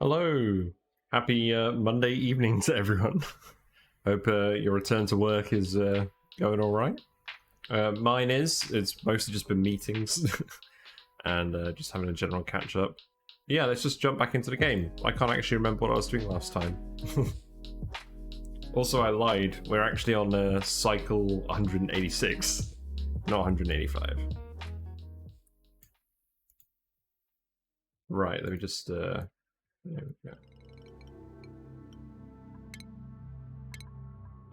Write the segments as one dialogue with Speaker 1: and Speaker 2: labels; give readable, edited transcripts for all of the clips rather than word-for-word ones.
Speaker 1: Hello. Happy Monday evening to everyone. Hope your return to work is going all right. Mine is. It's mostly just been meetings and just having a general catch up. Yeah, let's just jump back into the game. I can't actually remember what I was doing last time. Also, I lied. We're actually on cycle 186, not 185. Right, let me just... there we go.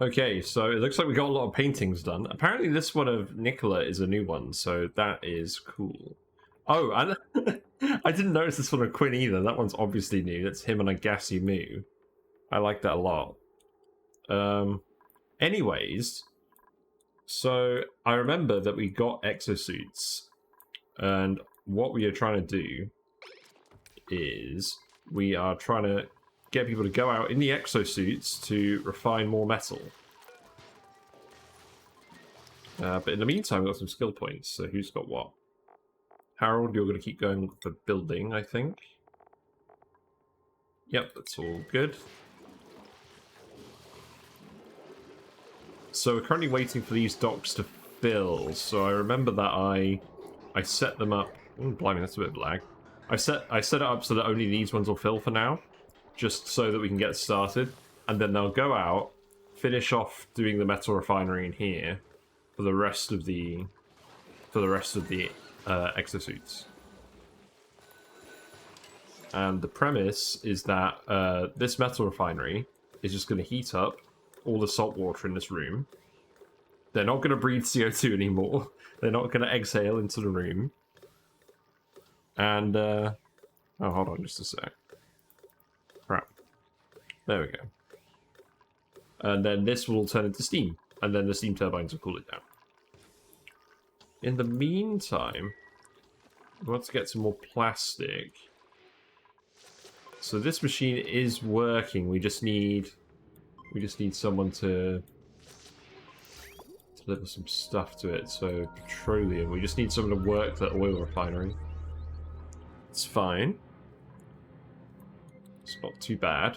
Speaker 1: Okay, so it looks like we got a lot of paintings done. Apparently this one of Nicola is a new one, so that is cool. Oh, and I didn't notice this one of Quinn either. That one's obviously new. That's him on a gassy moo. I like that a lot. Anyways, so I remember that we got exosuits, and what we are trying to do is we are trying to get people to go out in the exosuits to refine more metal. But in the meantime, we've got some skill points, so who's got what? Harold, you're going to keep going for building, I think. Yep, that's all good. So we're currently waiting for these docks to fill, so I remember that I set them up... Ooh, blimey, that's a bit of lag. I set it up so that only these ones will fill for now, just so that we can get started, and then they'll go out, finish off doing the metal refinery in here for the rest of the exosuits. And the premise is that this metal refinery is just going to heat up all the salt water in this room. They're not going to breathe CO2 anymore. They're not going to exhale into the room. And oh, hold on just a sec. Crap. There we go. And then this will turn into steam, and then the steam turbines will cool it down. In the meantime, we want to get some more plastic. So this machine is working. We just need someone to deliver some stuff to it. So petroleum. We just need someone to work the oil refinery. It's fine. It's not too bad.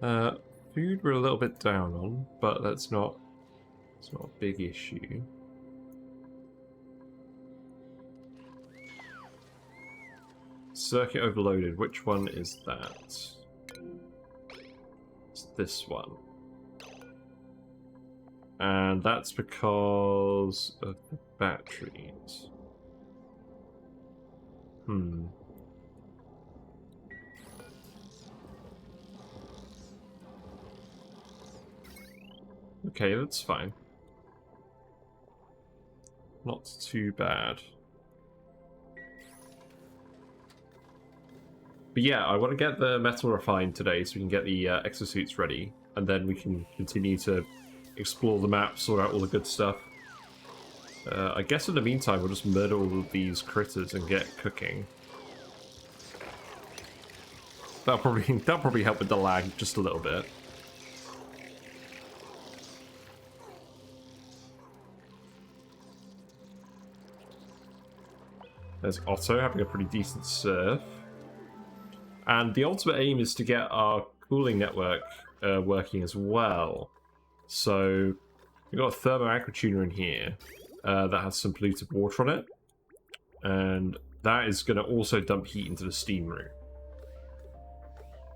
Speaker 1: Food we're a little bit down on, but it's not a big issue. Circuit overloaded. Which one is that? It's this one. And that's because of the batteries. Okay, that's fine. Not too bad. But yeah, I want to get the metal refined today so we can get the exosuits ready. And then we can continue to explore the map, sort out all the good stuff. I guess in the meantime, we'll just murder all of these critters and get cooking. That'll probably help with the lag just a little bit. There's Otto having a pretty decent surf. And the ultimate aim is to get our cooling network working as well. So we've got a thermo aquatuner in here that has some polluted water on it. And that is going to also dump heat into the steam room.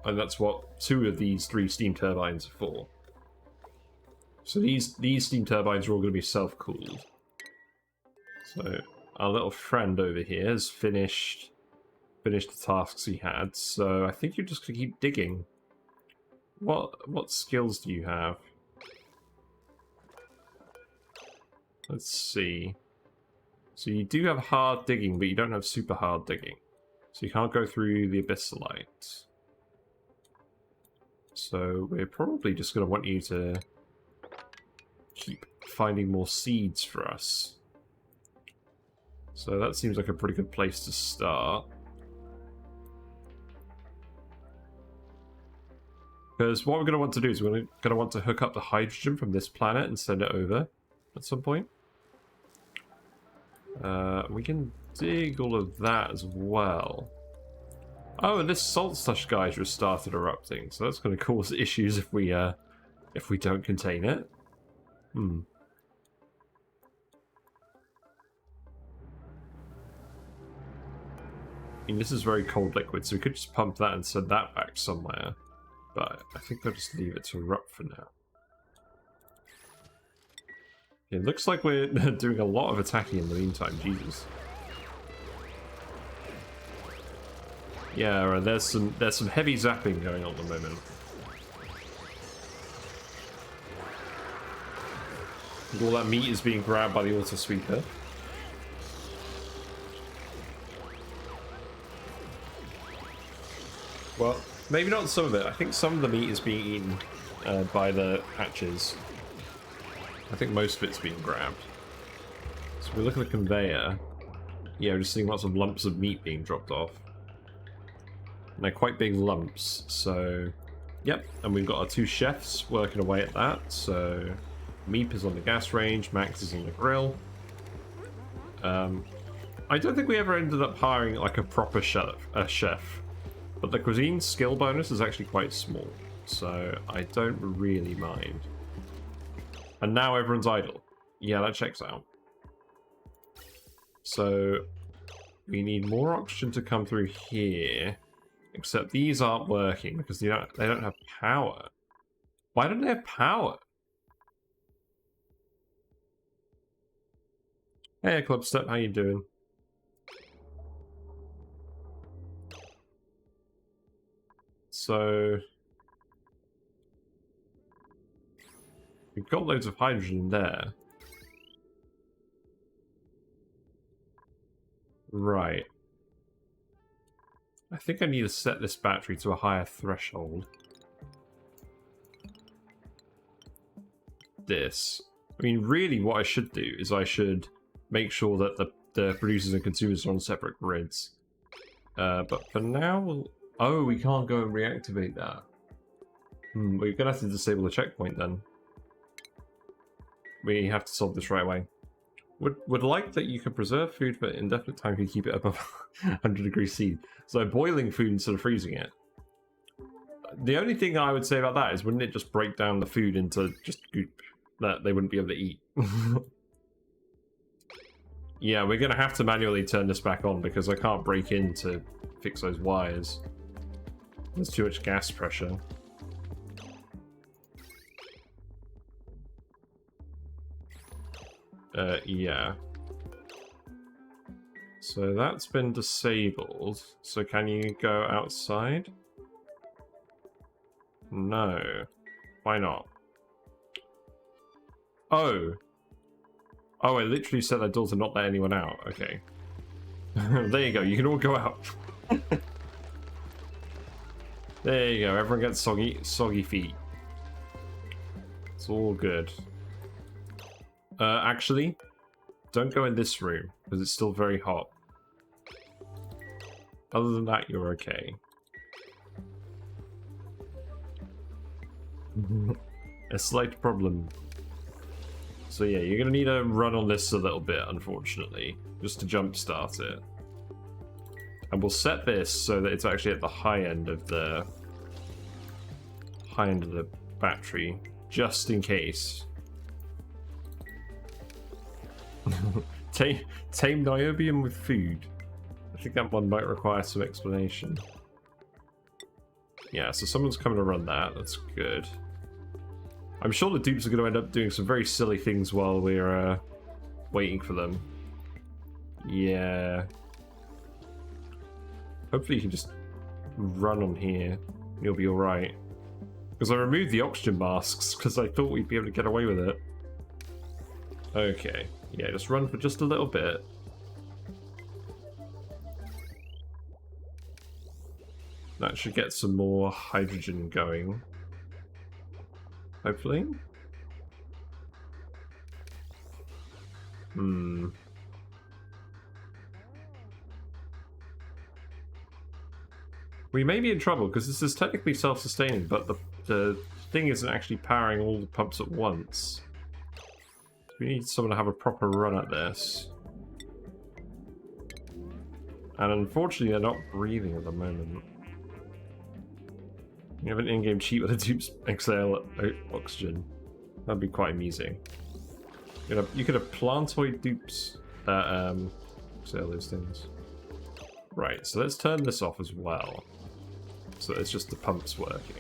Speaker 1: And that's what 2 of these 3 steam turbines are for. So these steam turbines are all going to be self-cooled. So our little friend over here has finished the tasks he had, so I think you're just gonna keep digging. What skills do you have? Let's see. So you do have hard digging, but you don't have super hard digging. So you can't go through the abyssalite. So we're probably just gonna want you to keep finding more seeds for us. So that seems like a pretty good place to start. Because what we're going to want to do is we're going to want to hook up the hydrogen from this planet and send it over at some point. We can dig all of that as well. Oh, and this salt slush geyser has started erupting, so that's going to cause issues if we don't contain it. Hmm. I mean, this is very cold liquid, so we could just pump that and send that back somewhere. But I think I'll just leave it to erupt for now. It looks like we're doing a lot of attacking in the meantime, Jesus. Yeah, there's some heavy zapping going on at the moment. All that meat is being grabbed by the auto sweeper. Well, maybe not some of it. I think some of the meat is being eaten by the hatches. I think most of it's being grabbed. So we look at the conveyor. Yeah, we're just seeing lots of lumps of meat being dropped off. And they're quite big lumps, so... Yep, and we've got our two chefs working away at that, so... Meep is on the gas range, Max is on the grill. I don't think we ever ended up hiring like a proper chef. But the cuisine skill bonus is actually quite small, so I don't really mind. And now everyone's idle. Yeah, that checks out. So we need more oxygen to come through here. Except these aren't working because they don't have power. Why don't they have power? Hey, Clubstep, how you doing? So we've got loads of hydrogen there. Right. I think I need to set this battery to a higher threshold. This. I mean, really what I should do is I should make sure that the producers and consumers are on separate grids. But for now, oh, we can't go and reactivate that. We're going to have to disable the checkpoint then. We have to solve this right away. Would like that you could preserve food for indefinite time if you keep it above 100 degrees C. So boiling food instead of freezing it. The only thing I would say about that is wouldn't it just break down the food into just goop that they wouldn't be able to eat? Yeah, we're going to have to manually turn this back on because I can't break in to fix those wires. There's too much gas pressure. Yeah. So that's been disabled. So can you go outside? No. Why not? Oh. Oh, I literally set that door to not let anyone out. Okay. There you go. You can all go out. There you go. Everyone gets soggy feet. It's all good. Actually, don't go in this room, because it's still very hot. Other than that, you're okay. A slight problem. So yeah, you're going to need to run on this a little bit, unfortunately, just to jumpstart it. And we'll set this so that it's actually at the high end of the battery, just in case. Tame niobium with food. I think that one might require some explanation. Yeah, so someone's coming to run that. That's good. I'm sure the dupes are going to end up doing some very silly things while we're waiting for them. Yeah. Hopefully you can just run on here and you'll be alright. Because I removed the oxygen masks because I thought we'd be able to get away with it. Okay. Yeah, just run for just a little bit. That should get some more hydrogen going. Hopefully. We may be in trouble because this is technically self-sustaining, but the thing isn't actually powering all the pumps at once. We need someone to have a proper run at this. And unfortunately, they're not breathing at the moment. You have an in-game cheat where the dupes exhale oxygen. That'd be quite amusing. You could have plantoid dupes that exhale those things. Right, so let's turn this off as well. So it's just the pumps working.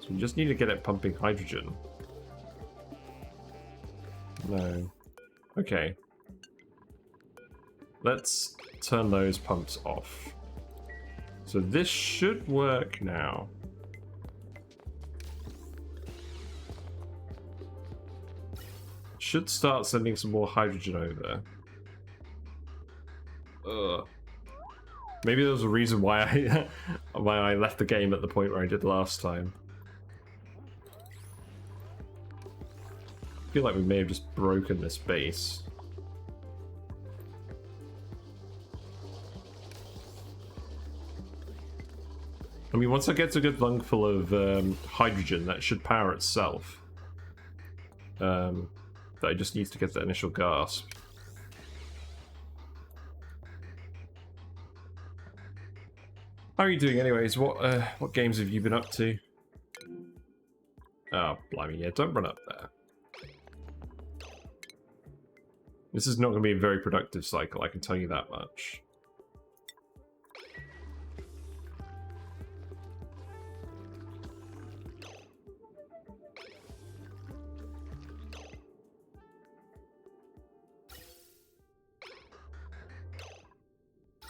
Speaker 1: So we just need to get it pumping hydrogen. No. Okay. Let's turn those pumps off. So this should work now. Should start sending some more hydrogen over. Ugh. Maybe there was a reason why I left the game at the point where I did last time. I feel like we may have just broken this base. I mean, once it gets a good lungful of hydrogen, that should power itself. That it just needs to get that initial gasp. How are you doing anyways? What games have you been up to? Oh, blimey, yeah, don't run up there. This is not going to be a very productive cycle, I can tell you that much.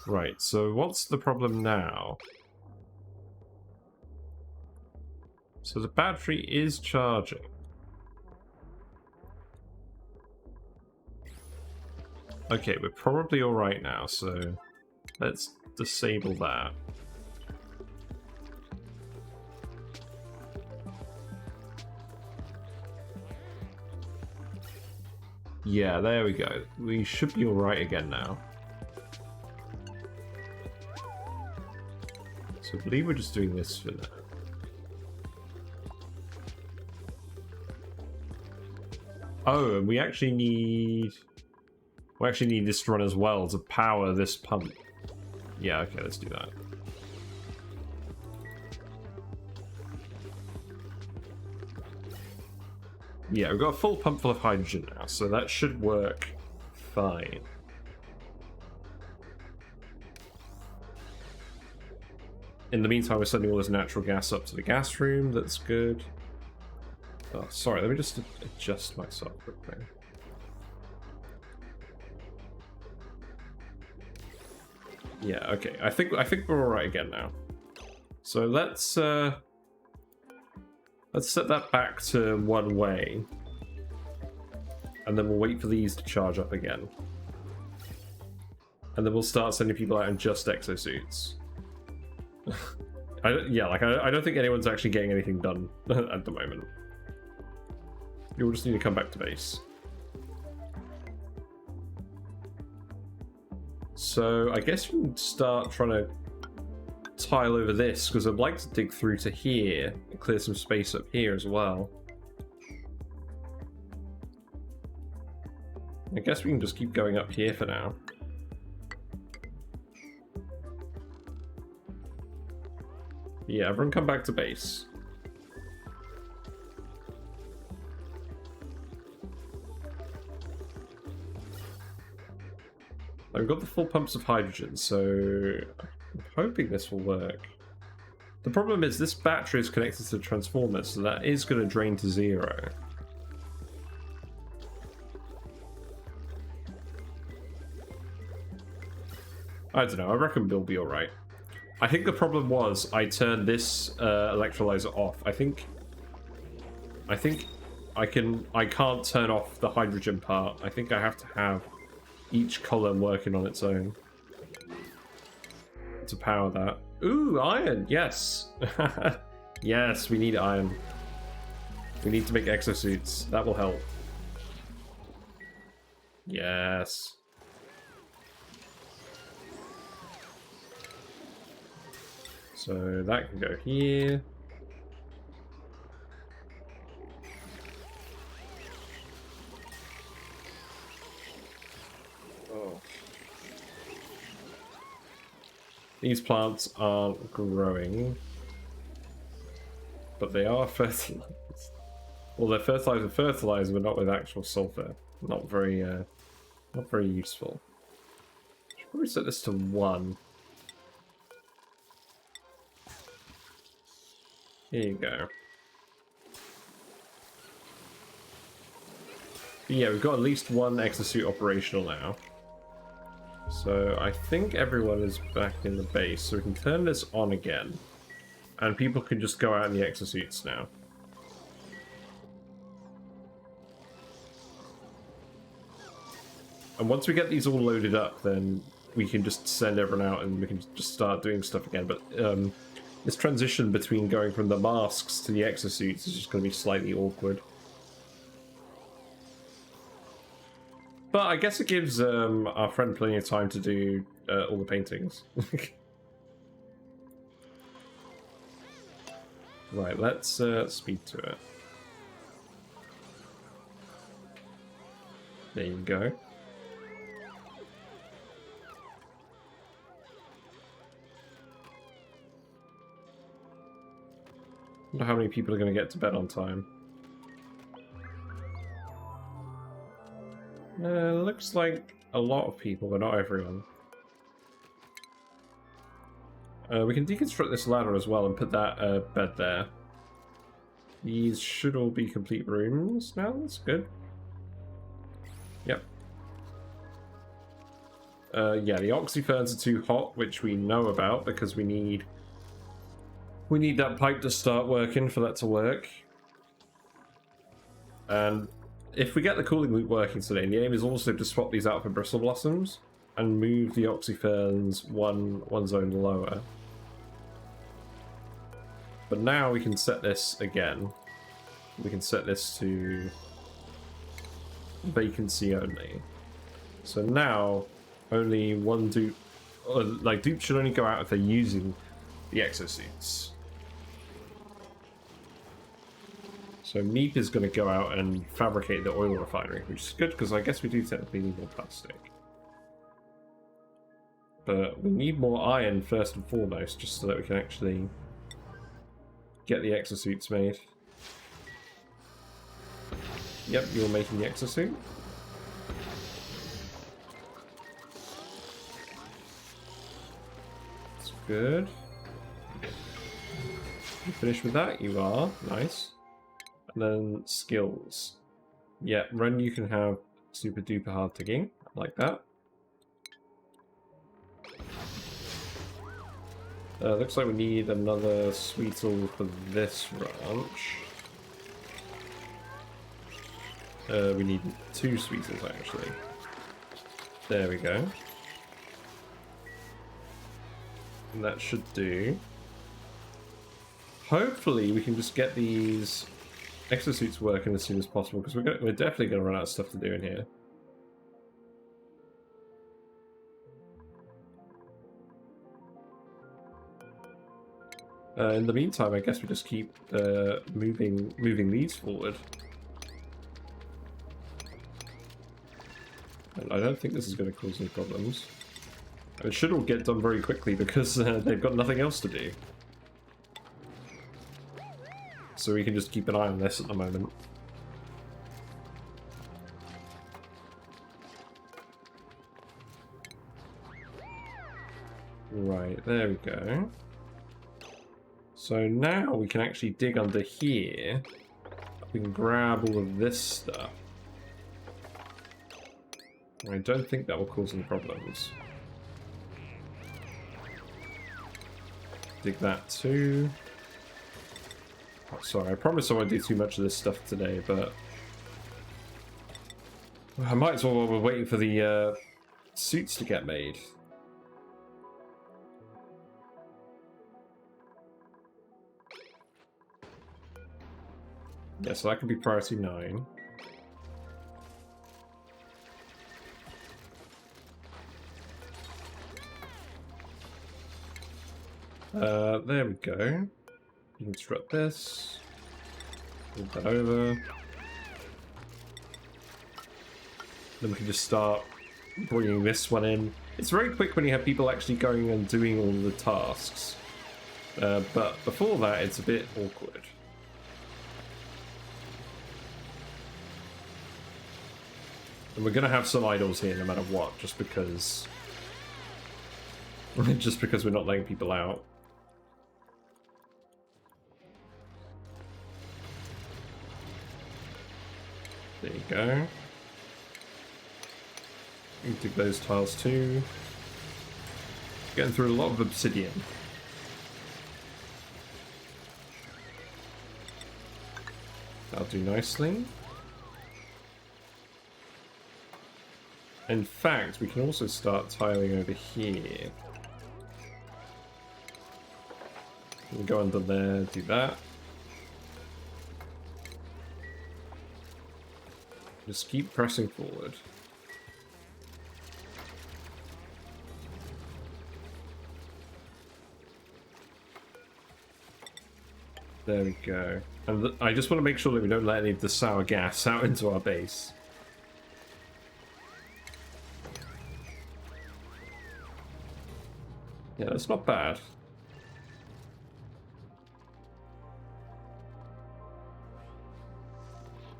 Speaker 1: Right, so what's the problem now? So the battery is charging. Okay, we're probably alright now, so let's disable that. Yeah, there we go. We should be alright again now. So I believe we're just doing this for now. Oh, and we actually need this to run as well to power this pump. Yeah, okay, let's do that. Yeah, we've got a full pump full of hydrogen now, so that should work fine. In the meantime, we're sending all this natural gas up to the gas room. That's good. Oh, sorry, let me just adjust myself quickly. Yeah, okay. I think we're alright again now. So let's set that back to one way. And then we'll wait for these to charge up again. And then we'll start sending people out in just exosuits. I don't think anyone's actually getting anything done at the moment. You'll just need to come back to base. So I guess we can start trying to tile over this, because I'd like to dig through to here and clear some space up here as well. I guess we can just keep going up here for now. Yeah, everyone come back to base. I've got the full pumps of hydrogen, so I'm hoping this will work. The problem is this battery is connected to the transformer, so that is going to drain to zero. I don't know, I reckon we'll be alright. I think the problem was I turned this electrolyzer off. I think I can't turn off the hydrogen part. I think I have to have each column working on its own to power that. Ooh, iron, yes. Yes, we need iron. We need to make exosuits. That will help. Yes. So that can go here. Oh. these plants aren't growing, but they are fertilized. Well, they're fertilized with fertilizer, but not with actual sulfur. Not very useful. Should probably set this to 1. Here you go. But yeah, we've got at least 1 exosuit operational now. So I think everyone is back in the base, so we can turn this on again. And people can just go out in the exosuits now. And once we get these all loaded up, then we can just send everyone out and we can just start doing stuff again. But this transition between going from the masks to the exosuits is just going to be slightly awkward. But I guess it gives our friend plenty of time to do all the paintings. Right, let's speed to it. There you go. I wonder how many people are going to get to bed on time. Looks like a lot of people, but not everyone. We can deconstruct this ladder as well and put that bed there. These should all be complete rooms now. That's good. Yep. Yeah, the oxyferns are too hot, which we know about because we need that pipe to start working for that to work. And if we get the cooling loop working today, the aim is also to swap these out for bristle blossoms and move the oxyferns one zone lower. But now we can set this again. We can set this to vacancy only. So now only 1 dupe, like dupes should only go out if they're using the exosuits. So Meep is going to go out and fabricate the oil refinery, which is good because I guess we do technically need more plastic. But we need more iron first and foremost, just so that we can actually get the exosuits made. Yep, you're making the exosuit. That's good. You finished with that? You are. Nice. And then skills. Yeah, Ren, you can have super duper hard digging, like that. Looks like we need another sweetle for this ranch. We need 2 sweetles actually. There we go. And that should do. Hopefully we can just get these exosuits working as soon as possible, because we're definitely going to run out of stuff to do in here. In the meantime, I guess we just keep moving these forward. And I don't think this is going to cause any problems. It should all get done very quickly because they've got nothing else to do. So we can just keep an eye on this at the moment. Right, there we go. So now we can actually dig under here. We can grab all of this stuff. I don't think that will cause any problems. Dig that too. Oh, sorry, I promise I won't do too much of this stuff today, but I might as well while we're waiting for the suits to get made. Yeah, so that could be priority 9. There we go. You can strut this. Move that over. Then we can just start bringing this one in. It's very quick when you have people actually going and doing all the tasks. But before that, it's a bit awkward. And we're going to have some idols here no matter what, just because... just because we're not letting people out. There you go. You can dig those tiles too. Getting through a lot of obsidian. That'll do nicely. In fact, we can also start tiling over here. We can go under there, do that. Just keep pressing forward. There we go. And I just want to make sure that we don't let any of the sour gas out into our base. Yeah, that's not bad.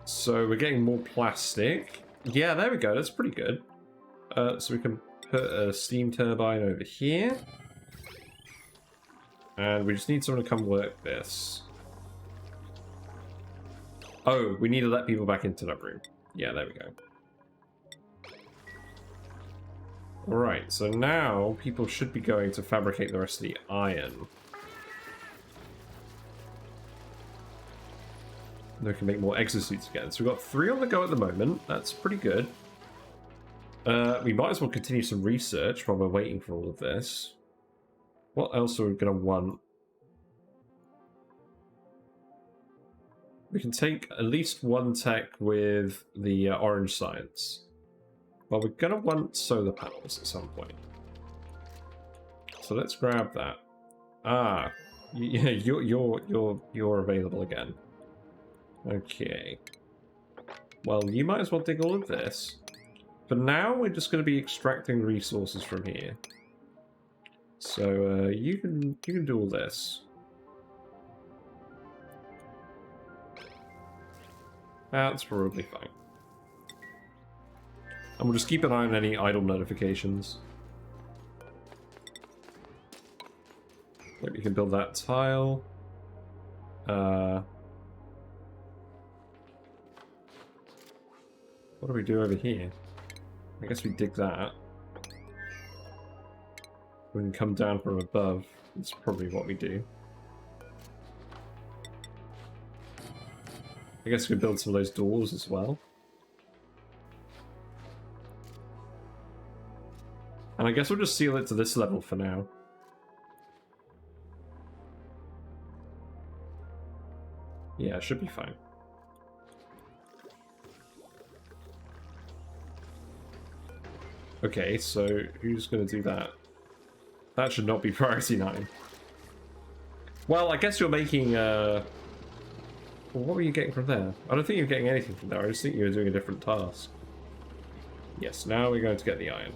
Speaker 1: So we're getting more plastic. Yeah, there we go. That's pretty good. So we can put a steam turbine over here. And we just need someone to come work this. Oh, we need to let people back into that room. Yeah, there we go. Alright, so now people should be going to fabricate the rest of the iron. And we can make more exosuits again. So we've got 3 on the go at the moment. That's pretty good. We might as well continue some research while we're waiting for all of this. What else are we going to want? We can take at least 1 tech with the orange science. Well, we're going to want solar panels at some point. So let's grab that. Ah, yeah, you're available again. Okay. Well, you might as well dig all of this. For now, we're just going to be extracting resources from here. So you can do all this. That's probably fine. And we'll just keep an eye on any idle notifications. Maybe you can build that tile. What do we do over here? I guess we dig that. We can come down from above. That's probably what we do. I guess we build some of those doors as well. And I guess we'll just seal it to this level for now. Yeah, it should be fine. Okay, so who's going to do that? That should not be priority 9. Well, I guess you're making... Well, what were you getting from there? I don't think you're getting anything from there. I just think you were doing a different task. Yes, now we're going to get the iron.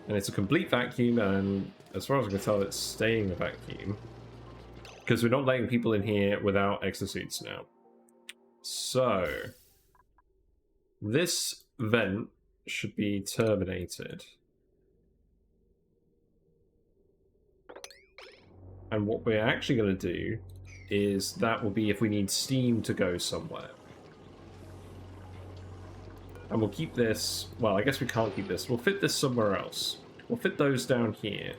Speaker 1: And it's a complete vacuum, and as far as I can tell, it's staying a vacuum. Because we're not letting people in here without exosuits now. So... this vent should be terminated. And what we're actually going to do is that will be if we need steam to go somewhere. And we'll keep this... well, I guess we can't keep this. We'll fit this somewhere else. We'll fit those down here.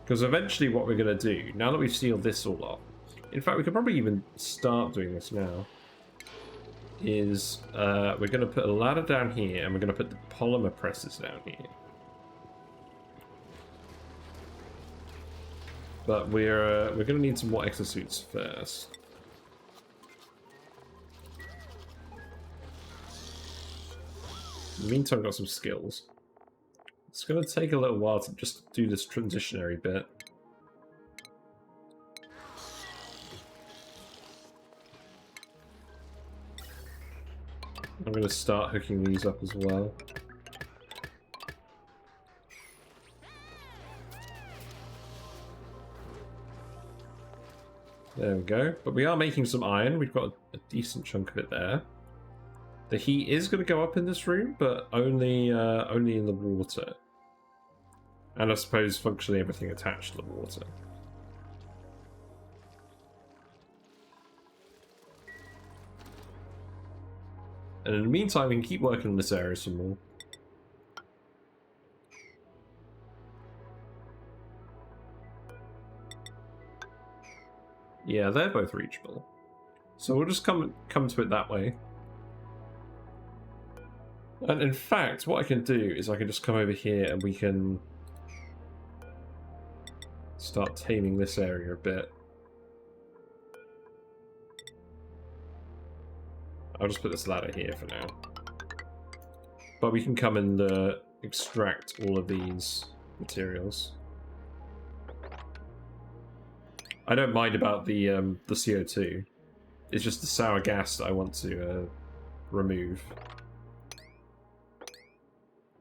Speaker 1: Because eventually what we're going to do, now that we've sealed this all off... in fact, we could probably even start doing this now. Is we're going to put a ladder down here, and we're going to put the polymer presses down here. But we're going to need some more exosuits first. In the meantime, I've got some skills. It's going to take a little while to just do this transitionary bit. I'm going to start hooking these up as well. There we go. But we are making some iron. We've got a decent chunk of it there. The heat is going to go up in this room, but only in the water. And I suppose functionally everything attached to the water. And in the meantime, we can keep working on this area some more. Yeah, they're both reachable. So we'll just come to it that way. And in fact, what I can do is I can just come over here and we can start taming this area a bit. I'll just put this ladder here for now. But we can come and extract all of these materials. I don't mind about the CO2. It's just the sour gas that I want to remove.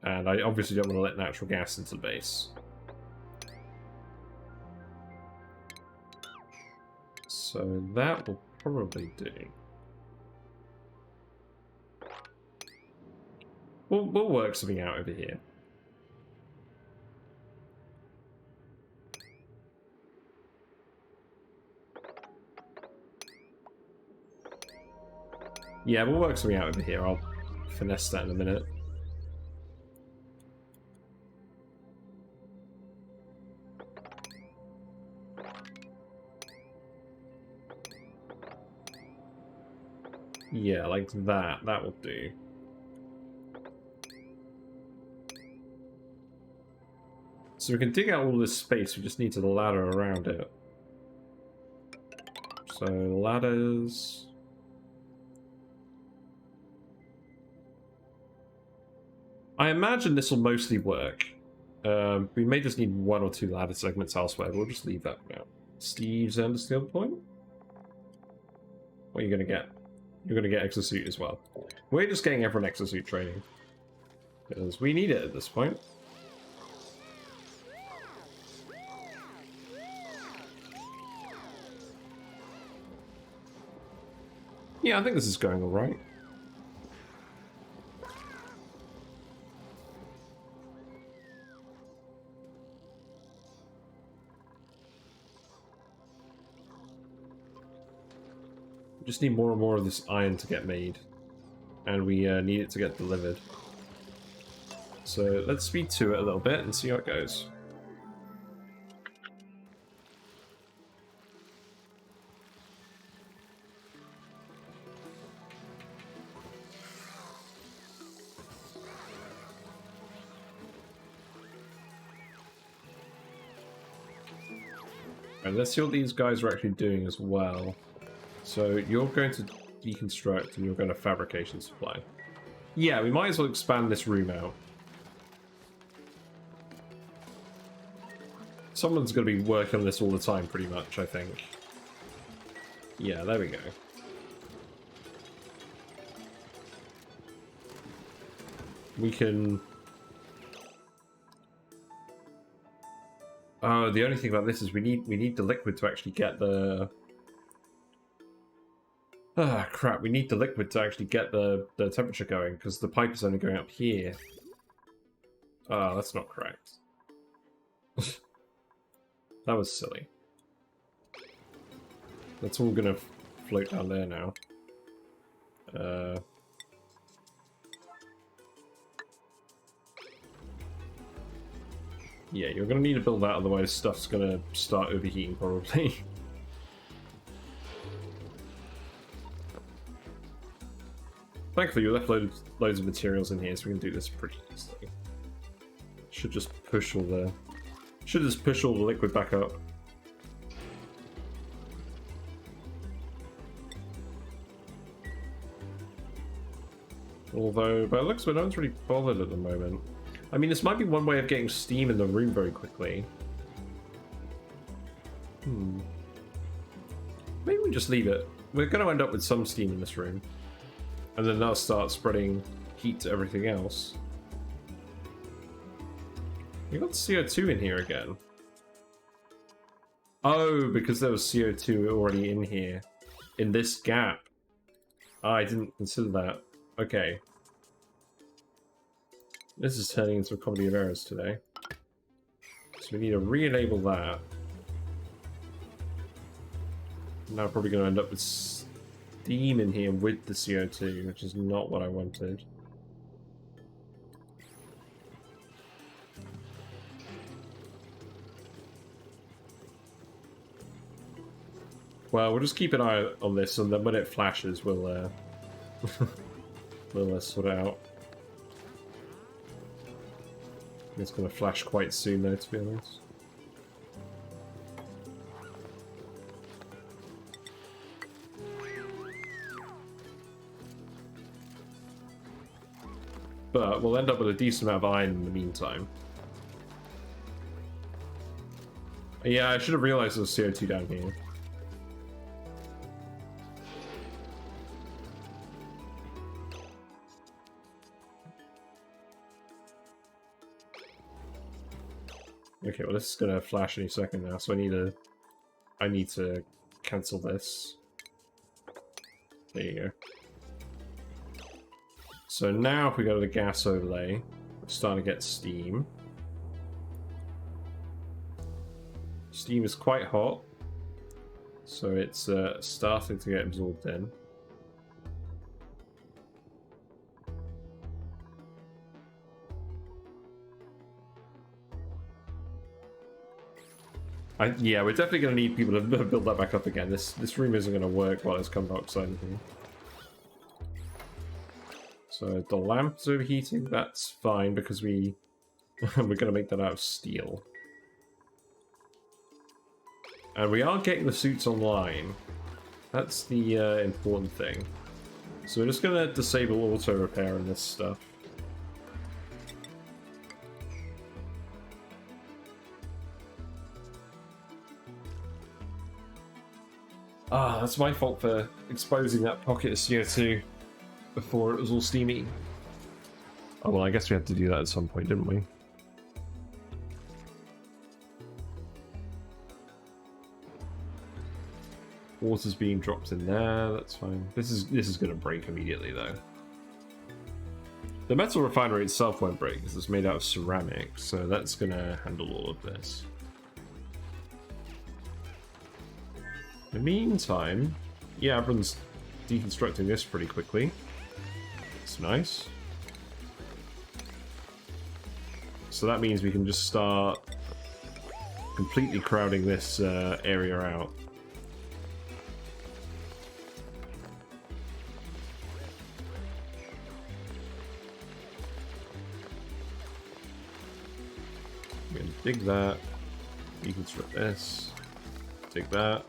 Speaker 1: And I obviously don't want to let natural gas into the base. So that will probably do. We'll work something out over here. Yeah, we'll work something out over here. I'll finesse that in a minute. Yeah, like that. That will do. So we can dig out all this space, we just need to ladder around it. So, ladders... I imagine this will mostly work. We may just need 1 or 2 ladder segments elsewhere, but we'll just leave that for now. Steve's end is the other point. What are you going to get? You're going to get Exosuit as well. We're just getting everyone Exosuit training. Because we need it at this point. Yeah, I think this is going alright. We just need more and more of this iron to get made. And we need it to get delivered. So let's speed to it a little bit and see how it goes. And let's see what these guys are actually doing as well. So you're going to deconstruct and you're going to fabrication supply. Yeah, we might as well expand this room out. Someone's going to be working on this all the time, pretty much, I think. Yeah, there we go. We can... Oh, the only thing about this is we need the liquid to actually get the... Ah, crap, we need the liquid to actually get the temperature going, because the pipe is only going up here. Oh, that's not correct. That was silly. That's all gonna float down there now. Yeah, you're gonna need to build that, otherwise stuff's gonna start overheating probably. Thankfully, you left loads of materials in here, so we can do this pretty easily. Should just push all the liquid back up. Although, by the looks of it, no one's really bothered at the moment. I mean, this might be one way of getting steam in the room very quickly. Maybe we just leave it. We're going to end up with some steam in this room. And then that'll start spreading heat to everything else. We got CO2 in here again. Oh, because there was CO2 already in here. In this gap. Oh, I didn't consider that. Okay. This is turning into a comedy of errors today. So we need to re-enable that. Now I'm probably going to end up with steam in here with the CO2, which is not what I wanted. Well, we'll just keep an eye on this, and then when it flashes, we'll we'll sort it out. It's going to flash quite soon, though, to be honest. But we'll end up with a decent amount of iron in the meantime. Yeah, I should have realized there was CO2 down here. Okay, well this is gonna flash any second now, so I need to cancel this. There you go. So now if we go to the gas overlay, we're starting to get steam. Steam is quite hot, so it's starting to get absorbed in. Yeah, we're definitely going to need people to build that back up again. This room isn't going to work while it's carbon dioxide in here. So the lamp's overheating. That's fine because we're going to make that out of steel. And we are getting the suits online. That's the important thing. So we're just going to disable auto repair on this stuff. Ah, that's my fault for exposing that pocket of CO2 before it was all steamy. Oh well, I guess we had to do that at some point, didn't we? Water's being dropped in there, that's fine. This is going to break immediately though. The metal refinery itself won't break because it's made out of ceramic, so that's going to handle all of this. In the meantime, yeah, everyone's deconstructing this pretty quickly. It's nice. So that means we can just start completely crowding this area out. We're going to dig that, deconstruct this, dig that.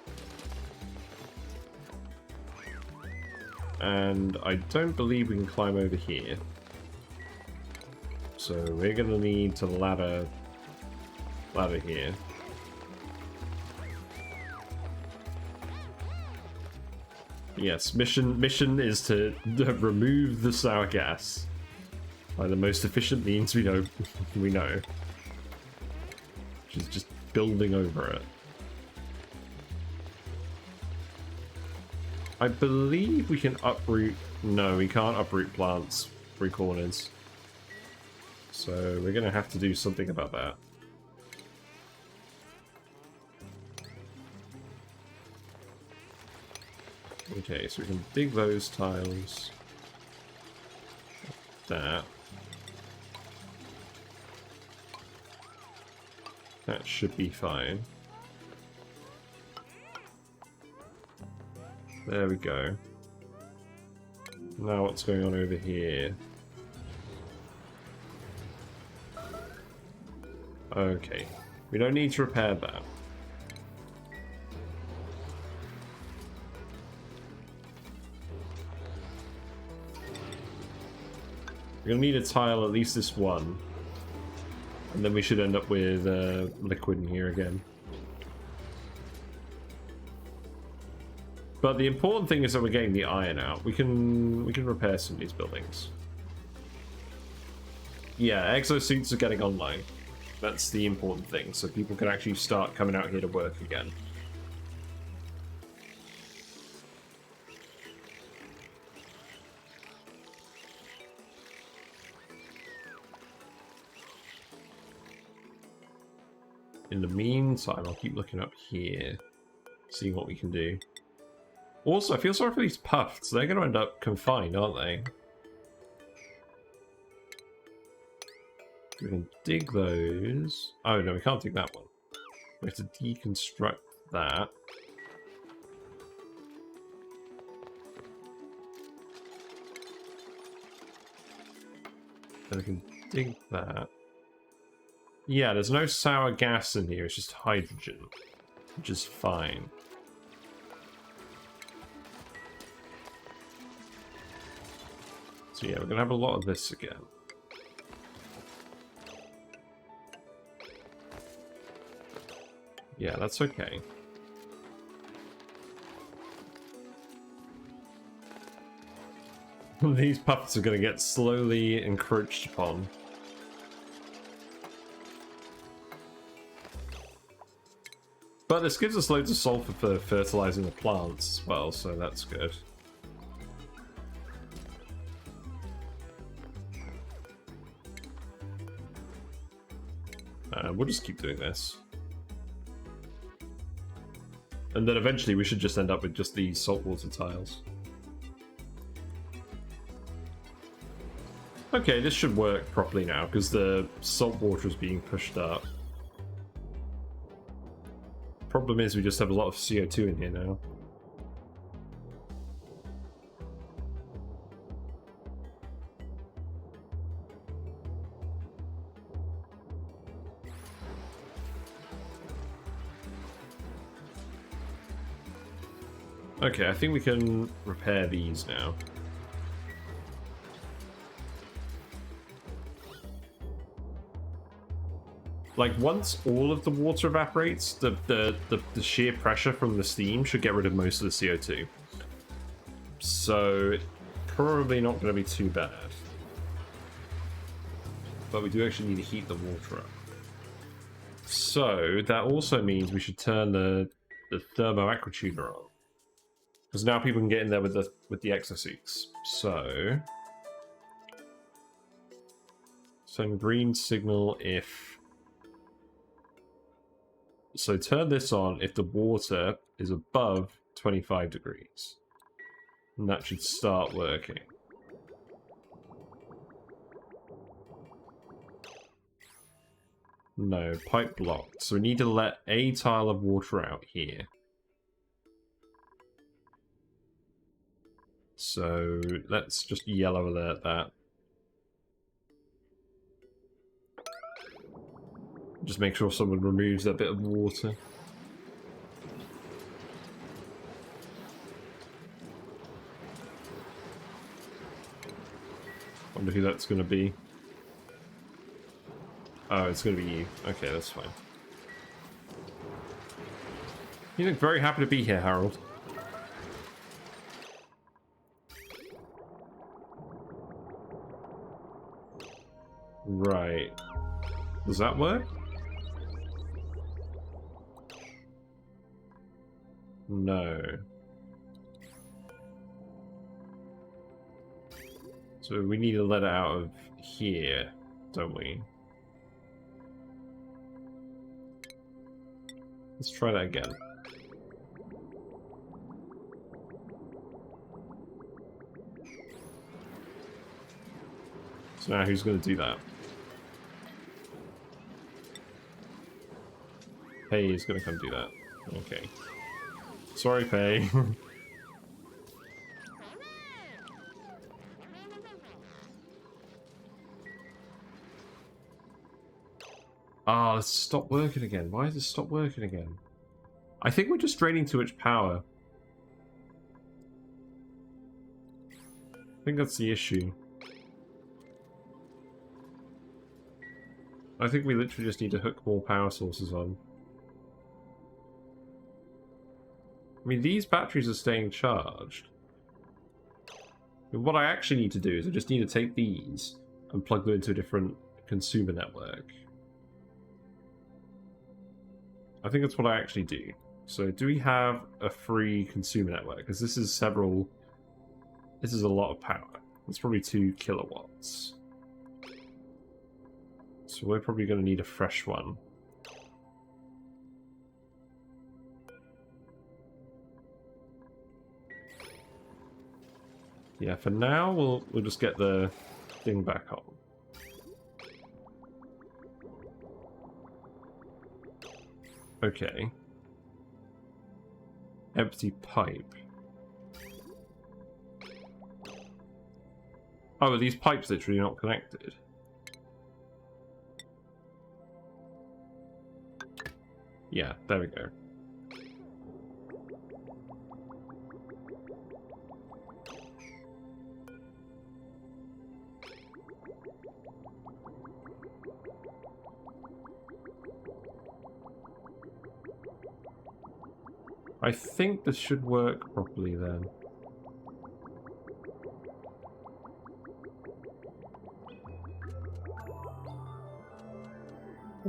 Speaker 1: And I don't believe we can climb over here. So we're going to need to ladder here. Yes, mission is to remove the sour gas by the most efficient means we know, which is just building over it. I believe we can uproot... No, we can't uproot plants 3 corners. So we're going to have to do something about that. Okay, so we can dig those tiles. That. That should be fine. There we go. Now what's going on over here? Okay. We don't need to repair that. We're going to need a tile, at least this one. And then we should end up with liquid in here again. But the important thing is that we're getting the iron out. We can repair some of these buildings. Yeah, exosuits are getting online. That's the important thing, so people can actually start coming out here to work again. in the meantime, I'll keep looking up here, seeing what we can do. Also, I feel sorry for these puffs. They're going to end up confined, aren't they? We can dig those. Oh, no, we can't dig that one. We have to deconstruct that. Then we can dig that. Yeah, there's no sour gas in here, it's just hydrogen, which is fine. So yeah, we're going to have a lot of this again. Yeah, that's okay. These puppets are going to get slowly encroached upon. But this gives us loads of sulfur for fertilizing the plants as well, so that's good. We'll just keep doing this. And then eventually we should just end up with just these saltwater tiles. Okay, this should work properly now, because the salt water is being pushed up. Problem is we just have a lot of CO2 in here now. Okay, I think we can repair these now. Like, once all of the water evaporates, the sheer pressure from the steam should get rid of most of the CO2. So, probably not going to be too bad. But we do actually need to heat the water up. So, that also means we should turn the thermoactuator on. Because now people can get in there with the exosuits. So, send green signal if. So turn this on if the water is above 25 degrees. And that should start working. No, pipe blocked. So we need to let a tile of water out here. So let's just yellow alert that. Just make sure someone removes that bit of water. Wonder who that's going to be. Oh, it's going to be you. Okay, that's fine. You look very happy to be here, Harold. Right. Does that work? No. So we need to let it out of here, don't we? Let's try that again. So now who's going to do that? Pei is going to come do that. Okay. Sorry, Pei. Ah, let's stop working again. Why does it stop working again? I think we're just draining too much power. I think that's the issue. I think we literally just need to hook more power sources on. I mean, these batteries are staying charged. But what I actually need to do is I just need to take these and plug them into a different consumer network. I think that's what I actually do. So do we have a free consumer network? Because this is several... This is a lot of power. It's probably 2 kilowatts. So we're probably going to need a fresh one. Yeah, for now we'll just get the thing back on. Okay. Empty pipe. Oh, are these pipes literally not connected? Yeah, there we go. I think this should work properly then.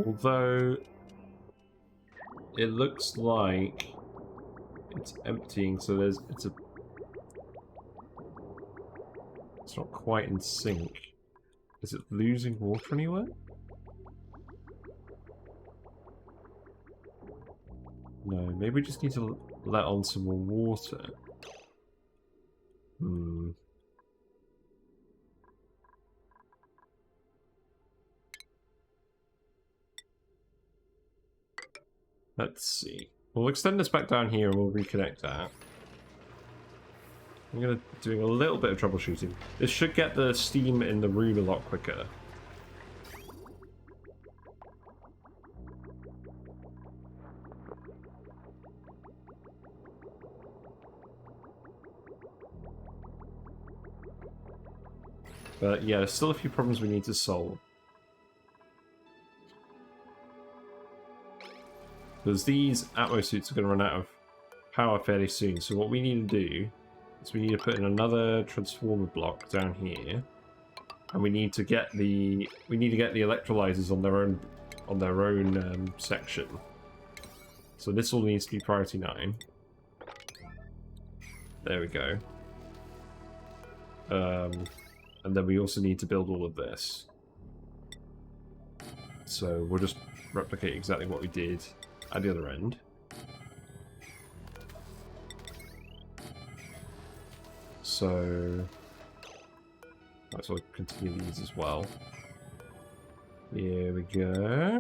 Speaker 1: Although it looks like it's emptying, so it's not quite in sync. Is it losing water anywhere? No, maybe we just need to let on some more water. Let's see. We'll extend this back down here and we'll reconnect that. I'm doing a little bit of troubleshooting. This should get the steam in the room a lot quicker. But yeah, there's still a few problems we need to solve. Because these Atmo suits are going to run out of power fairly soon. So what we need to do is we need to put in another transformer block down here, and we need to get the electrolyzers on their own section. So this all needs to be priority 9. There we go. And then we also need to build all of this. So we'll just replicate exactly what we did at the other end. So might as well continue these as well. Here we go.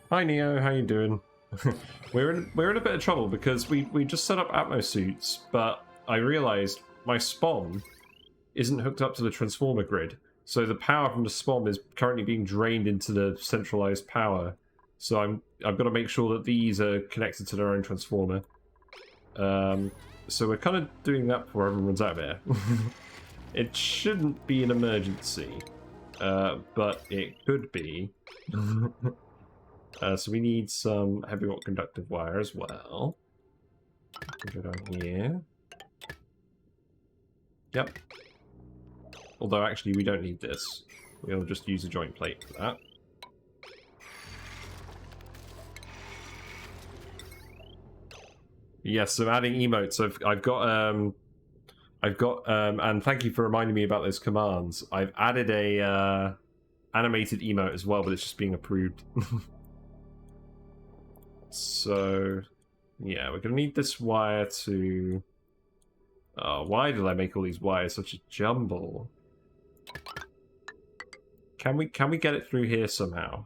Speaker 1: Hi Neo, how you doing? we're in a bit of trouble because we just set up Atmo suits, but I realized my spawn isn't hooked up to the transformer grid. So the power from the spawn is currently being drained into the centralized power. So I've got to make sure that these are connected to their own transformer. So we're kind of doing that before everyone runs out of air. It shouldn't be an emergency, but it could be. So we need some heavy watt conductive wire as well. Go down here. Yep. Although actually we don't need this. We'll just use a joint plate for that. Yes, so adding emotes. I've got and thank you for reminding me about those commands. I've added a animated emote as well, but it's just being approved. So yeah, we're gonna need this wire to. Why did I make all these wires such a jumble? Can we get it through here somehow?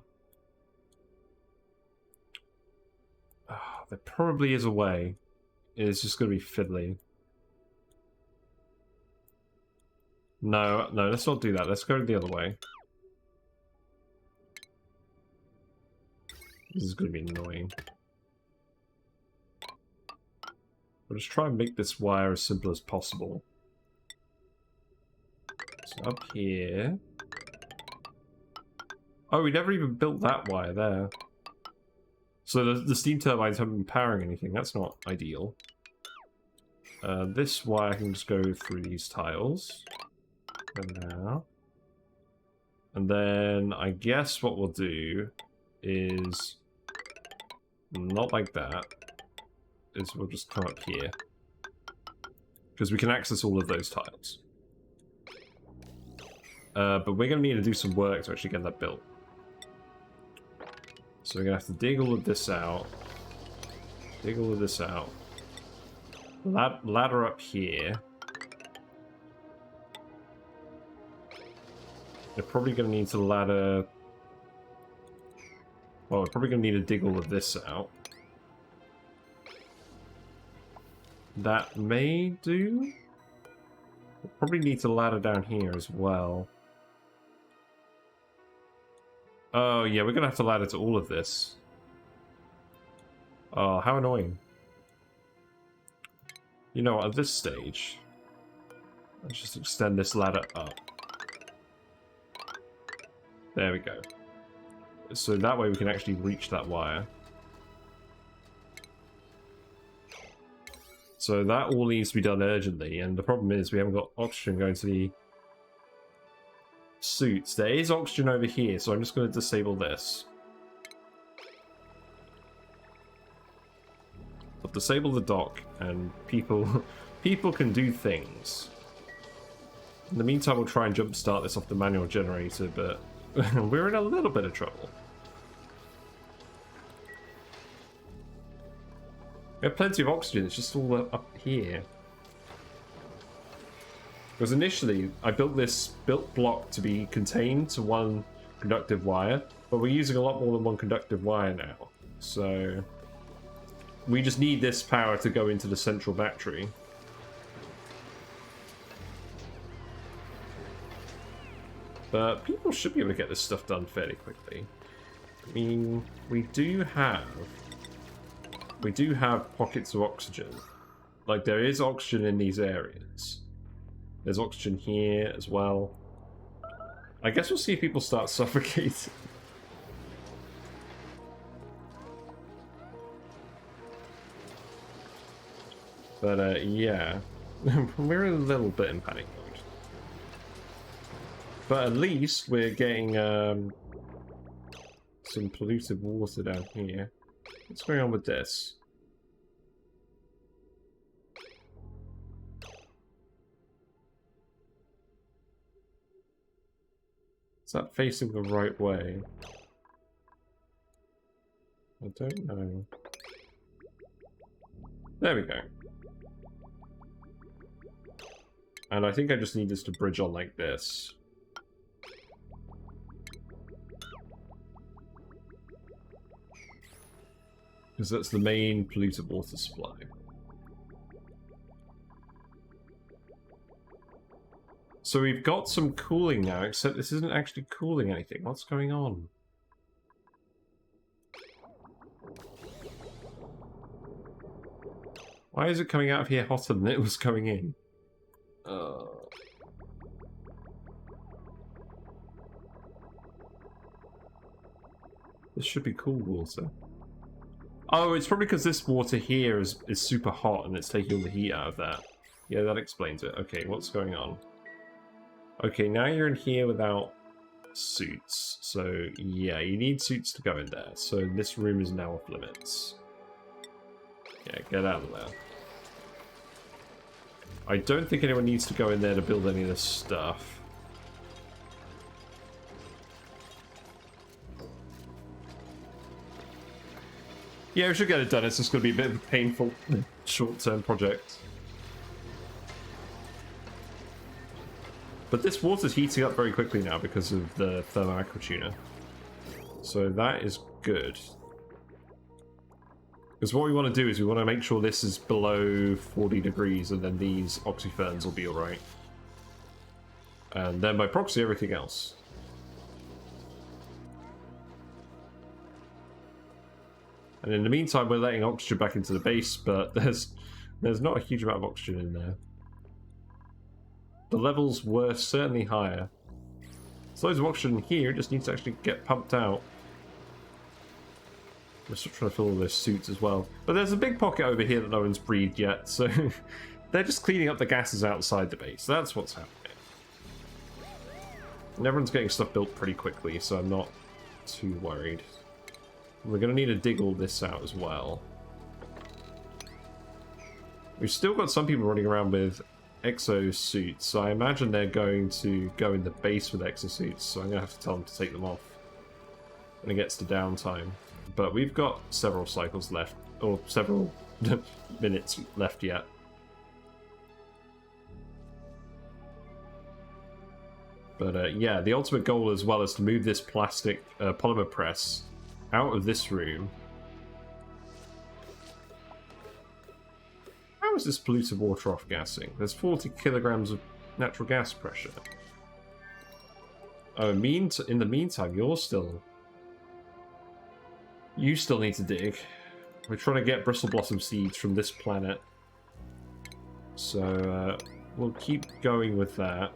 Speaker 1: There probably is a way. It's just going to be fiddly. No, let's not do that. Let's go the other way. This is going to be annoying. I'll just try and make this wire as simple as possible. So up here. Oh, we never even built that wire there. So the steam turbines haven't been powering anything. That's not ideal. This wire can just go through these tiles. And now. And then I guess what we'll do is not like that. Is we'll just come up here. Because we can access all of those tiles. But we're going to need to do some work to actually get that built. So we're going to have to dig all of this out. Dig all of this out. Ladder up here. We're probably going to need to ladder... Well, we're probably going to need to dig all of this out. That may do. We'll probably need to ladder down here as well. Oh, yeah, we're going to have to ladder to all of this. Oh, how annoying. You know what, at this stage, let's just extend this ladder up. There we go. So that way we can actually reach that wire. So that all needs to be done urgently, and the problem is we haven't got oxygen going to the suits. There is oxygen over here, so I'm just going to disable this. I'll disable the dock, and people can do things. In the meantime, we'll try and jumpstart this off the manual generator, but we're in a little bit of trouble. We have plenty of oxygen, it's just all up here. Because initially, I built this block to be contained to one conductive wire, but we're using a lot more than one conductive wire now. So we just need this power to go into the central battery. But people should be able to get this stuff done fairly quickly. I mean, we do have pockets of oxygen. Like, there is oxygen in these areas. There's oxygen here as well. I guess we'll see if people start suffocating. But, yeah. We're a little bit in panic mode. But at least we're getting some polluted water down here. What's going on with this? Is that facing the right way? I don't know. There we go. And I think I just need this to bridge on like this. Because that's the main polluted water supply. So we've got some cooling now, except this isn't actually cooling anything. What's going on? Why is it coming out of here hotter than it was coming in? This should be cool water. Oh, it's probably because this water here is super hot and it's taking all the heat out of that. Yeah, that explains it. Okay, what's going on? Okay, now you're in here without suits. So, yeah, you need suits to go in there. So this room is now off limits. Yeah, get out of there. I don't think anyone needs to go in there to build any of this stuff. Yeah, we should get it done. It's just going to be a bit of a painful short-term project. But this water's heating up very quickly now because of the thermo aquatuner. So that is good. Because what we want to do is we want to make sure this is below 40 degrees and then these oxyferns will be alright. And then by proxy, everything else. And in the meantime, we're letting oxygen back into the base, but there's not a huge amount of oxygen in there. The levels were certainly higher. There's loads of oxygen here, it just needs to actually get pumped out. We're still trying to fill all those suits as well. But there's a big pocket over here that no one's breathed yet, so they're just cleaning up the gases outside the base. That's what's happening. And everyone's getting stuff built pretty quickly, so I'm not too worried. We're going to need to dig all this out as well. We've still got some people running around with exosuits, so I imagine they're going to go in the base with exosuits, so I'm going to have to tell them to take them off when it gets to downtime. But we've got several cycles left, or several minutes left yet. But yeah, the ultimate goal as well is to move this plastic polymer press out of this room. How is this polluted water off-gassing? There's 40 kilograms of natural gas pressure. Oh, in the meantime, you still need to dig. We're trying to get bristle blossom seeds from this planet. So, we'll keep going with that.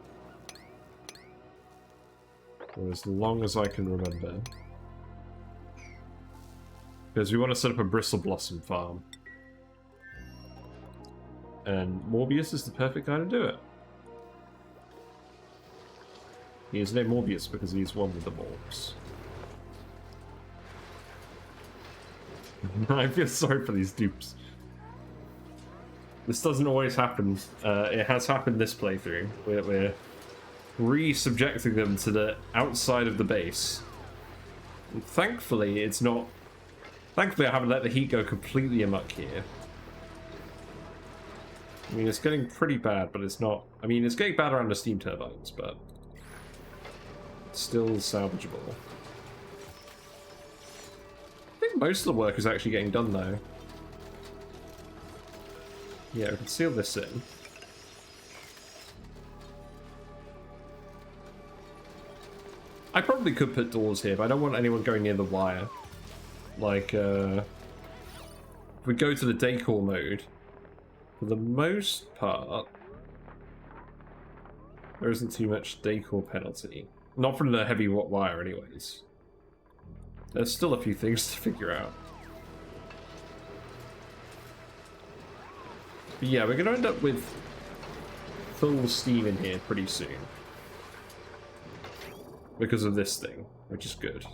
Speaker 1: For as long as I can remember. Because we want to set up a bristle blossom farm. And Morbius is the perfect guy to do it. He is named Morbius because he's one with the Morbs. I feel sorry for these dupes. This doesn't always happen. It has happened this playthrough. We're re-subjecting them to the outside of the base. And thankfully, it's not... Thankfully, I haven't let the heat go completely amok here. I mean, it's getting pretty bad, but it's not... I mean, it's getting bad around the steam turbines, but... still salvageable. I think most of the work is actually getting done, though. Yeah, we can seal this in. I probably could put doors here, but I don't want anyone going near the wire. Like, if we go to the decor mode, for the most part, there isn't too much decor penalty. Not from the heavy wire, anyways. There's still a few things to figure out. But yeah, we're going to end up with full steam in here pretty soon. Because of this thing, which is good.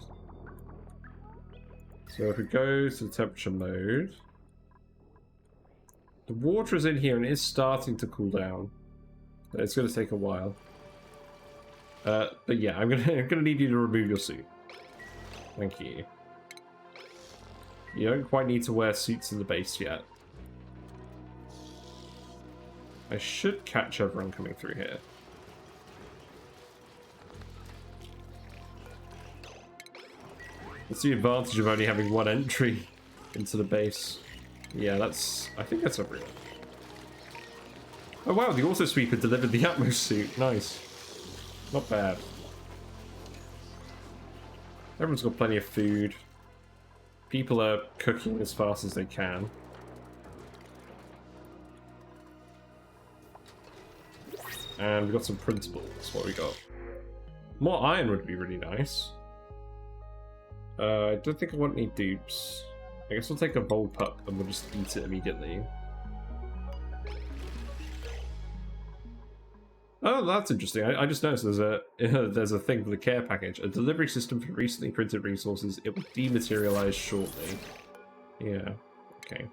Speaker 1: So if we go to the temperature mode, the water is in here and it is starting to cool down. It's going to take a while. But yeah, I'm gonna need you to remove your suit. Thank you. You don't quite need to wear suits in the base yet. I should catch everyone coming through here. That's the advantage of only having one entry into the base. Yeah, I think that's everyone. Oh wow, the auto sweeper delivered the Atmos suit. Nice. Not bad. Everyone's got plenty of food. People are cooking as fast as they can. And we've got some printables. What we got? More iron would be really nice. I don't think I want any dupes. I guess we'll take a bowl pup and we'll just eat it immediately. Oh, that's interesting. I just noticed there's a thing for the care package. A delivery system for recently printed resources. It will dematerialize shortly. Yeah. Okay.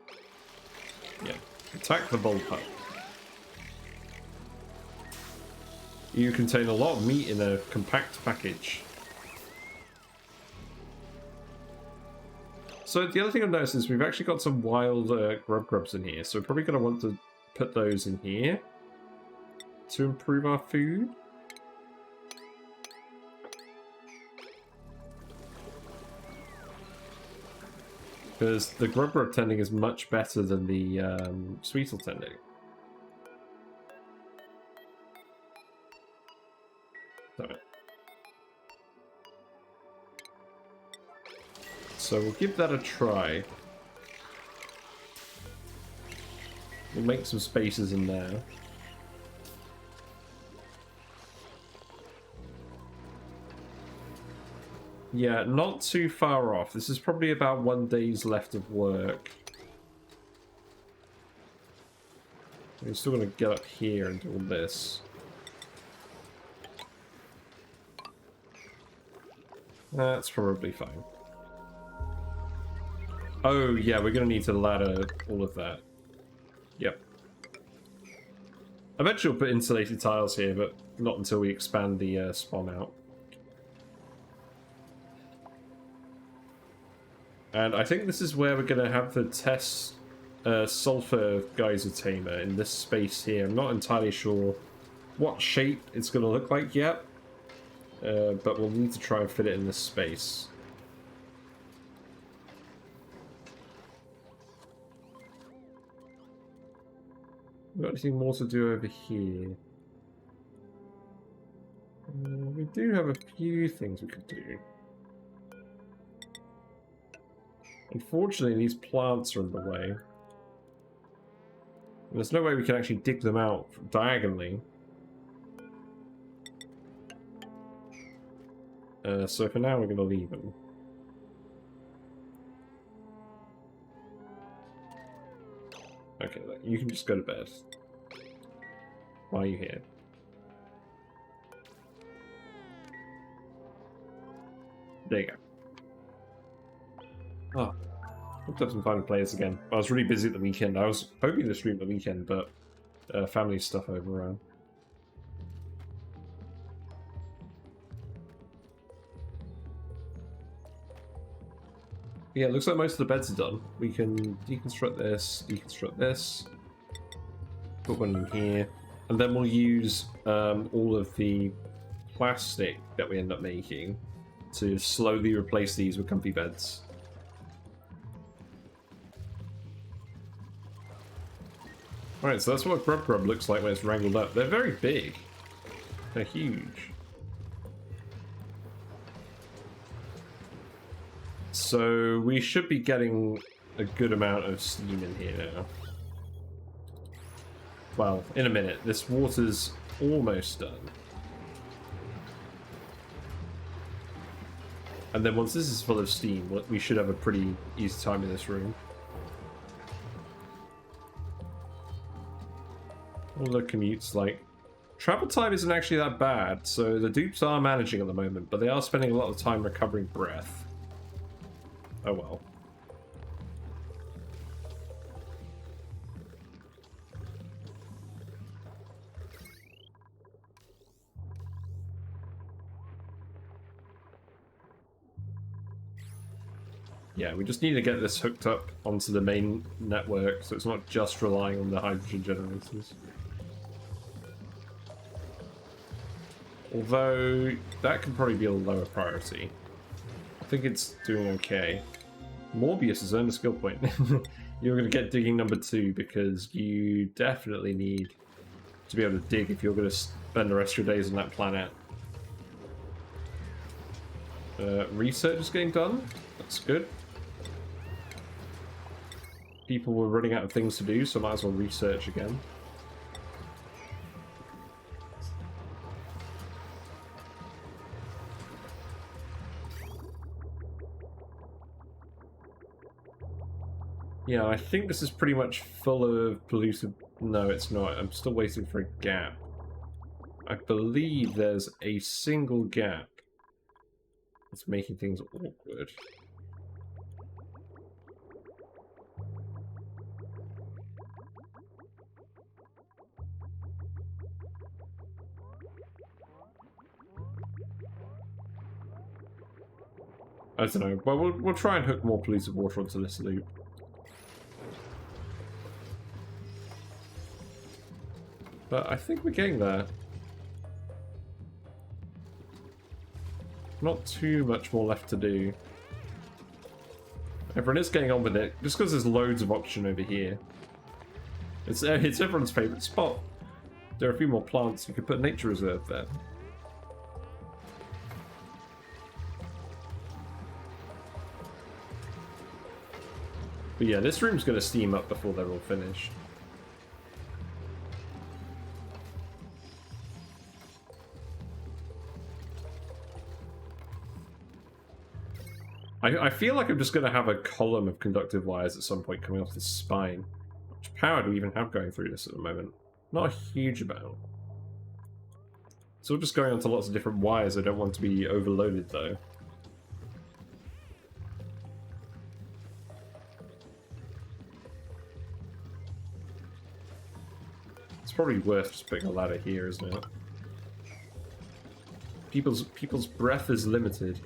Speaker 1: Yeah. Attack the bowl pup. You contain a lot of meat in a compact package. So the other thing I've noticed is we've actually got some wild grubs in here. So we're probably going to want to put those in here to improve our food. Because the grub tending is much better than the sweetle tending. So we'll give that a try. We'll make some spaces in there. Yeah, not too far off. This is probably about 1 day's left of work. We're still going to get up here and do all this. That's probably fine. Oh, yeah, we're going to need to ladder all of that. Yep. Eventually we'll put insulated tiles here, but not until we expand the spawn out. And I think this is where we're going to have the test Sulfur Geyser tamer in this space here. I'm not entirely sure what shape it's going to look like yet. but we'll need to try and fit it in this space. Got anything more to do over here? We do have a few things we could do. Unfortunately, these plants are in the way. There's no way we can actually dig them out diagonally. So for now, we're going to leave them. Okay, you can just go to bed. Why are you here? There you go. Oh, hooked up some fun players again. I was really busy at the weekend. I was hoping to stream the weekend, but family stuff overran. Yeah, it looks like most of the beds are done. We can deconstruct this, put one in here, and then we'll use all of the plastic that we end up making to slowly replace these with comfy beds. Alright, so that's what Grub looks like when it's wrangled up. They're very big. They're huge. So we should be getting a good amount of steam in here now. Well, in a minute. This water's almost done. And then once this is full of steam, we should have a pretty easy time in this room. All the commutes, like... Travel time isn't actually that bad, so the dupes are managing at the moment, but they are spending a lot of time recovering breath. Oh well. Yeah, we just need to get this hooked up onto the main network, so it's not just relying on the hydrogen generators. Although, that could probably be a lower priority. I think it's doing okay. Morbius has earned a skill point. You're going to get digging number 2 because you definitely need to be able to dig if you're going to spend the rest of your days on that planet. Research is getting done. That's good. People were running out of things to do, so might as well research again. Yeah, I think this is pretty much full of polluted... No, it's not. I'm still waiting for a gap. I believe there's a single gap that's making things awkward. I don't know. Well, we'll try and hook more polluted water onto this loop. But I think we're getting there. Not too much more left to do. Everyone is getting on with it, just because there's loads of oxygen over here. It's everyone's favourite spot. There are a few more plants. You could put a nature reserve there. But yeah, this room's going to steam up before they're all finished. I feel like I'm just going to have a column of conductive wires at some point coming off this spine. How much power do we even have going through this at the moment? Not a huge amount. So we're just going onto lots of different wires. I don't want to be overloaded though. It's probably worth just putting a ladder here, isn't it? People's breath is limited.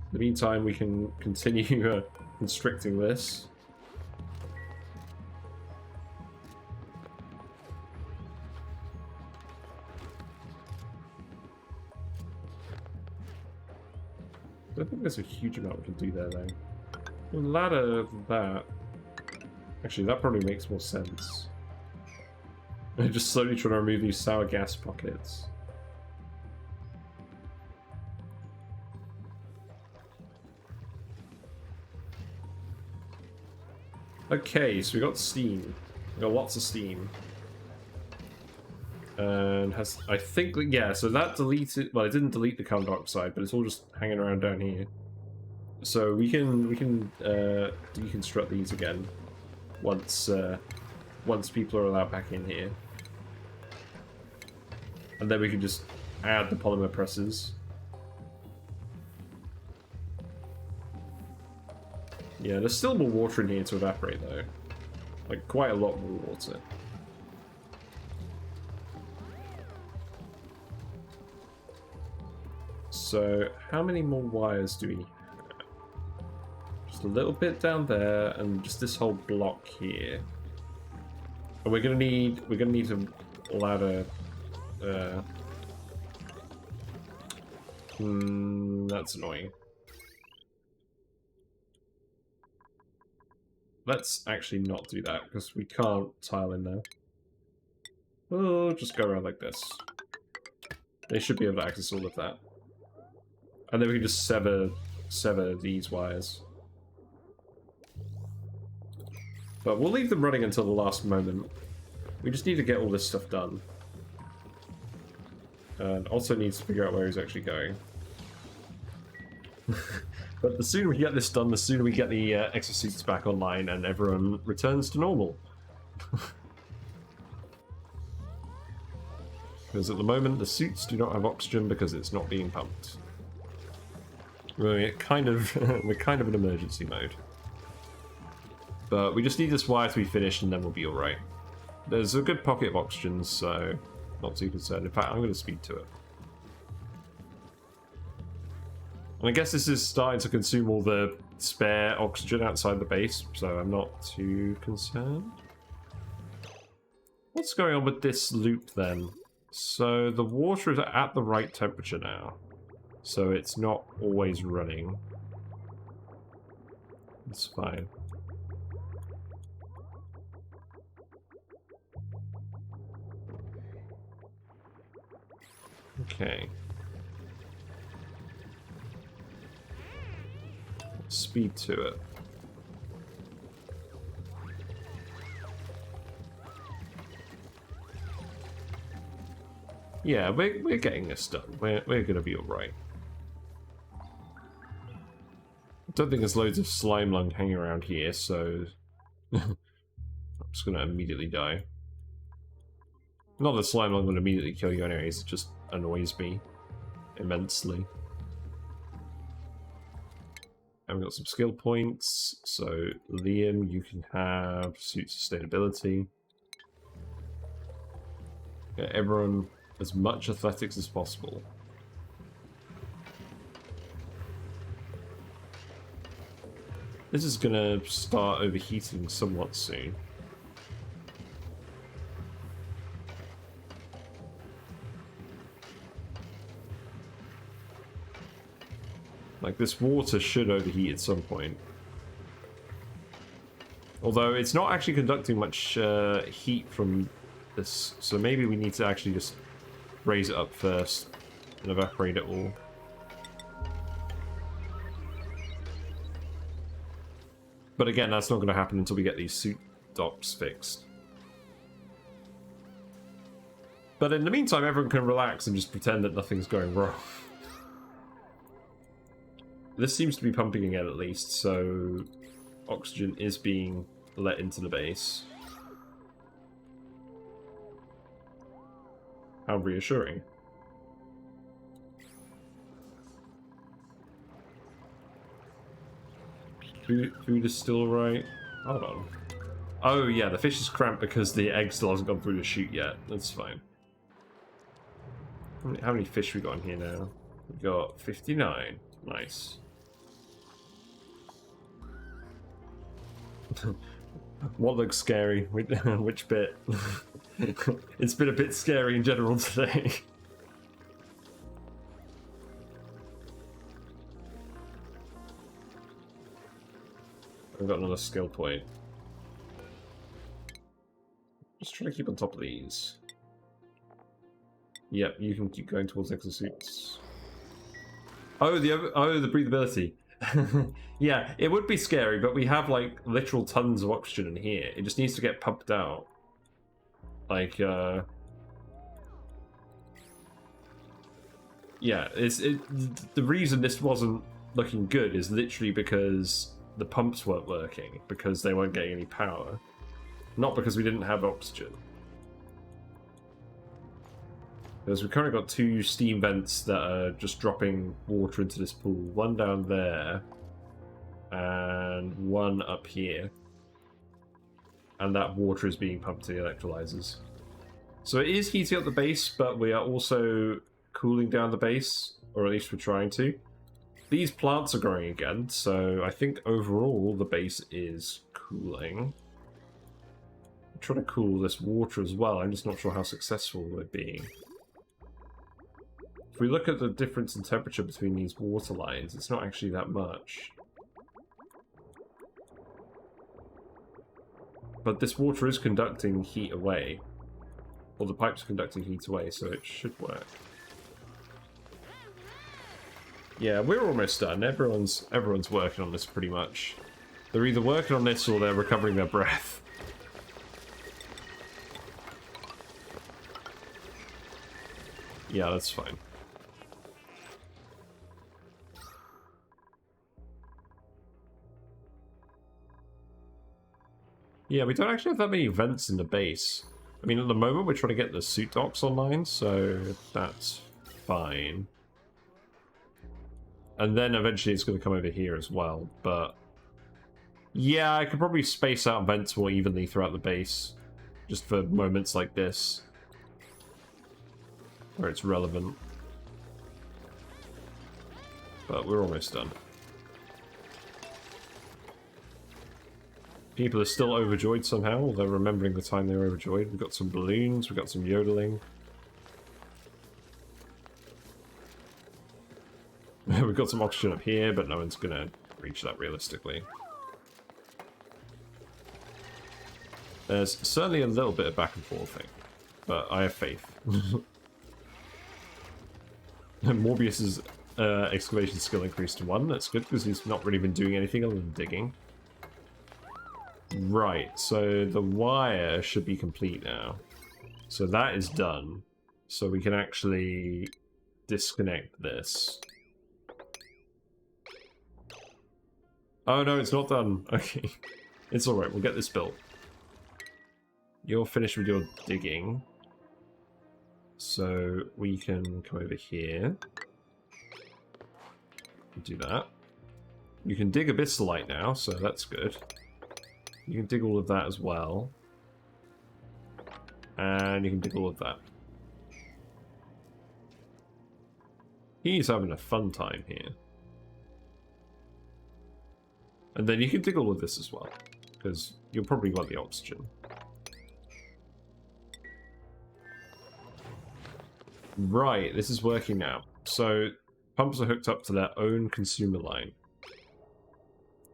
Speaker 1: In the meantime, we can continue constricting this. don't think there's a huge amount we can do there, though. We'll ladder that. Actually, that probably makes more sense. I'm just slowly trying to remove these sour gas pockets. Okay, so we got steam. We got lots of steam. And has, I think, yeah, so that deleted, well, it didn't delete the carbon dioxide, but it's all just hanging around down here. So we can deconstruct these again once people are allowed back in here. And then we can just add the polymer presses. Yeah, there's still more water in here to evaporate, though. Like, quite a lot more water. So, how many more wires do we have? Just a little bit down there, and just this whole block here. And we're gonna need a ladder. That's annoying. Let's actually not do that, because we can't tile in there. We'll just go around like this. They should be able to access all of that. And then we can just sever these wires. But we'll leave them running until the last moment. We just need to get all this stuff done. And also needs to figure out where he's actually going. But the sooner we get this done, the sooner we get the exosuits back online and everyone returns to normal. Because at the moment, the suits do not have oxygen because it's not being pumped. We're kind of in emergency mode. But we just need this wire to be finished and then we'll be alright. There's a good pocket of oxygen, so not too concerned. In fact, I'm going to speed to it. And I guess this is starting to consume all the spare oxygen outside the base, so I'm not too concerned. What's going on with this loop then? So the water is at the right temperature now. So it's not always running. It's fine. Okay. Speed to it. Yeah, we're getting this done. We're gonna be alright. I don't think there's loads of slime lung hanging around here, so I'm just gonna immediately die. Not that slime lung would immediately kill you anyways, it just annoys me immensely. And we've got some skill points, so Liam, you can have suit sustainability. Get everyone as much athletics as possible. This is gonna start overheating somewhat soon. Like, this water should overheat at some point. Although it's not actually conducting much heat from this, so maybe we need to actually just raise it up first and evaporate it all. But again, that's not going to happen until we get these suit docks fixed. But in the meantime, everyone can relax and just pretend that nothing's going wrong. This seems to be pumping again at least, so oxygen is being let into the base. How reassuring. Food is still alright. Hold on. Oh yeah, the fish is cramped because the egg still hasn't gone through the chute yet. That's fine. How many fish we got in here now? We got 59. Nice. What looks scary? Which bit? It's been a bit scary in general today. We've got another skill point. Just trying to keep on top of these. Yep, you can keep going towards exosuits. Oh, the breathability. Yeah, it would be scary, but we have like literal tons of oxygen in here. It just needs to get pumped out. Like, yeah, the reason this wasn't looking good is literally because the pumps weren't working, because they weren't getting any power, not because we didn't have oxygen. Because we've currently got 2 steam vents that are just dropping water into this pool. One down there, and one up here. And that water is being pumped to the electrolyzers. So it is heating up the base, but we are also cooling down the base, or at least we're trying to. These plants are growing again, so I think overall the base is cooling. I'm trying to cool this water as well, I'm just not sure how successful we're being. If we look at the difference in temperature between these water lines, it's not actually that much. But this water is conducting heat away. Or the pipe's conducting heat away, so it should work. Yeah, we're almost done. Everyone's working on this pretty much. They're either working on this or they're recovering their breath. Yeah, that's fine. Yeah, we don't actually have that many vents in the base. I mean, at the moment we're trying to get the suit docks online, so that's fine. And then eventually it's going to come over here as well, but... yeah, I could probably space out vents more evenly throughout the base, just for moments like this, where it's relevant. But we're almost done. People are still overjoyed somehow, they're remembering the time they were overjoyed. We've got some balloons, we've got some yodeling. We've got some oxygen up here, but no one's gonna reach that realistically. There's certainly a little bit of back and forth thing, but I have faith. Morbius's excavation skill increased to 1, that's good, because he's not really been doing anything other than digging. Right, so the wire should be complete now. So that is done. So we can actually disconnect this. Oh no, it's not done. Okay. It's alright, we'll get this built. You're finished with your digging. So we can come over here. Do that. You can dig abyssalite now, so that's good. You can dig all of that as well. And you can dig all of that. He's having a fun time here. And then you can dig all of this as well, because you'll probably want the oxygen. Right, this is working now. So, pumps are hooked up to their own consumer line.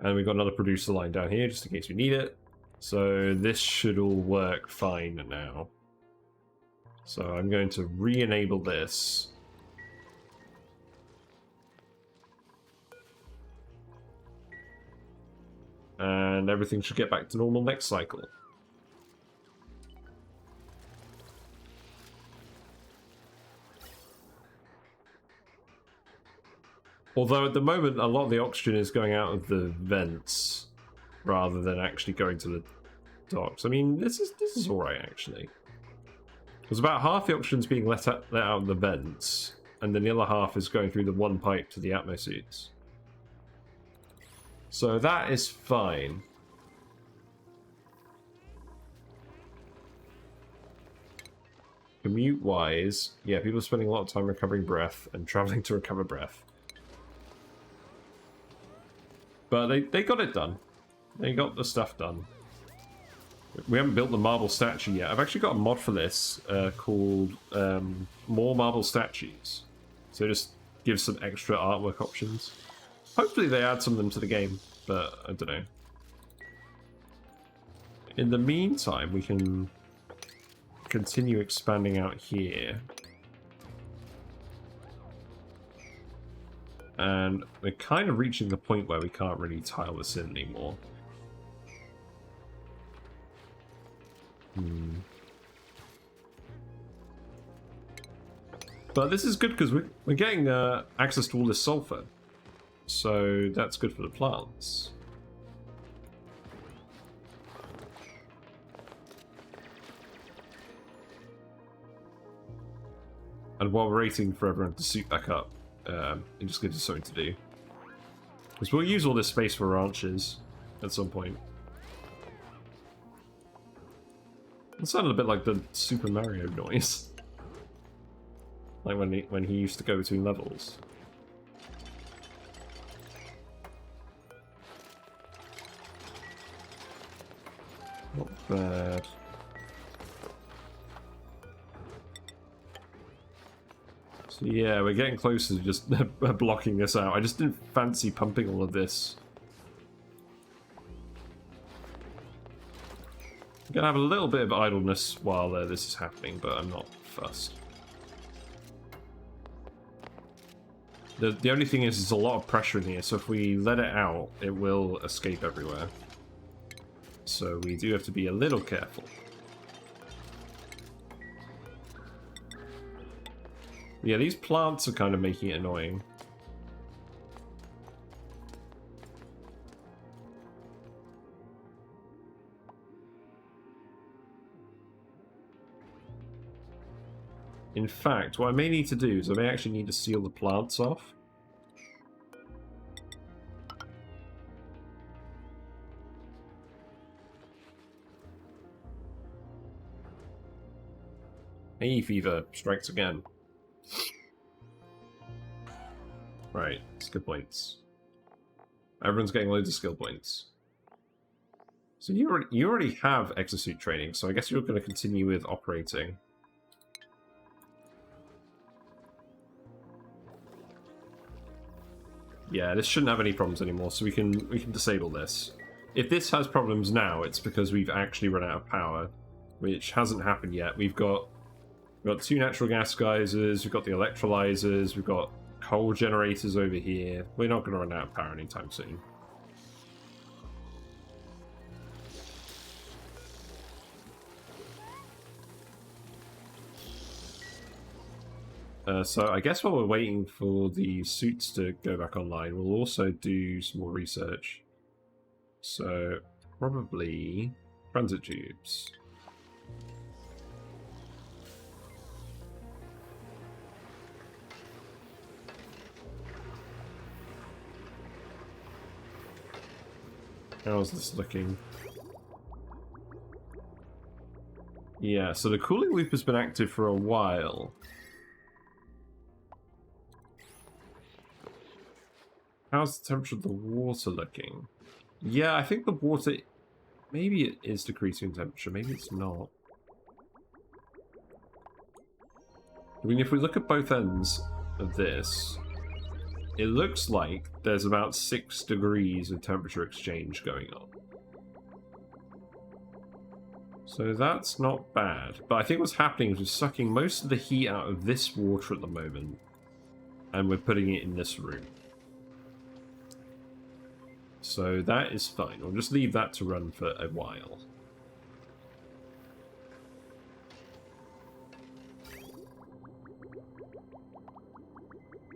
Speaker 1: And we've got another producer line down here, just in case we need it. So this should all work fine now. So I'm going to re-enable this. And everything should get back to normal next cycle. Although at the moment a lot of the oxygen is going out of the vents rather than actually going to the docks. I mean, this is alright actually. Because about half the oxygen's being let out of the vents, and then the other half is going through the one pipe to the atmosuits. So that is fine. Commute-wise, yeah, people are spending a lot of time recovering breath and traveling to recover breath. But they got it done. They got the stuff done. We haven't built the marble statue yet. I've actually got a mod for this called More Marble Statues. So it just gives some extra artwork options. Hopefully they add some of them to the game, but I don't know. In the meantime, we can continue expanding out here. And we're kind of reaching the point where we can't really tile this in anymore. But this is good because we're getting access to all this sulfur. So that's good for the plants. And while we're waiting for everyone to suit back up, it just gives us something to do. Because we'll use all this space for ranches at some point. It sounded a bit like the Super Mario noise. Like when he used to go between levels. Not bad. So yeah, we're getting closer to just blocking this out. I just didn't fancy pumping all of this. I'm gonna have a little bit of idleness while this is happening, but I'm not fussed. The only thing is, there's a lot of pressure in here, so if we let it out, it will escape everywhere. So we do have to be a little careful. Yeah, these plants are kind of making it annoying. In fact, what I may need to do is I may actually need to seal the plants off. Hay fever strikes again. Right, skill points. Everyone's getting loads of skill points. So you already have exosuit training, so I guess you're going to continue with operating. Yeah, this shouldn't have any problems anymore, so we can disable this. If this has problems now, it's because we've actually run out of power, which hasn't happened yet. We've got 2 natural gas geysers, we've got the electrolyzers, we've got coal generators over here. We're not going to run out of power anytime soon. So I guess while we're waiting for the suits to go back online, we'll also do some more research. So probably transit tubes. How's this looking? Yeah, so the cooling loop has been active for a while. How's the temperature of the water looking? Yeah, I think the water... Maybe it is decreasing in temperature, maybe it's not. I mean, if we look at both ends of this, it looks like there's about 6 degrees of temperature exchange going on. So that's not bad. But I think what's happening is we're sucking most of the heat out of this water at the moment, and we're putting it in this room. So that is fine. We'll just leave that to run for a while.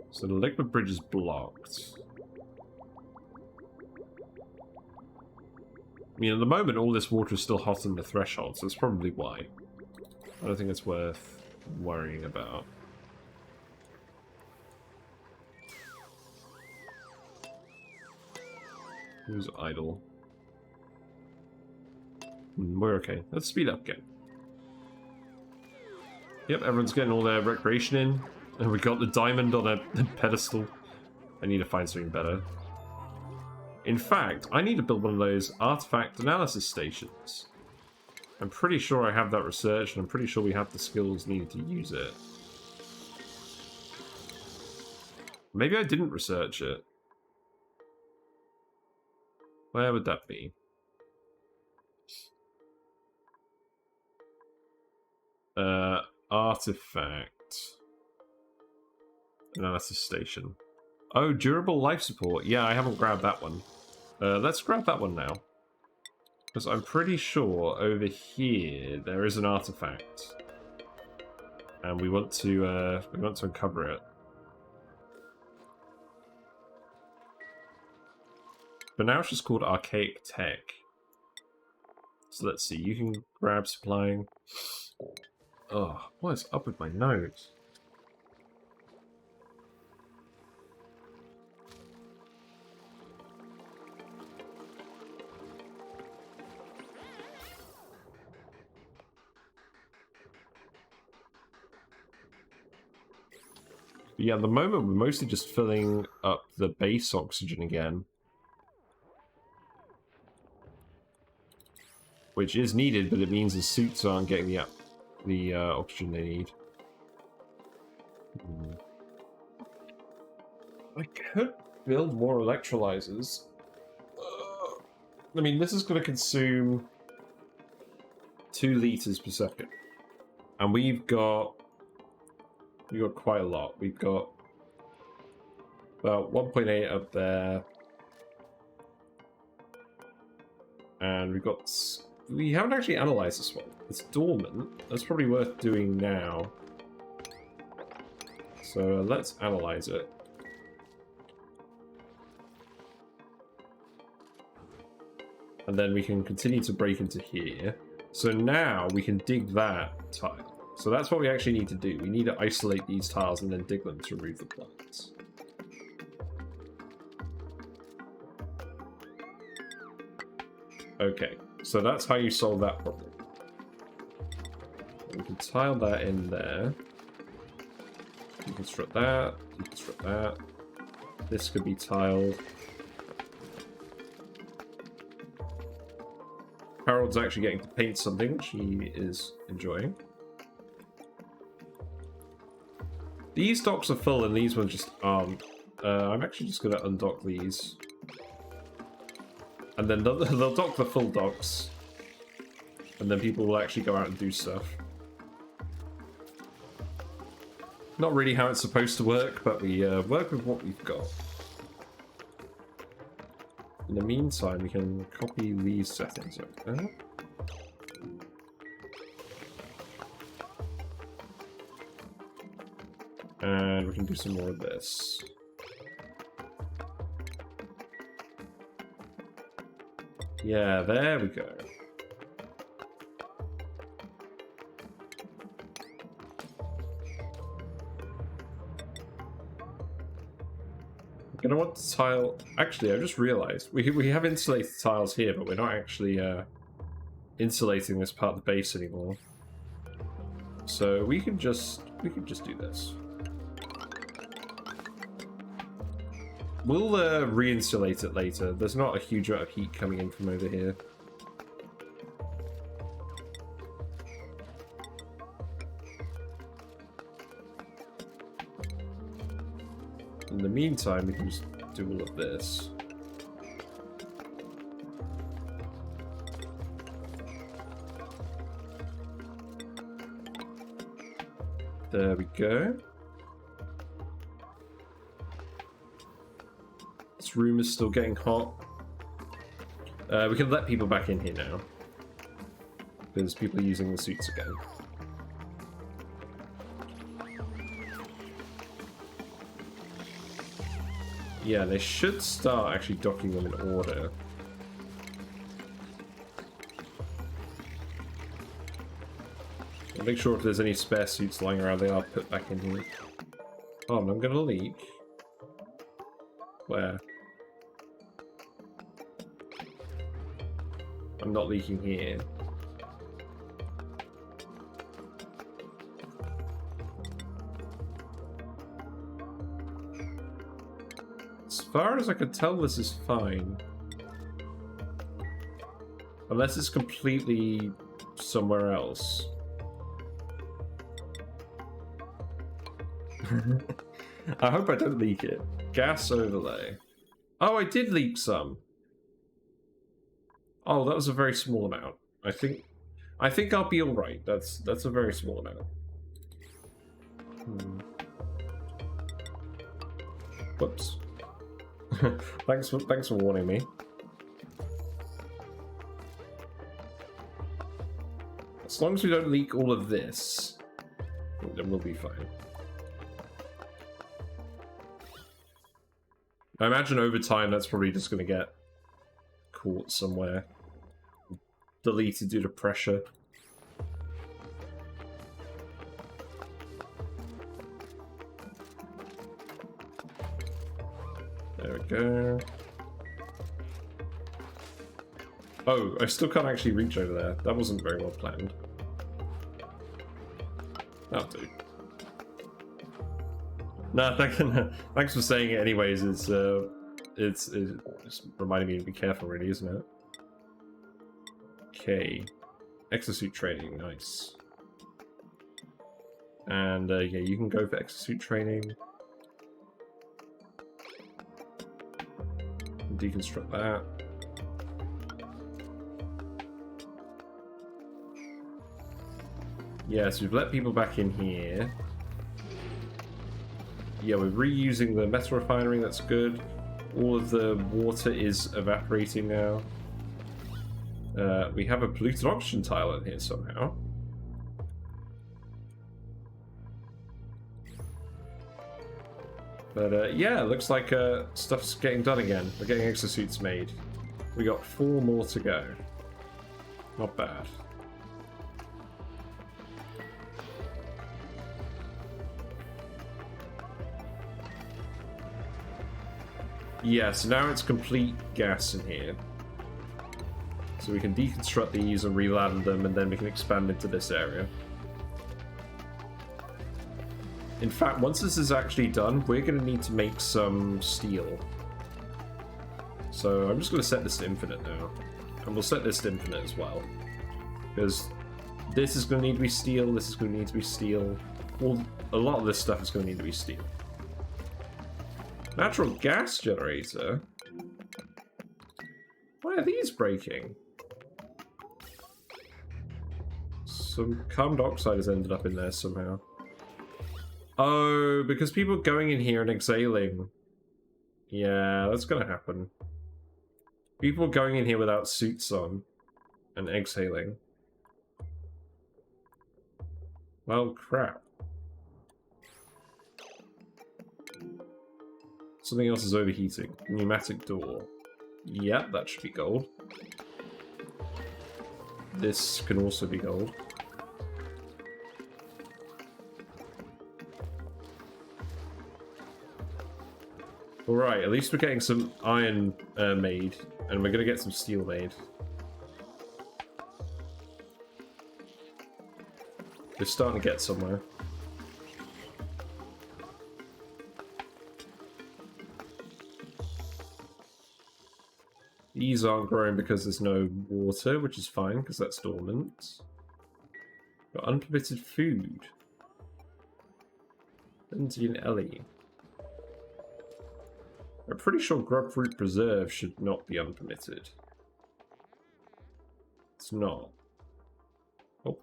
Speaker 1: So the liquid bridge is blocked. I mean, at the moment, all this water is still hot in the threshold, so that's probably why. I don't think it's worth worrying about. Who's idle? We're okay. Let's speed up again. Yep, everyone's getting all their recreation in. And we got the diamond on a pedestal. I need to find something better. In fact, I need to build one of those artifact analysis stations. I'm pretty sure I have that research, and I'm pretty sure we have the skills needed to use it. Maybe I didn't research it. Where would that be? artifact. Analysis station. Oh, durable life support. Yeah, I haven't grabbed that one. Let's grab that one now. Because I'm pretty sure over here there is an artifact. And we want to uncover it. But now it's just called Archaic Tech. So let's see, you can grab supplying. Oh, what is up with my nose? Yeah, at the moment we're mostly just filling up the base oxygen again. Which is needed, but it means the suits aren't getting the oxygen they need. I could build more electrolyzers. I mean, this is going to consume 2 liters per second. And we've got quite a lot. We've got about 1.8 up there. And we haven't actually analyzed this one. It's dormant. That's probably worth doing now. So let's analyze it. And then we can continue to break into here. So now we can dig that tile. So that's what we actually need to do. We need to isolate these tiles and then dig them to remove the plants. Okay, so that's how you solve that problem. We can tile that in there. Deconstruct that, deconstruct that. This could be tiled. Harold's actually getting to paint something, which he is enjoying. These docks are full and these ones just aren't. I'm actually just going to undock these. And then they'll dock the full docks. And then people will actually go out and do stuff. Not really how it's supposed to work, but we work with what we've got. In the meantime, we can copy these settings over there. And we can do some more of this. Yeah, there we go. I'm gonna want to tile. Actually, I just realized we have insulated tiles here, but we're not actually insulating this part of the base anymore. So we can just do this. We'll re-insulate it later. There's not a huge amount of heat coming in from over here. In the meantime, we can just do all of this. There we go. This room is still getting hot. We can let people back in here now. Because people are using the suits again. Yeah, they should start actually docking them in order. I'll make sure if there's any spare suits lying around, they are put back in here. Oh, and I'm gonna leak. Where? I'm not leaking here. As far as I can tell, this is fine. Unless it's completely somewhere else. I hope I don't leak it. Gas overlay. Oh, I did leak some. Oh, that was a very small amount. I think I'll be all right. That's a very small amount. Whoops. thanks for warning me. As long as we don't leak all of this, then we'll be fine. I imagine over time that's probably just going to get caught somewhere. Deleted due to pressure. There we go. Oh, I still can't actually reach over there. That wasn't very well planned. That'll do. No, thanks for saying it anyways. It's just reminding me to be careful, really, isn't it? Okay. Exosuit training, nice. And yeah, you can go for exosuit training. Deconstruct that. Yeah, so we've let people back in here. Yeah, we're reusing the metal refinery, that's good. All of the water is evaporating now. We have a polluted oxygen tile in here somehow. But yeah, it looks like stuff's getting done again. We're getting exosuits made. We got 4 more to go. Not bad. Yeah, so now it's complete gas in here. So we can deconstruct these and reland them, and then we can expand into this area. In fact, once this is actually done, we're going to need to make some steel. So I'm just going to set this to infinite now. And we'll set this to infinite as well. Because this is going to need to be steel, this is going to need to be steel. A lot of this stuff is going to need to be steel. Natural gas generator? Why are these breaking? Some carbon dioxide has ended up in there somehow. Oh, because people are going in here and exhaling. Yeah, that's gonna happen. People are going in here without suits on and exhaling. Well, crap. Something else is overheating. Pneumatic door. Yep, that should be gold. This can also be gold. Alright, at least we're getting some iron made, and we're going to get some steel made. We're starting to get somewhere. These aren't growing because there's no water, which is fine, because that's dormant. Got unpermitted food. Lindsay and Ellie. I'm pretty sure grub fruit preserve should not be unpermitted. It's not. Oh,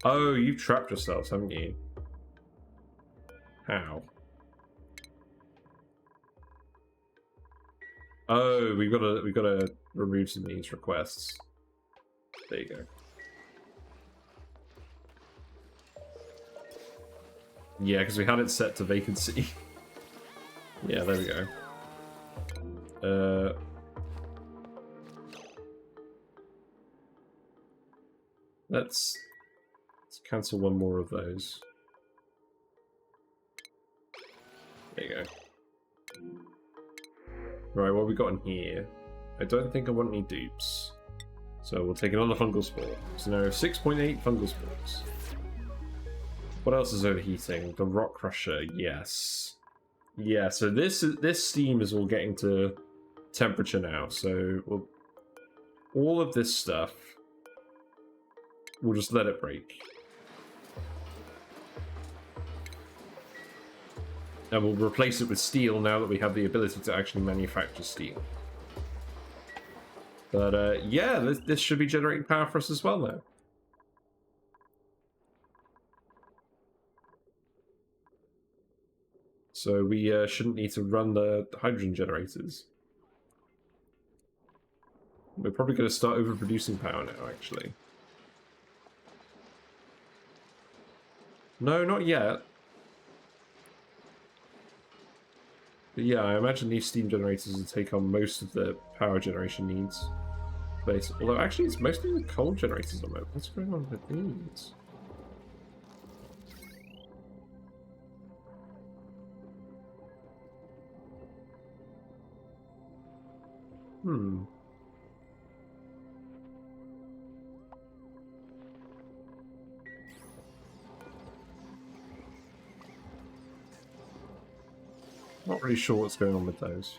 Speaker 1: oh, you've trapped yourselves, haven't you? How? Oh, we gotta remove some of these requests. There you go. Yeah, because we had it set to vacancy. Yeah, there we go. Let's cancel one more of those. There you go. Right, what have we got in here? I don't think I want any dupes. So we'll take another fungal spore. So now 6.8 fungal spores. What else is overheating? The rock crusher, yes. Yeah, so this steam is all getting to temperature now, so all of this stuff, we'll just let it break. And we'll replace it with steel now that we have the ability to actually manufacture steel. But yeah, this should be generating power for us as well now. So we shouldn't need to run the hydrogen generators. We're probably going to start overproducing power now, actually. No, not yet. But yeah, I imagine these steam generators will take on most of the power generation needs. Although actually it's mostly the coal generators at the moment. What's going on with these? Not really sure what's going on with those.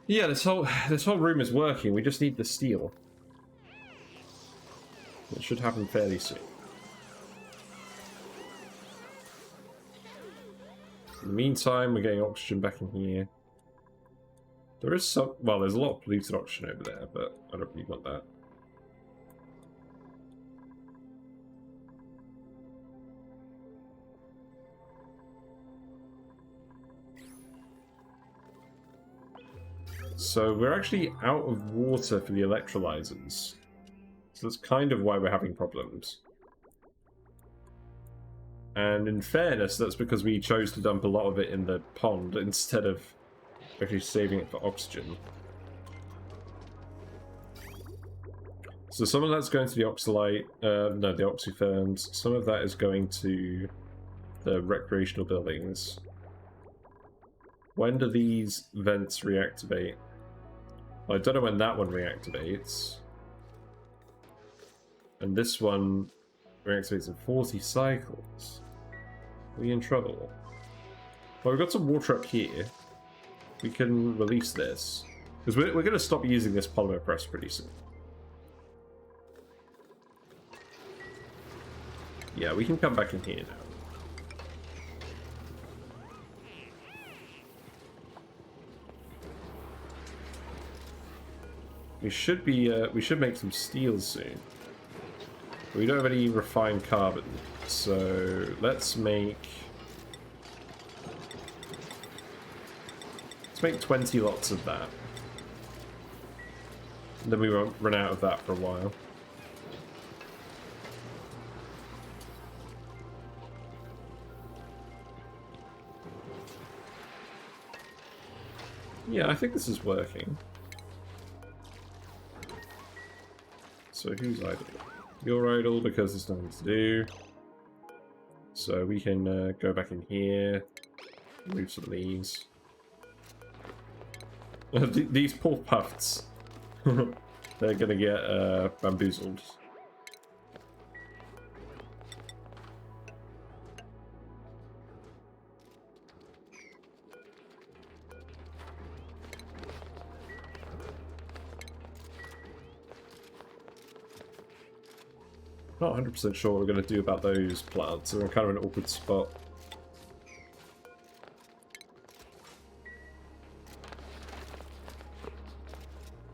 Speaker 1: Yeah, this whole room is working. We just need the steel. It should happen fairly soon. In the meantime, we're getting oxygen back in here. There is some... Well, there's a lot of polluted oxygen over there, but I don't really want that. So we're actually out of water for the electrolyzers. So that's kind of why we're having problems. And in fairness, that's because we chose to dump a lot of it in the pond instead of actually saving it for oxygen. So some of that's going to the oxalite, no, the oxyferns. Some of that is going to the recreational buildings. When do these vents reactivate? Well, I don't know when that one reactivates. And this one reactivates in 40 cycles. Are we in trouble? Well, we've got some water up here. We can release this. Because we're going to stop using this polymer press pretty soon. Yeah, we can come back in here now. We should make some steel soon. But we don't have any refined carbon, so let's make 20 lots of that. And then we won't run out of that for a while. Yeah, I think this is working. So who's idle? You're idle because there's nothing to do. So we can go back in here, move some of these. These poor puffs. They're gonna get bamboozled. Not 100% sure what we're going to do about those plants. They're in kind of an awkward spot.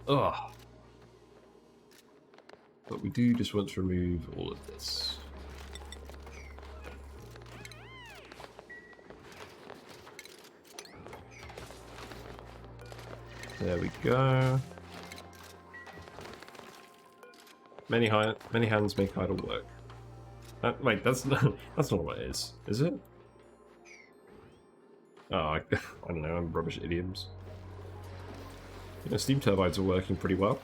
Speaker 1: Ugh. But we do just want to remove all of this. There we go. Many hands make idle work. Wait, that's not what it is it? Oh, I don't know, I'm rubbish at idioms. You know, steam turbines are working pretty well.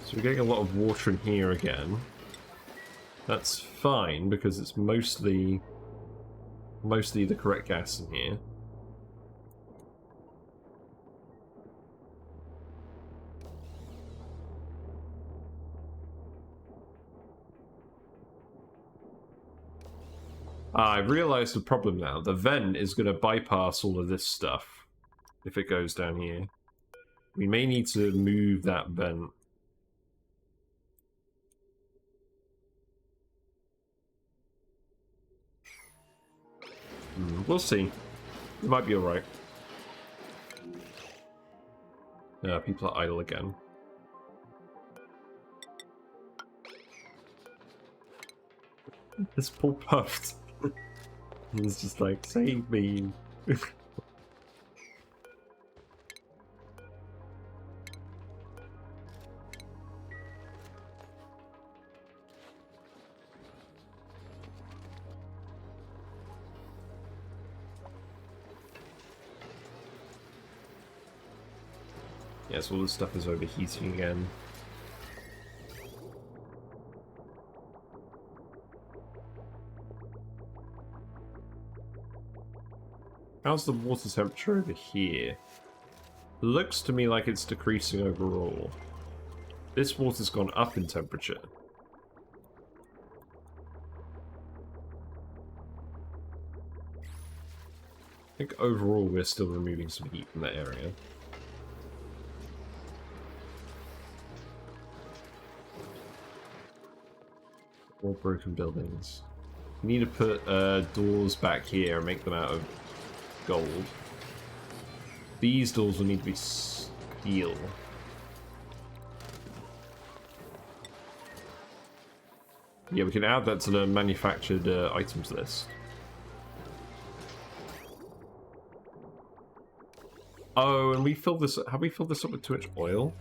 Speaker 1: So we're getting a lot of water in here again. That's fine, because it's mostly the correct gas in here. I've realised the problem now. The vent is going to bypass all of this stuff if it goes down here. We may need to move that vent. We'll see. It might be alright. Yeah, people are idle again. This poor Puffed. He's just like, save me. Yeah, so all this stuff is overheating again. How's the water temperature over here? Looks to me like it's decreasing overall. This water's gone up in temperature. I think overall we're still removing some heat from that area. All broken buildings. We need to put doors back here and make them out of gold. These doors will need to be steel. Yeah, we can add that to the manufactured items list. Oh, and we filled this. Have we filled this up with too much oil?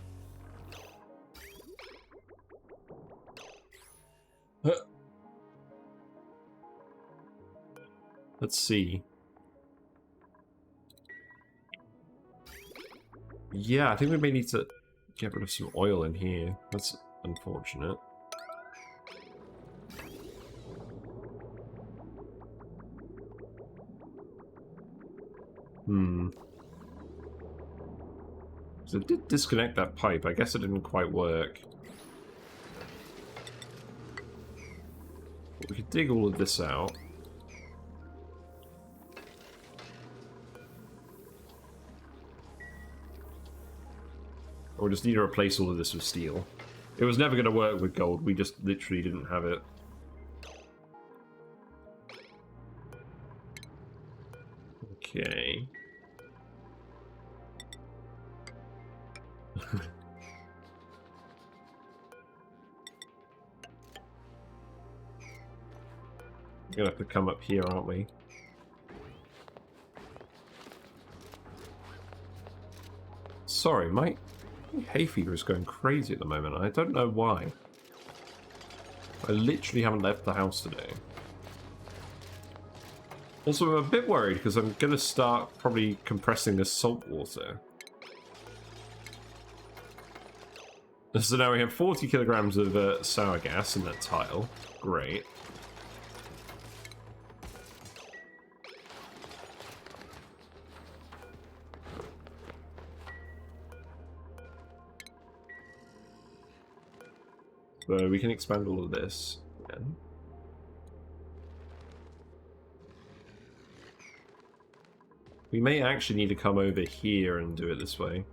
Speaker 1: Let's see. Yeah, I think we may need to get rid of some oil in here. That's unfortunate. So it did disconnect that pipe. I guess it didn't quite work. But we could dig all of this out. Or we just need to replace all of this with steel. It was never going to work with gold. We just literally didn't have it. Okay. We're gonna have to come up here, aren't we? Sorry, my hay fever is going crazy at the moment. I don't know why. I literally haven't left the house today. Also, I'm a bit worried because I'm gonna start probably compressing this salt water. So now we have 40 kilograms of sour gas in that tile. Great. So we can expand all of this again. We may actually need to come over here and do it this way.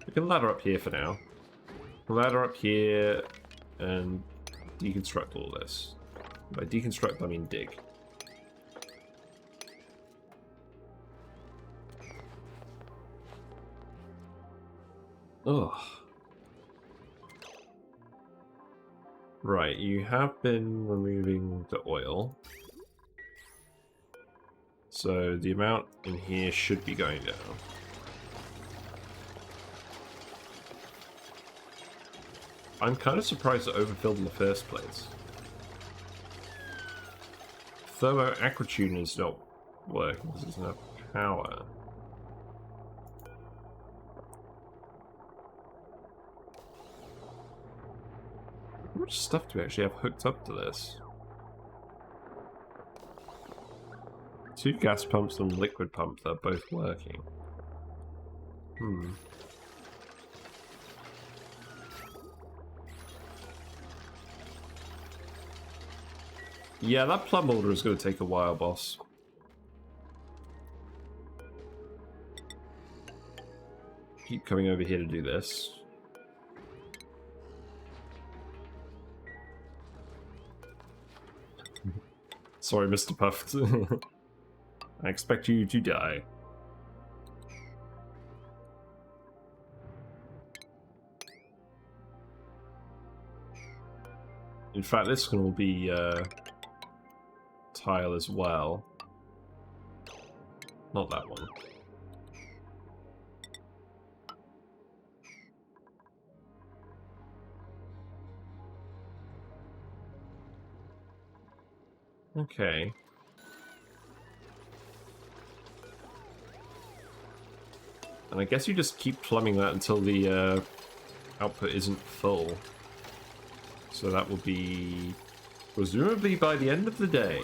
Speaker 1: We can ladder up here for now. Ladder up here and deconstruct all this. By deconstruct, I mean dig. Ugh. Right, you have been removing the oil. So the amount in here should be going down. I'm kind of surprised it overfilled in the first place. Thermoacrytuner is not working because there's no power. How much stuff do we actually have hooked up to this? 2 gas pumps and liquid pumps, they're both working. Yeah, that plumb molder is going to take a while, boss. Keep coming over here to do this. Sorry, Mr. Puffed. I expect you to die. In fact, this one will be tile as well. Not that one. Okay. And I guess you just keep plumbing that until the output isn't full. So that will be presumably by the end of the day.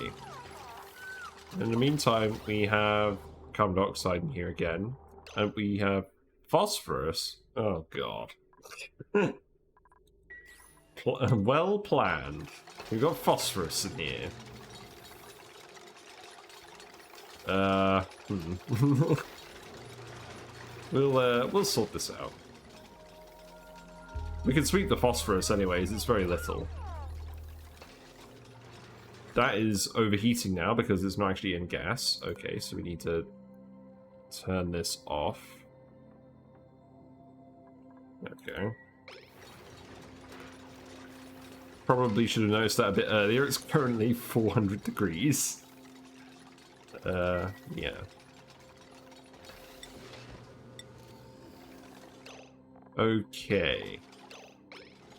Speaker 1: In the meantime, we have carbon dioxide in here again. And we have phosphorus. Oh, God. Well planned. We've got phosphorus in here. We'll sort this out. We can sweep the phosphorus anyways, it's very little. That is overheating now because it's not actually in gas. Okay, so we need to turn this off. Okay. Probably should have noticed that a bit earlier. It's currently 400 degrees. Yeah. Okay.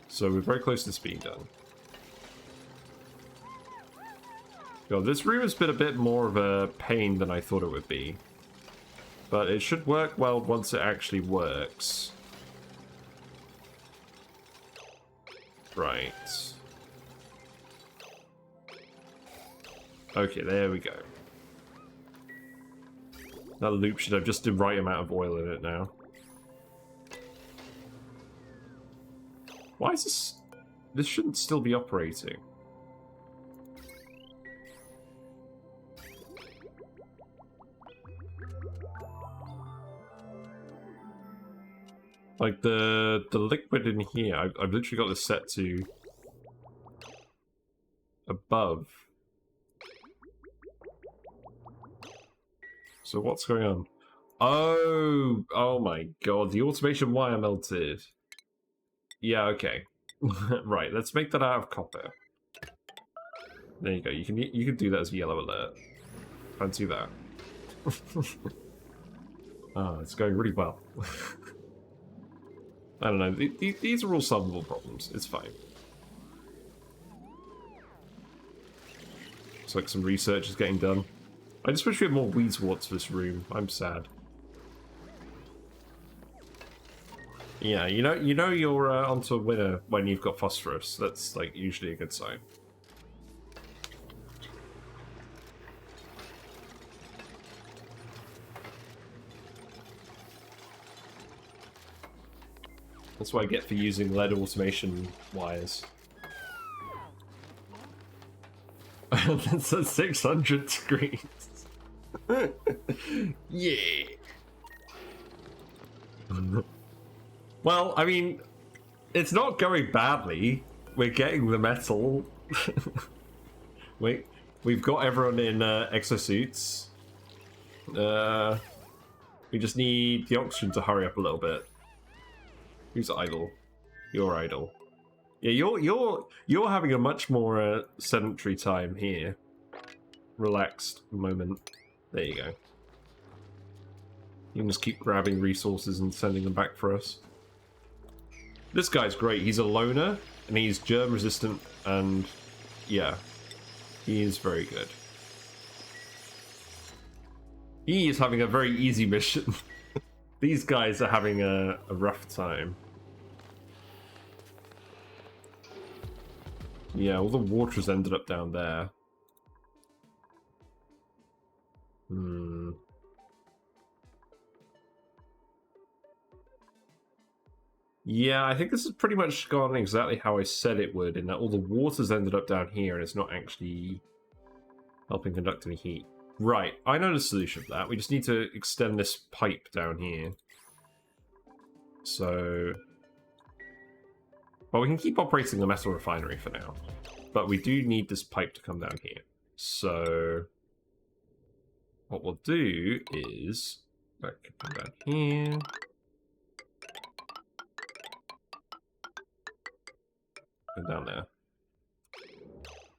Speaker 1: So we're very close to this being done. God, this room has been a bit more of a pain than I thought it would be. But it should work well once it actually works. Right. Okay, there we go. That loop should have just the right amount of oil in it now. Why is this... This shouldn't still be operating. Like, the liquid in here, I've literally got this set to... above. So what's going on? Oh my god, the automation wire melted. Yeah, okay. Right, let's make that out of copper. There you go. You can do that as a yellow alert. Fancy that. Ah, it's going really well. I don't know. These are all solvable problems. It's fine. It's like some research is getting done. I just wish we had more weedsworts for this room. I'm sad. Yeah, you know you're onto a winner when you've got phosphorus. That's like usually a good sign. That's what I get for using lead automation wires. That's at 600 degrees. Yeah. Well, I mean, it's not going badly. We're getting the metal. We've got everyone in exosuits. We just need the oxygen to hurry up a little bit. Who's idle? You're idle. Yeah, you're having a much more sedentary time here. Relaxed moment. There you go. You can just keep grabbing resources and sending them back for us. This guy's great. He's a loner, and he's germ resistant, and yeah, he is very good. He is having a very easy mission. These guys are having a rough time. Yeah, all the water's ended up down there. Yeah, I think this has pretty much gone exactly how I said it would, in that all the water's ended up down here and it's not actually helping conduct any heat. Right, I know the solution for that. We just need to extend this pipe down here. So... well, we can keep operating the metal refinery for now. But we do need this pipe to come down here. So... what we'll do is that can come down here. And down there.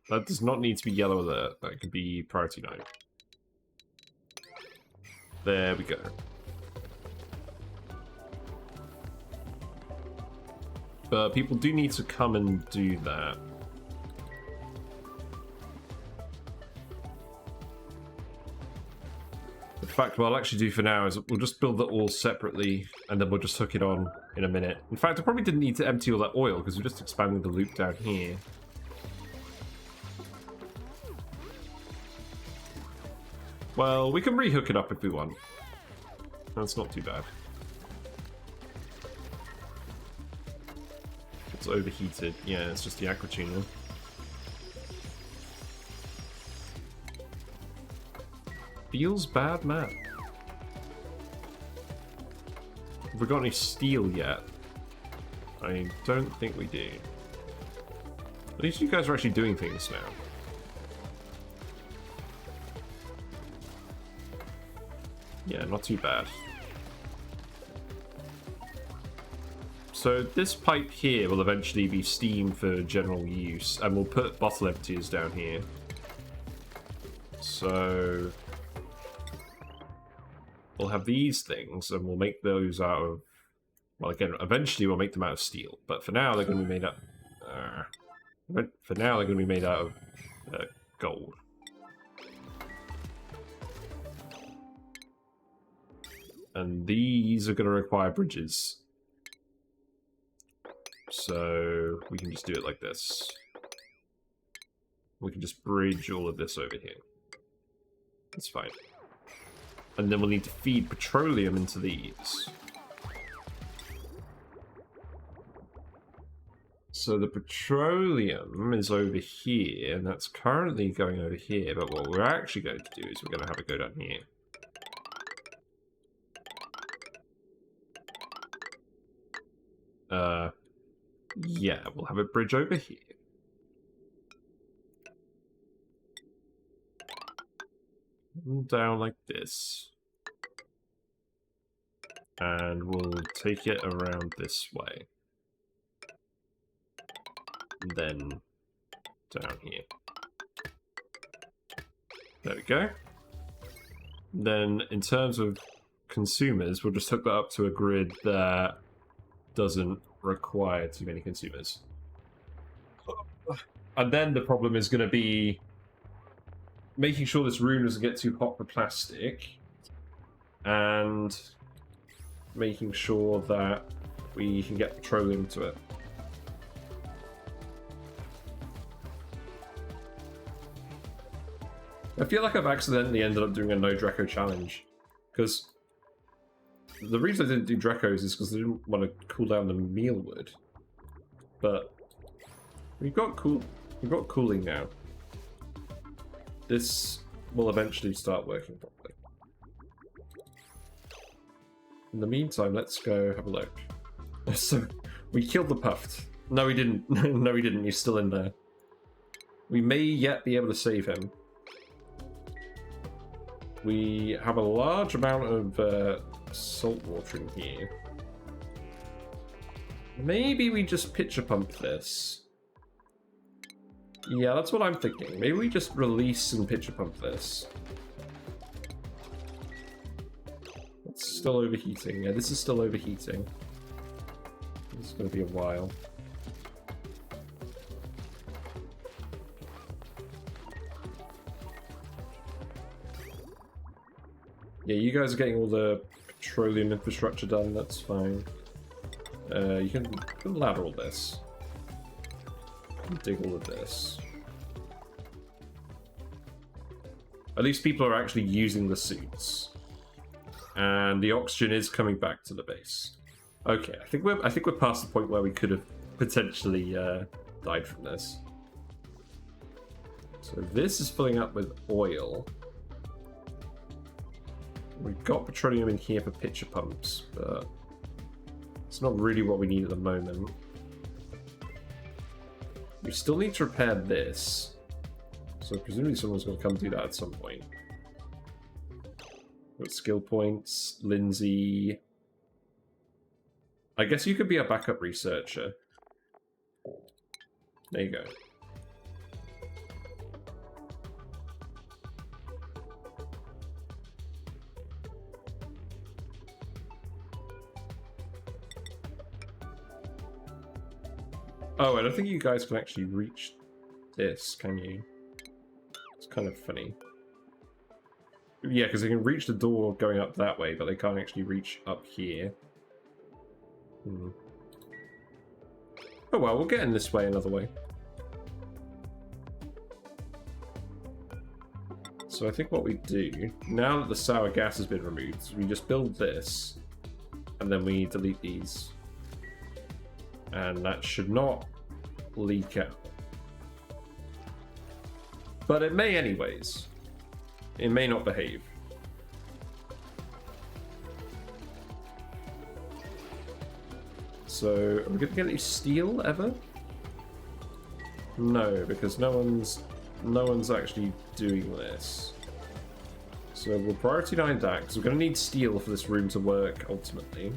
Speaker 1: That does not need to be yellow alert. That can be priority 9. There we go. But people do need to come and do that. In fact, what I'll actually do for now is we'll just build it all separately, and then we'll just hook it on in a minute. In fact, I probably didn't need to empty all that oil, because we're just expanding the loop down here. Well, we can rehook it up if we want. That's not too bad. It's overheated. Yeah, it's just the aqua tuner. Feels bad, man. Have we got any steel yet? I don't think we do. At least you guys are actually doing things now. Yeah, not too bad. So this pipe here will eventually be steam for general use, and we'll put bottle emptiers down here. So we'll have these things, and we'll make those out of, well, again, eventually we'll make them out of steel, but for now they're going to be made out. For now they're going to be made out of gold. And these are going to require bridges. So we can just do it like this. We can just bridge all of this over here. That's fine. And then we'll need to feed petroleum into these. So the petroleum is over here, and that's currently going over here, but what we're actually going to do is we're going to have it go down here. Yeah, we'll have a bridge over here. Down like this. And we'll take it around this way. And then down here. There we go. Then in terms of consumers, we'll just hook that up to a grid that doesn't require too many consumers. And then the problem is going to be making sure this room doesn't get too hot for plastic, and making sure that we can get petroleum to it. I feel like I've accidentally ended up doing a no Draco challenge, because the reason I didn't do Dracos is because I didn't want to cool down the mealwood. But we've got cooling now. This will eventually start working properly. In the meantime, let's go have a look. So we killed the Puffed. No, we didn't. No, we didn't. He's still in there. We may yet be able to save him. We have a large amount of salt water in here. Maybe we just pitcher pump this. Yeah, that's what I'm thinking. Maybe we just release and pitcher pump this. It's still overheating. Yeah, this is still overheating. This is going to be a while. Yeah, you guys are getting all the petroleum infrastructure done, that's fine. You can ladder all this. Dig all of this. At least people are actually using the suits. And the oxygen is coming back to the base. Okay, I think we're past the point where we could have potentially died from this. So this is filling up with oil. We've got petroleum in here for pitcher pumps, but it's not really what we need at the moment. We still need to repair this, so presumably someone's going to come do that at some point. Got skill points, Lindsay. I guess you could be a backup researcher. There you go. Oh, I don't think you guys can actually reach this, can you? It's kind of funny. Yeah, because they can reach the door going up that way, but they can't actually reach up here. Oh well, we'll get in this way another way. So I think what we do, now that the sour gas has been removed, is we just build this, and then we delete these. And that should not leak out. But it may anyways. It may not behave. So, are we going to get any steel ever? No, because no one's actually doing this. So we'll priority 9 that, because we're going to need steel for this room to work ultimately.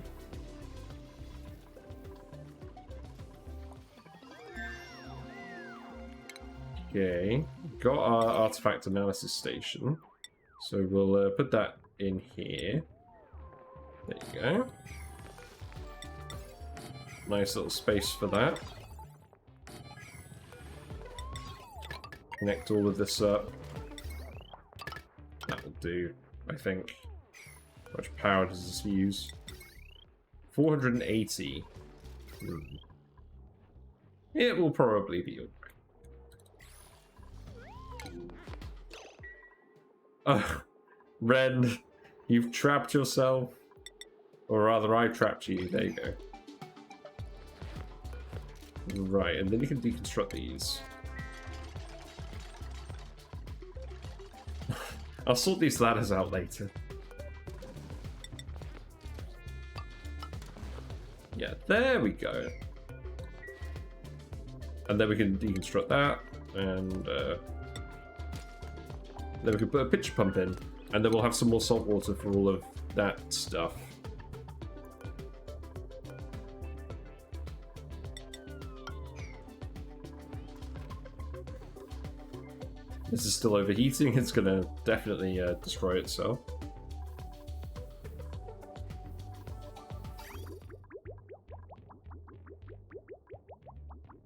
Speaker 1: Okay, got our artifact analysis station. So we'll put that in here. There you go. Nice little space for that. Connect all of this up. That will do, I think. How much power does this use? 480. It will probably be alright. Ren, you've trapped yourself. Or rather, I trapped you. There you go. Right, and then you can deconstruct these. I'll sort these ladders out later. Yeah, there we go. And then we can deconstruct that, and then we can put a pitcher pump in, and then we'll have some more salt water for all of that stuff. This is still overheating, it's gonna definitely destroy itself.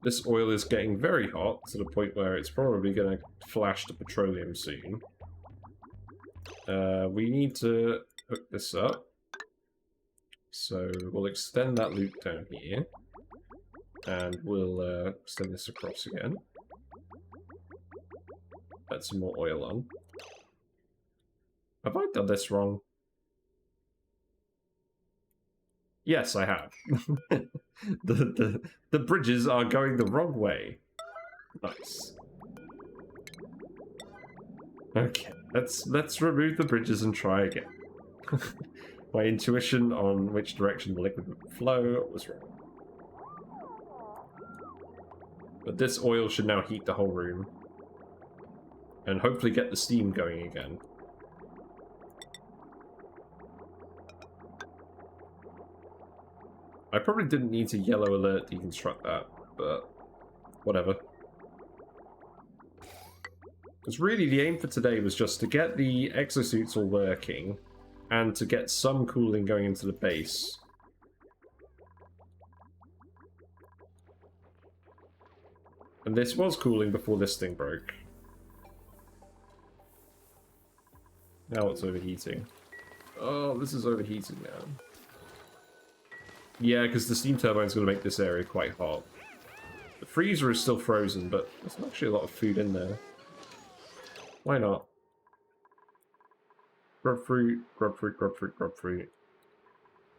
Speaker 1: This oil is getting very hot, to the point where it's probably gonna flash to petroleum soon. We need to hook this up. So we'll extend that loop down here. And we'll extend this across again. Add some more oil on. Have I done this wrong? Yes, I have. the bridges are going the wrong way. Nice. Okay, let's remove the bridges and try again. My intuition on which direction the liquid would flow was wrong. But this oil should now heat the whole room. And hopefully get the steam going again. I probably didn't need to yellow alert deconstruct that, but whatever. Because really the aim for today was just to get the exosuits all working, and to get some cooling going into the base. And this was cooling before this thing broke. Now it's overheating. Oh, this is overheating now. Yeah, because the steam turbine's going to make this area quite hot. The freezer is still frozen, but there's actually a lot of food in there. Why not? Grubfruit, grubfruit, grubfruit, grubfruit.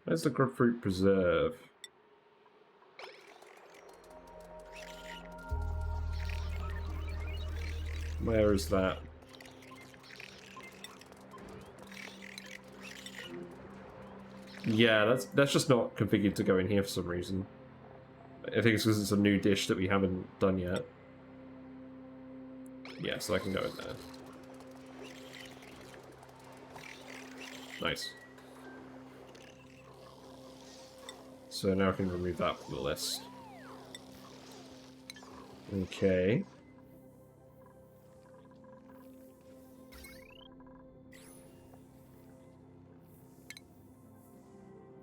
Speaker 1: Where's the grubfruit preserve? Where is that? Yeah, that's just not configured to go in here for some reason. I think it's because it's a new dish that we haven't done yet. Yeah, so I can go in there. Nice. So now I can remove that from the list. Okay.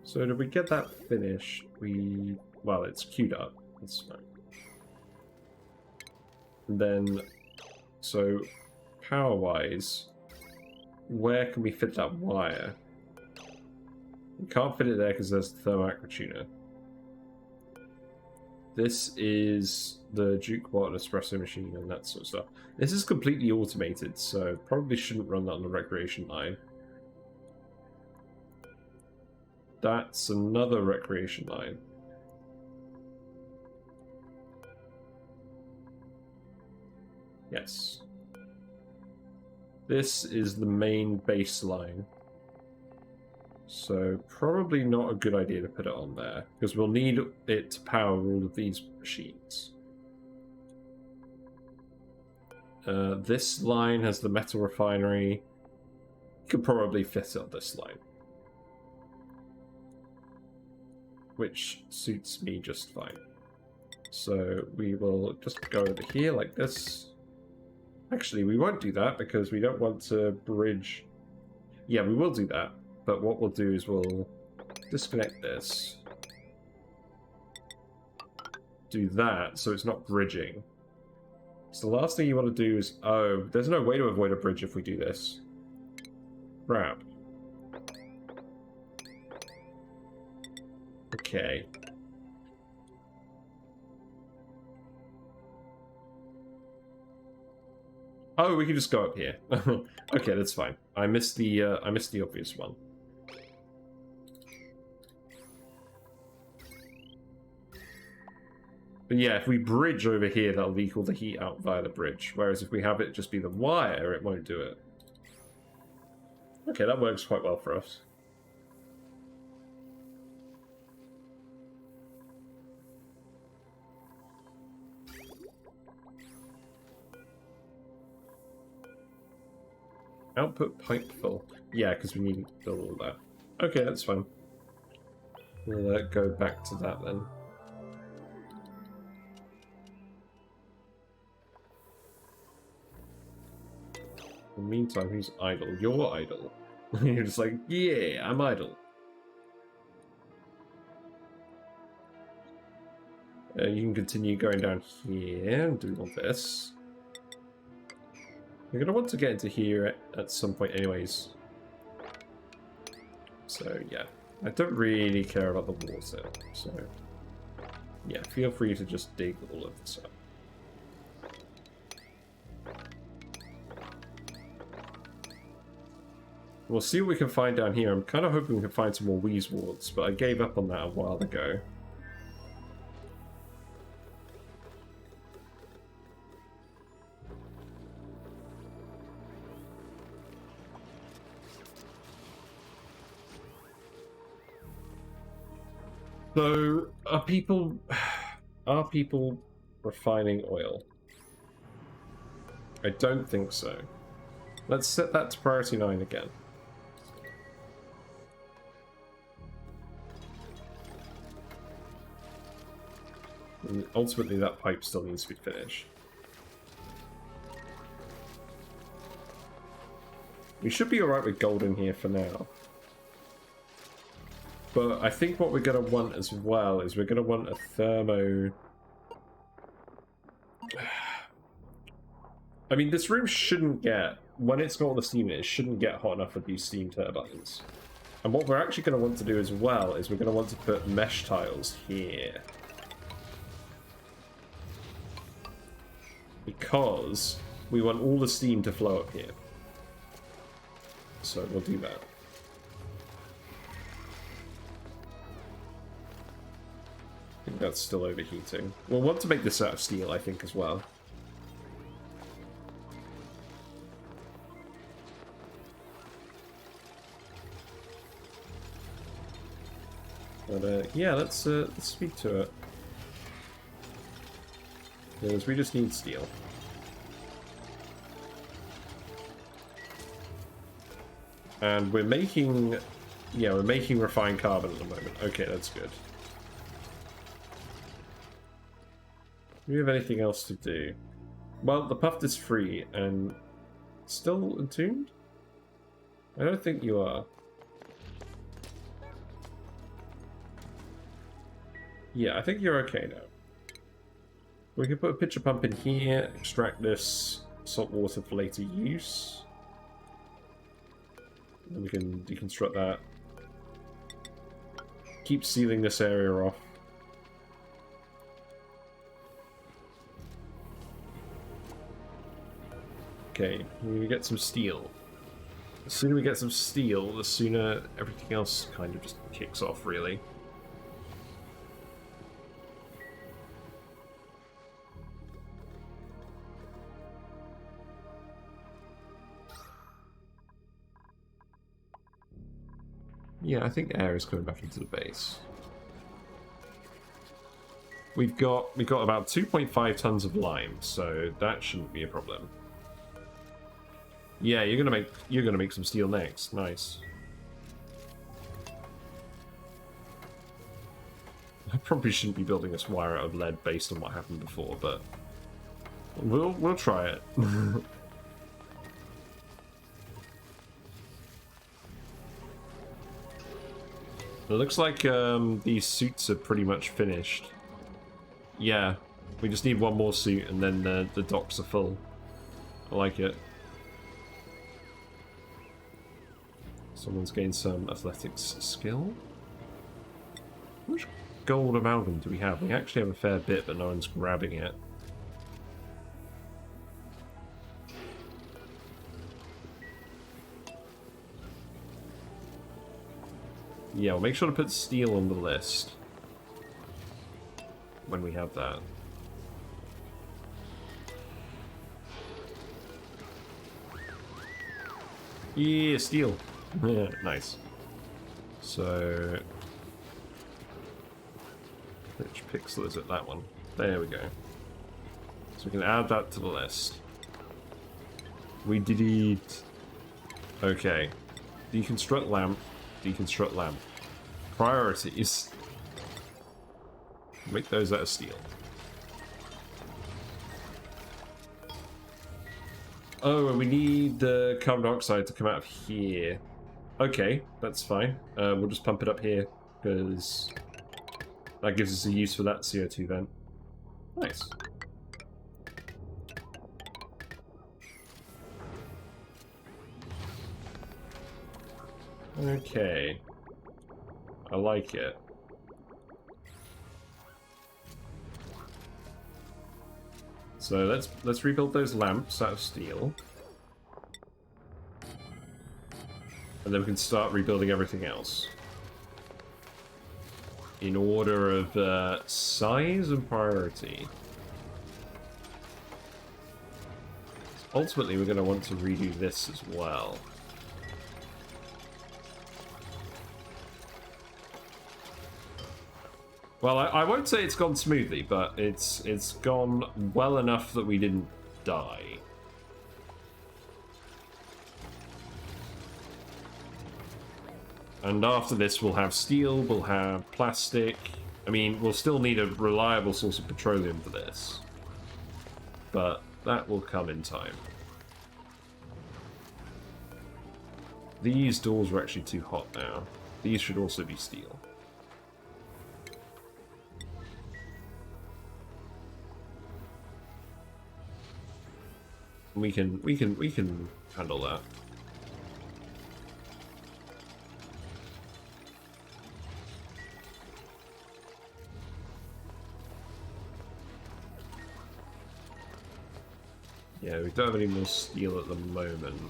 Speaker 1: So did we get that finished? Well, it's queued up. That's fine. And then, so power-wise, where can we fit that wire? We can't fit it there because there's the thermal tuner. This is the Duke Watt espresso machine and that sort of stuff. This is completely automated, so probably shouldn't run that on the recreation line. That's another recreation line. Yes. This is the main baseline. So probably not a good idea to put it on there, because we'll need it to power all of these machines. This line has the metal refinery. You could probably fit it on this line, which suits me just fine. So we will just go over here like this. Actually, we won't do that because we don't want to bridge. Yeah, we will do that. But what we'll do is we'll disconnect this. Do that so it's not bridging. So the last thing you want to do is... Oh, there's no way to avoid a bridge if we do this. Crap. Okay. Oh, we can just go up here. Okay, that's fine. I missed the obvious one. But yeah, if we bridge over here, that'll leak all the heat out via the bridge. Whereas if we have it just be the wire, it won't do it. Okay, that works quite well for us. Output pipe full. Yeah, because we need to fill all that. Okay, that's fine. We'll go back to that then. In the meantime, who's idle? You're idle. You're just like, yeah, I'm idle. You can continue going down here and do all this. You're going to want to get into here at some point anyways. So, yeah. I don't really care about the water. So, yeah, feel free to just dig all of this up. We'll see what we can find down here. I'm kind of hoping we can find some more Wheezeworts, but I gave up on that a while ago. So, are people refining oil? I don't think so. Let's set that to priority 9 again. And ultimately, that pipe still needs to be finished. We should be alright with gold in here for now. But I think what we're going to want as well is we're going to want a thermo... I mean, this room shouldn't get... When it's got all the steam in it, it shouldn't get hot enough with these steam turbines. And what we're actually going to want to do as well is we're going to want to put mesh tiles here. Because we want all the steam to flow up here. So we'll do that. I think that's still overheating. We'll want to make this out of steel, I think, as well. But yeah, let's speak to it. Because we just need steel. And we're making... Yeah, we're making refined carbon at the moment. Okay, that's good. Do we have anything else to do? Well, the Puffed is free and still entombed? I don't think you are. Yeah, I think you're okay now. We can put a pitcher pump in here, extract this salt water for later use. And we can deconstruct that. Keep sealing this area off. Okay, we get some steel. The sooner we get some steel, the sooner everything else kind of just kicks off, really. Yeah, I think air is coming back into the base. We've got about 2.5 tons of lime, so that shouldn't be a problem. Yeah, you're gonna make some steel next. Nice. I probably shouldn't be building this wire out of lead based on what happened before, but we'll try it. It looks like these suits are pretty much finished. Yeah, we just need one more suit and then the docks are full. I like it. Someone's gained some athletics skill. How much gold amalgam do we have? We actually have a fair bit, but no one's grabbing it. Yeah, we'll make sure to put steel on the list when we have that. Yeah, steel. Yeah, nice. So, which pixel is it? That one. There we go. So we can add that to the list. We delete. Okay. Deconstruct lamp. Deconstruct lamp. Priorities. Make those out of steel. Oh, and we need the carbon dioxide to come out of here. Okay, that's fine. We'll just pump it up here, because that gives us a use for that CO2 vent. Nice. Okay. I like it. So let's rebuild those lamps out of steel. And then we can start rebuilding everything else. In order of size and priority. Ultimately, we're going to want to redo this as well. Well, I won't say it's gone smoothly, but it's gone well enough that we didn't die. And after this, we'll have steel, we'll have plastic. I mean, we'll still need a reliable source of petroleum for this. But that will come in time. These doors are actually too hot now. These should also be steel. We can handle that. Yeah, we don't have any more steel at the moment.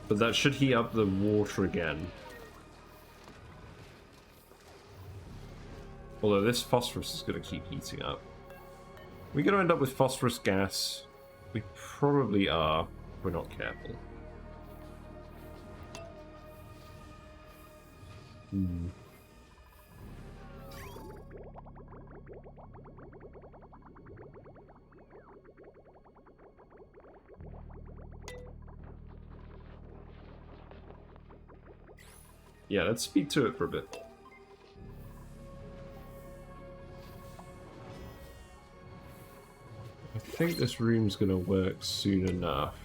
Speaker 1: But that should heat up the water again. Although this phosphorus is going to keep heating up. We're going to end up with phosphorus gas. We probably are, if we're not careful. Yeah, let's speed to it for a bit. I think this room's gonna work soon enough.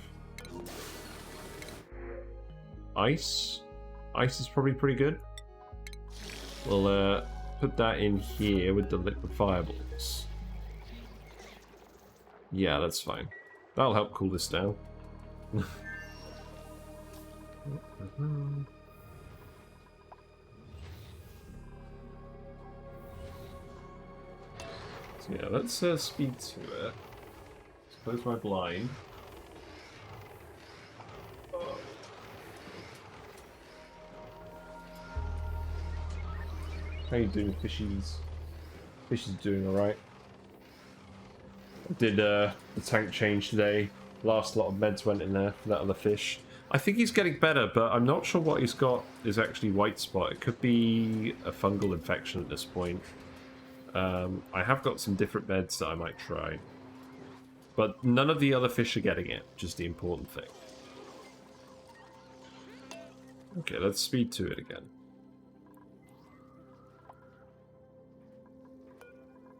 Speaker 1: Ice? Ice is probably pretty good. We'll put that in here with the liquid fireballs. Yeah, that's fine. That'll help cool this down. So yeah, let's speed to it. Let's close my blind. How you doing, fishies? Fishies doing alright. I did the tank change today. Last lot of meds went in there for that other fish. I think he's getting better, but I'm not sure what he's got is actually white spot. It could be a fungal infection at this point. I have got some different meds that I might try. But none of the other fish are getting it, which is the important thing. Okay, let's speed to it again.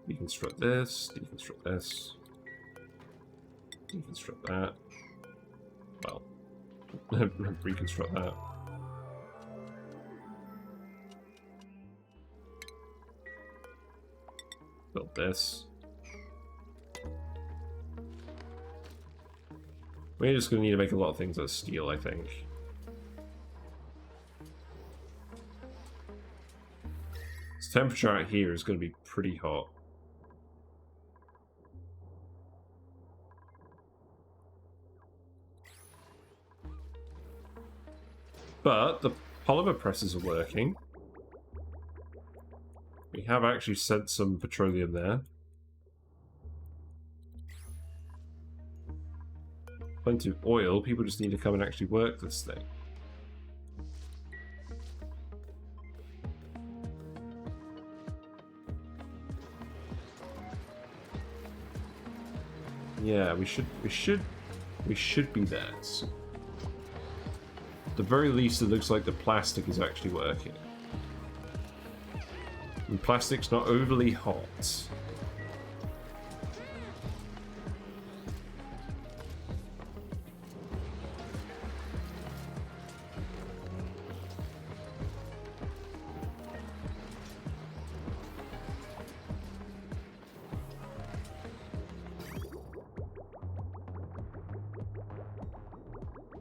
Speaker 1: Deconstruct this, deconstruct this, deconstruct that. Well, reconstruct that. Build this. We're just going to need to make a lot of things out of steel, I think. This temperature out here is going to be pretty hot. But the polymer presses are working. We have actually sent some petroleum there. Plenty of oil. People just need to come and actually work this thing. Yeah, we should be there. So at the very least, it looks like the plastic is actually working. And plastic's not overly hot.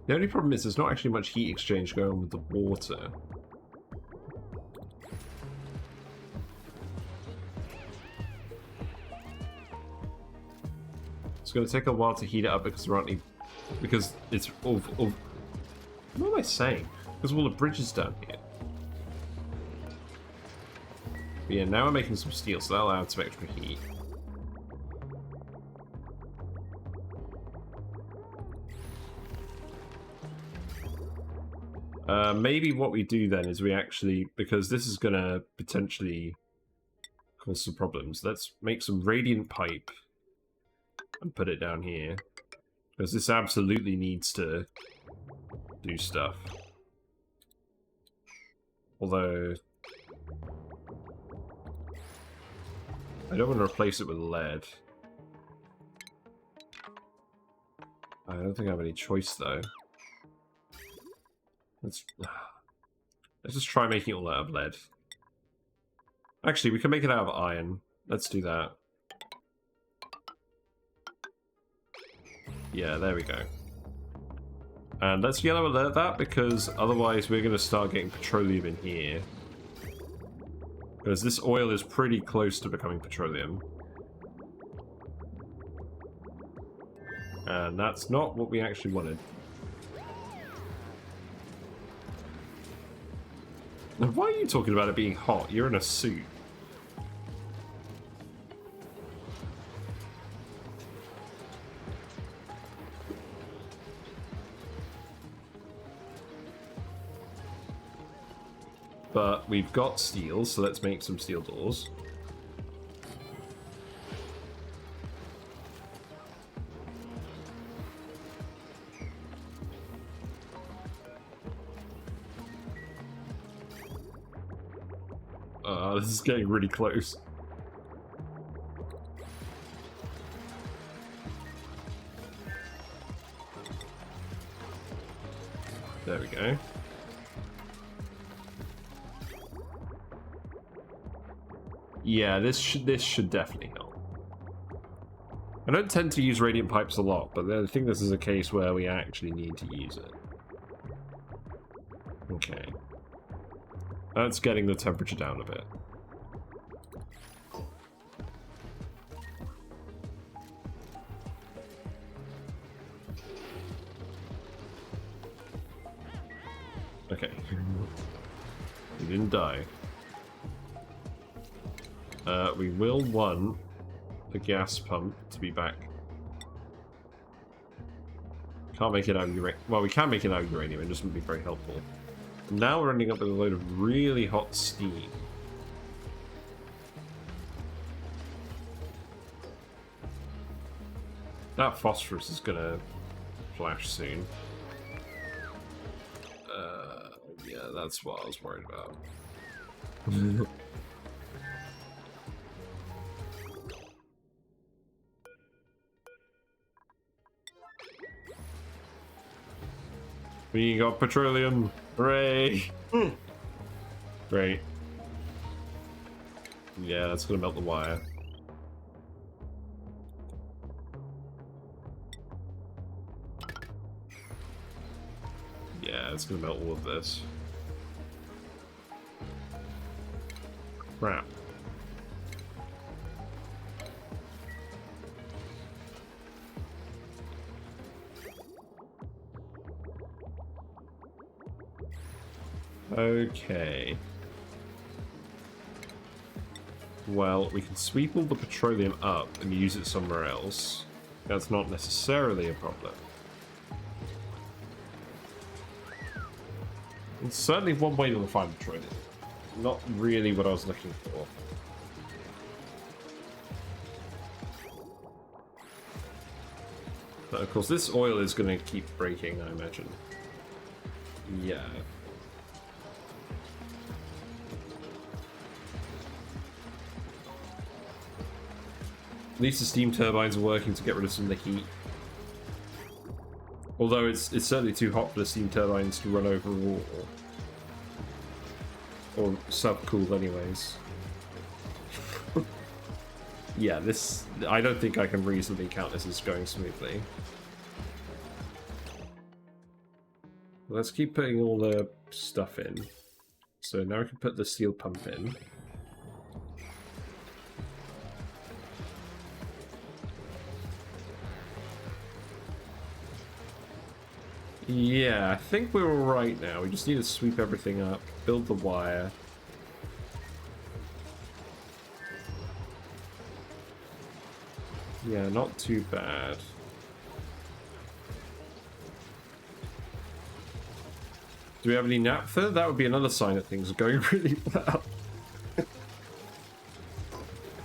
Speaker 1: The only problem is there's not actually much heat exchange going on with the water. It's going to take a while to heat it up because there aren't any... Because it's all... What am I saying? Because of all the bridges down here. But yeah, now we're making some steel, so that'll add some extra heat. Maybe what we do then is we actually, because this is going to potentially cause some problems, let's make some radiant pipe and put it down here. Because this absolutely needs to do stuff. Although, I don't want to replace it with lead. I don't think I have any choice though. Let's just try making it all out of lead. Actually, we can make it out of iron. Let's do that. Yeah, there we go. And let's yellow alert that, because otherwise we're going to start getting petroleum in here. Because this oil is pretty close to becoming petroleum. And that's not what we actually wanted. Now, why are you talking about it being hot? You're in a suit. But we've got steel, so let's make some steel doors. Oh, this is getting really close. There we go. Yeah, this should definitely help. I don't tend to use radiant pipes a lot, but I think this is a case where we actually need to use it. Okay. That's getting the temperature down a bit. Okay. He didn't die. We will want the gas pump to be back. Can't make it out of uranium. Well, we can make it out of uranium, it just wouldn't be very helpful. Now we're ending up with a load of really hot steam. That phosphorus is gonna flash soon. Yeah, that's what I was worried about. We got petroleum! Hooray! Great. Yeah, that's gonna melt the wire. Yeah, it's gonna melt all of this. Crap. Okay. Well, we can sweep all the petroleum up and use it somewhere else. That's not necessarily a problem. It's certainly one way to refine petroleum. Not really what I was looking for. But of course, this oil is going to keep breaking, I imagine. Yeah. At least the steam turbines are working to get rid of some of the heat. Although it's certainly too hot for the steam turbines to run overall. Or sub-cooled anyways. Yeah, this... I don't think I can reasonably count this as going smoothly. Let's keep putting all the stuff in. So now we can put the steel pump in. Yeah, I think we're alright now. We just need to sweep everything up, build the wire. Yeah, not too bad. Do we have any naphtha? That would be another sign that things are going really well.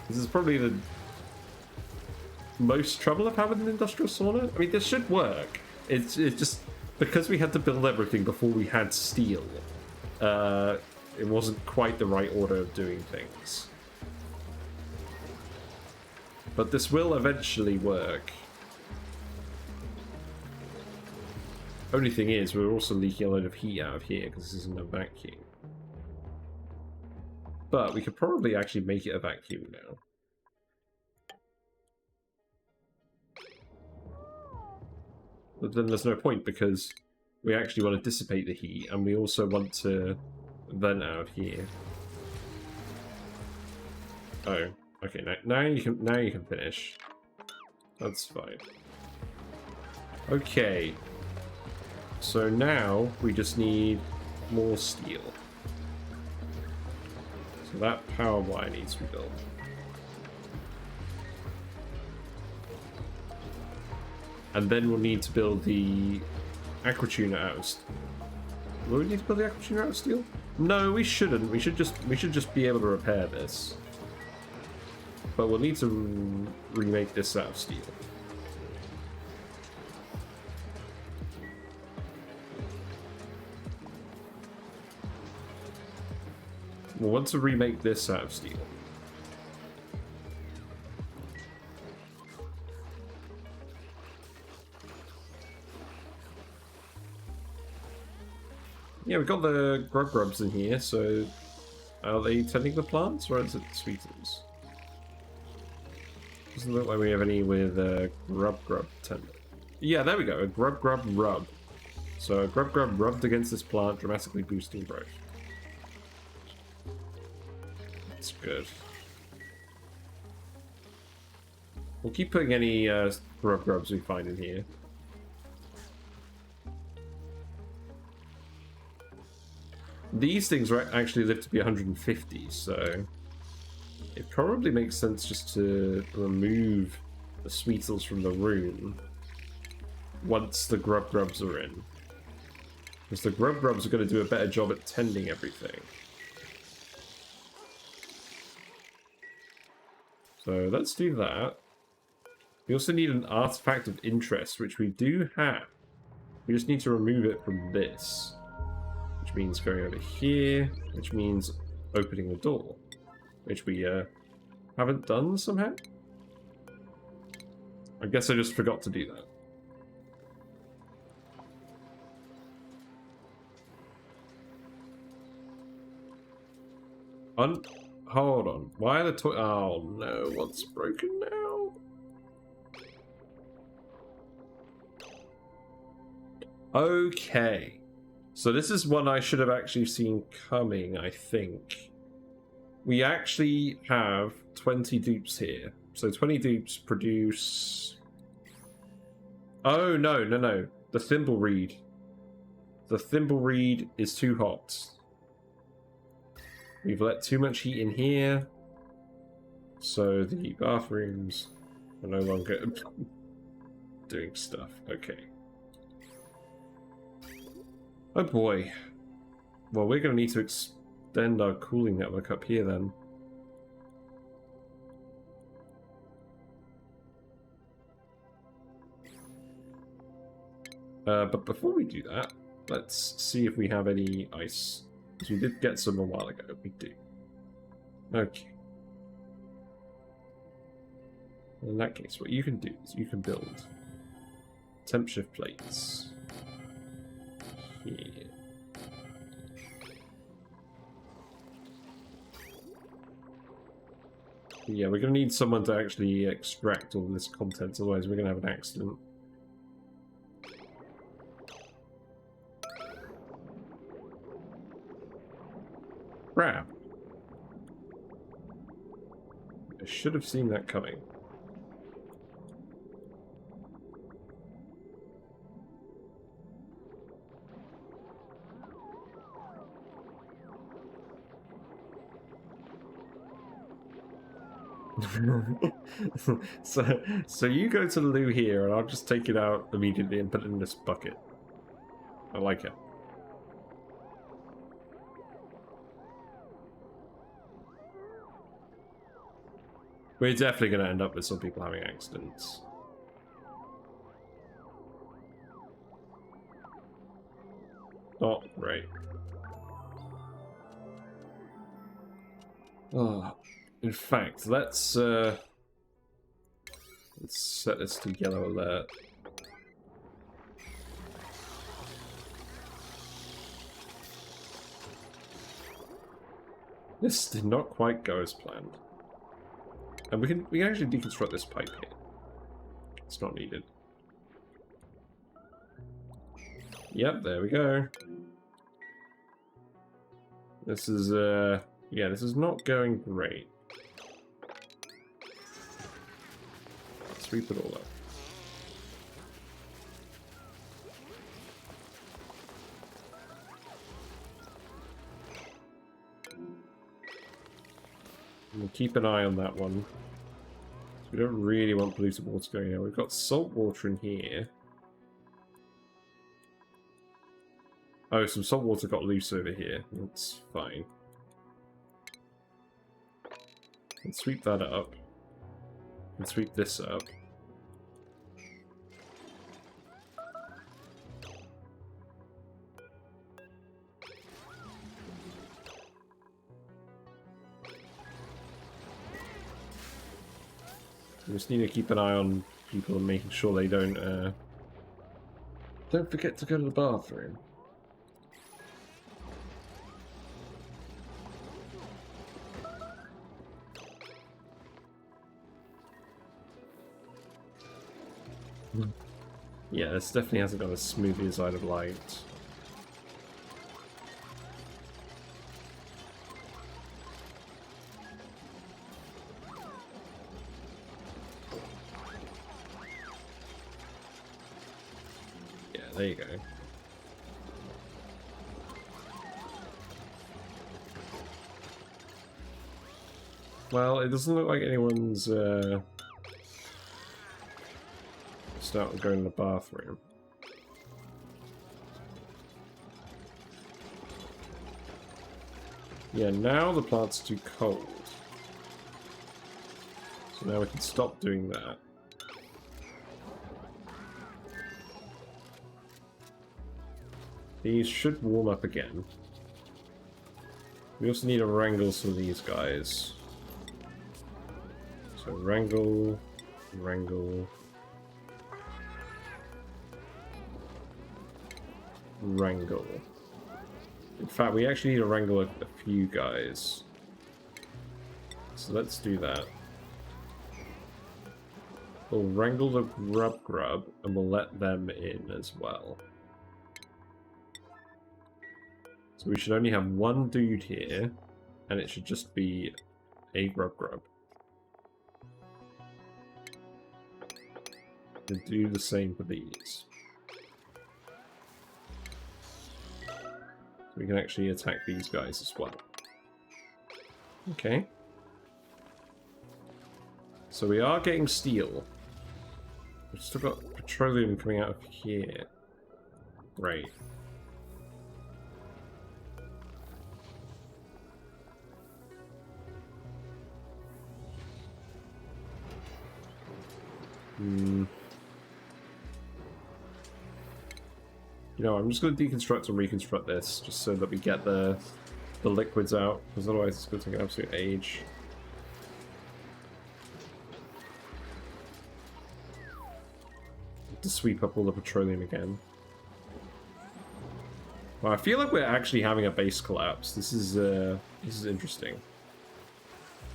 Speaker 1: This is probably the most trouble I've had with an industrial sauna. I mean, this should work. It's just... because we had to build everything before we had steel, it wasn't quite the right order of doing things. But this will eventually work. Only thing is, we're also leaking a load of heat out of here because this isn't a vacuum. But we could probably actually make it a vacuum now. But then there's no point because we actually want to dissipate the heat and we also want to vent out here. Oh, okay. Now you can finish. That's fine. Okay. So now we just need more steel. So that power wire needs to be built. And then we'll need to build the aquatuner out of steel. Will we need to build the aquatuner out of steel? No, we shouldn't. We should just be able to repair this. But we'll need to remake this out of steel. We'll want to remake this out of steel. Yeah, we've got the grubs in here, so are they tending the plants or is it sweetens? Doesn't look like we have any with grub tender. Yeah, there we go, a grub rub. So a grub rubbed against this plant, dramatically boosting growth. That's good. We'll keep putting any grubs we find in here. These things actually live to be 150, so it probably makes sense just to remove the sweetles from the room once the grubs are in. Because the grubs are going to do a better job at tending everything. So let's do that. We also need an artifact of interest, which we do have. We just need to remove it from this. Which means going over here, which means opening the door. Which we haven't done somehow? I guess I just forgot to do that. Hold on. Why are the oh no, what's broken now? Okay. So this is one I should have actually seen coming, I think. We actually have 20 dupes here. So 20 dupes produce... Oh, no. The thimble reed. The thimble reed is too hot. We've let too much heat in here. So the bathrooms are no longer doing stuff. Okay. Oh boy. Well, we're going to need to extend our cooling network up here then. But before we do that, let's see if we have any ice. Because we did get some a while ago. We do. Okay. In that case, what you can do is you can build temp shift plates here. Yeah, we're going to need someone to actually extract all this content, otherwise we're going to have an accident. Crap. I should have seen that coming. so you go to the loo here and I'll just take it out immediately and put it in this bucket. I like it. We're definitely going to end up with some people having accidents. Not great. Oh, in fact, let's set this to yellow alert. This did not quite go as planned. And we can actually deconstruct this pipe here. It's not needed. Yep, there we go. This is yeah, this is not going great. Let's sweep it all up. We'll keep an eye on that one. We don't really want polluted water going in. We've got salt water in here. Oh, some salt water got loose over here. That's fine. Let's sweep that up. And sweep this up. We just need to keep an eye on people and making sure they don't forget to go to the bathroom. Yeah, this definitely hasn't gone as smoothly as I'd have liked. Yeah, there you go. Well, it doesn't look like anyone's starting going to the bathroom. Yeah, now the plant's too cold. So now we can stop doing that. These should warm up again. We also need to wrangle some of these guys. So wrangle, wrangle, wrangle. In fact, we actually need to wrangle a few guys. So let's do that. We'll wrangle the grub and we'll let them in as well. So we should only have one dude here, and it should just be a grub. And do the same for these. So we can actually attack these guys as well. Okay. So we are getting steel. We've still got petroleum coming out of here. Great. You know, I'm just going to deconstruct and reconstruct this, just so that we get the liquids out, because otherwise it's going to take an absolute age. To sweep up all the petroleum again. Well, I feel like we're actually having a base collapse. This is interesting.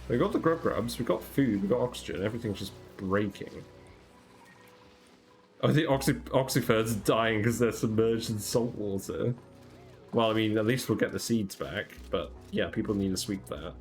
Speaker 1: We got the grubs, we got food, we got oxygen, everything's just breaking. I think oxyfers are dying because they're submerged in salt water. Well, I mean, at least we'll get the seeds back, but yeah, people need to sweep that.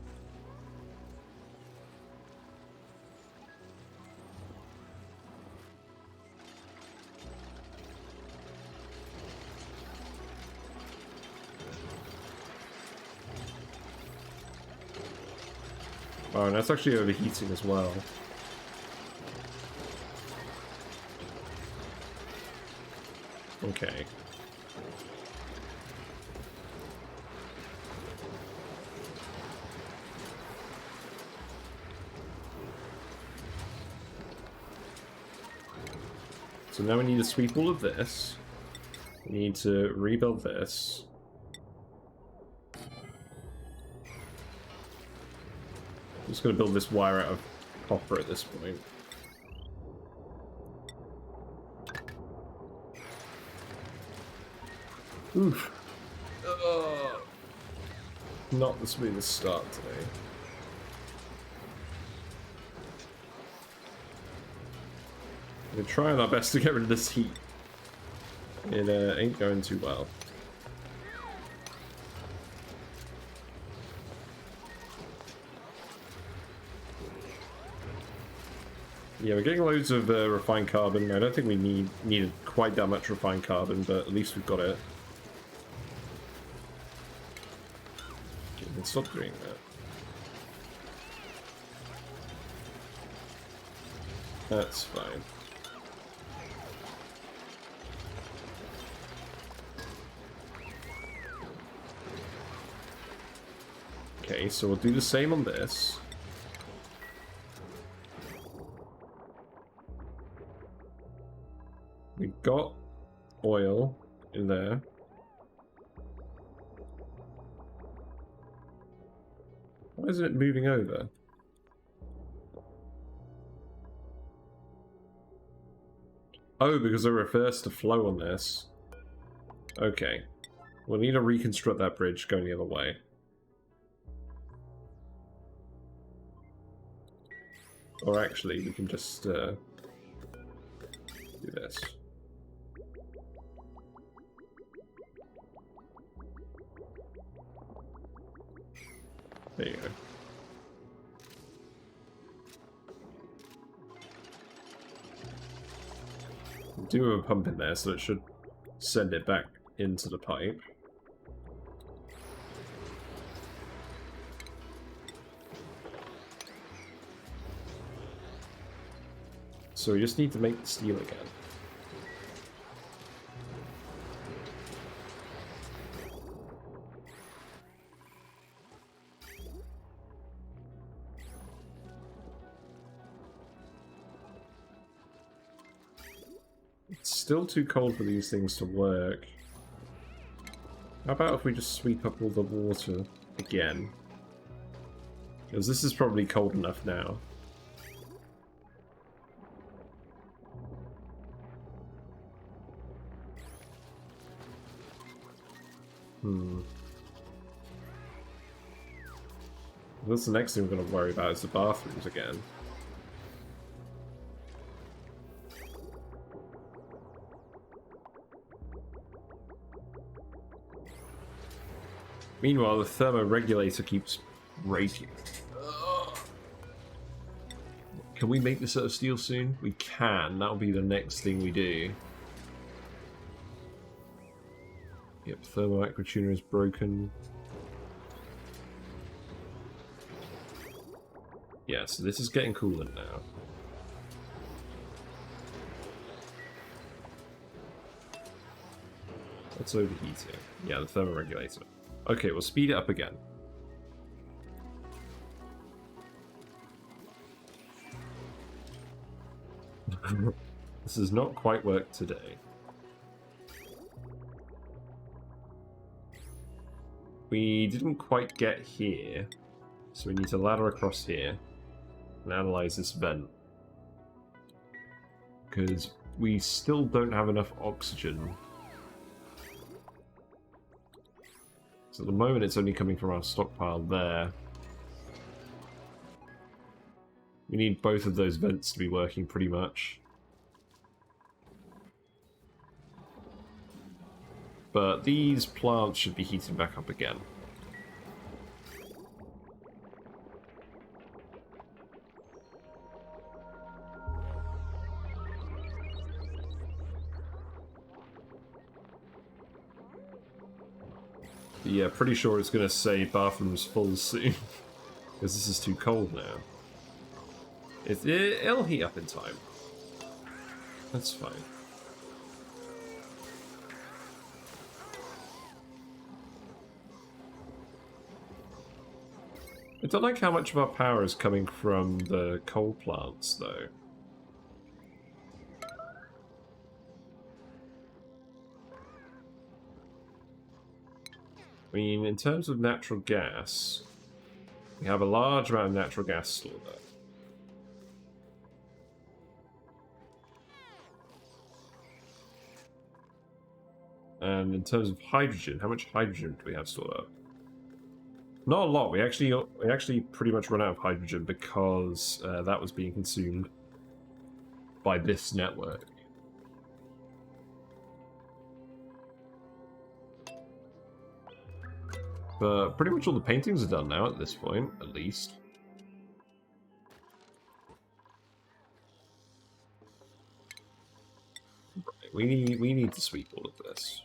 Speaker 1: Oh, and that's actually overheating as well. Okay. So now we need to sweep all of this. We need to rebuild this. I'm just going to build this wire out of copper at this point. Oof. Not the smoothest start today. We're trying our best to get rid of this heat. It ain't going too well. Yeah, we're getting loads of refined carbon. I don't think we needed quite that much refined carbon, but at least we've got it. Okay, we can stop doing that. That's fine. Okay, so we'll do the same on this. We got oil in there. Why isn't it moving over? Oh, because I reversed the flow on this. Okay. We'll need to reconstruct that bridge going the other way. Or actually, we can just do this. There you go. Do have a pump in there, so it should send it back into the pipe. So we just need to make the steel again. It's still too cold for these things to work. How about if we just sweep up all the water again? Because this is probably cold enough now. That's the next thing we're going to worry about is the bathrooms again. Meanwhile, the thermoregulator keeps raking. Can we make this out of steel soon? We can. That'll be the next thing we do. Yep, thermal aquatuner is broken. Yeah, so this is getting coolant now. What's overheating? Yeah, the thermoregulator. Okay, we'll speed it up again. This has not quite worked today. We didn't quite get here, so we need to ladder across here and analyze this vent. Because we still don't have enough oxygen. So at the moment it's only coming from our stockpile there. We need both of those vents to be working pretty much. But these plants should be heating back up again. Yeah, pretty sure it's going to say bathrooms full soon. Because this is too cold now. It'll heat up in time. That's fine. I don't like how much of our power is coming from the coal plants, though. I mean, in terms of natural gas, we have a large amount of natural gas stored there. And in terms of hydrogen, how much hydrogen do we have stored up? Not a lot. We actually pretty much run out of hydrogen because that was being consumed by this network. But pretty much all the paintings are done now at this point, at least. We need to sweep all of this.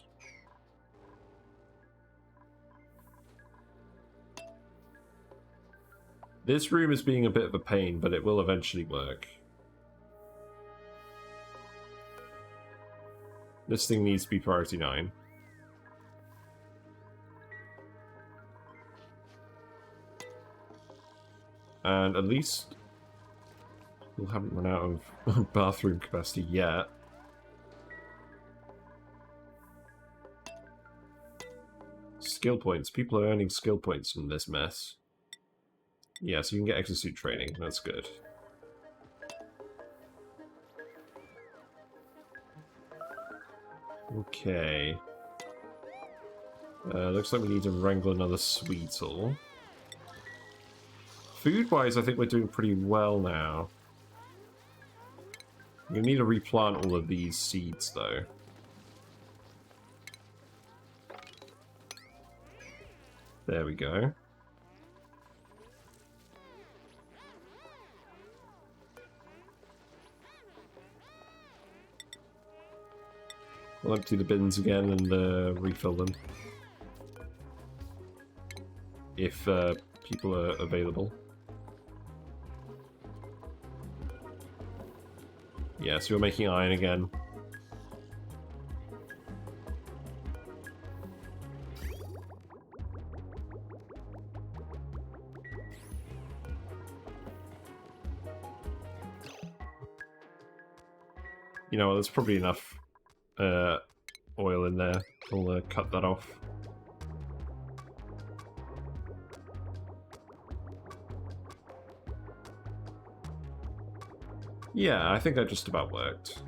Speaker 1: This room is being a bit of a pain, but it will eventually work. This thing needs to be priority 9. And at least we haven't run out of bathroom capacity yet. Skill points. People are earning skill points from this mess. Yeah, so you can get exosuit training. That's good. Okay. Looks like we need to wrangle another Sweetle. Food-wise, I think we're doing pretty well now. We need to replant all of these seeds, though. There we go. We'll empty the bins again and refill them. If people are available. Yeah, so we're making iron again. You know, there's probably enough oil in there. We'll cut that off. Yeah, I think that just about worked.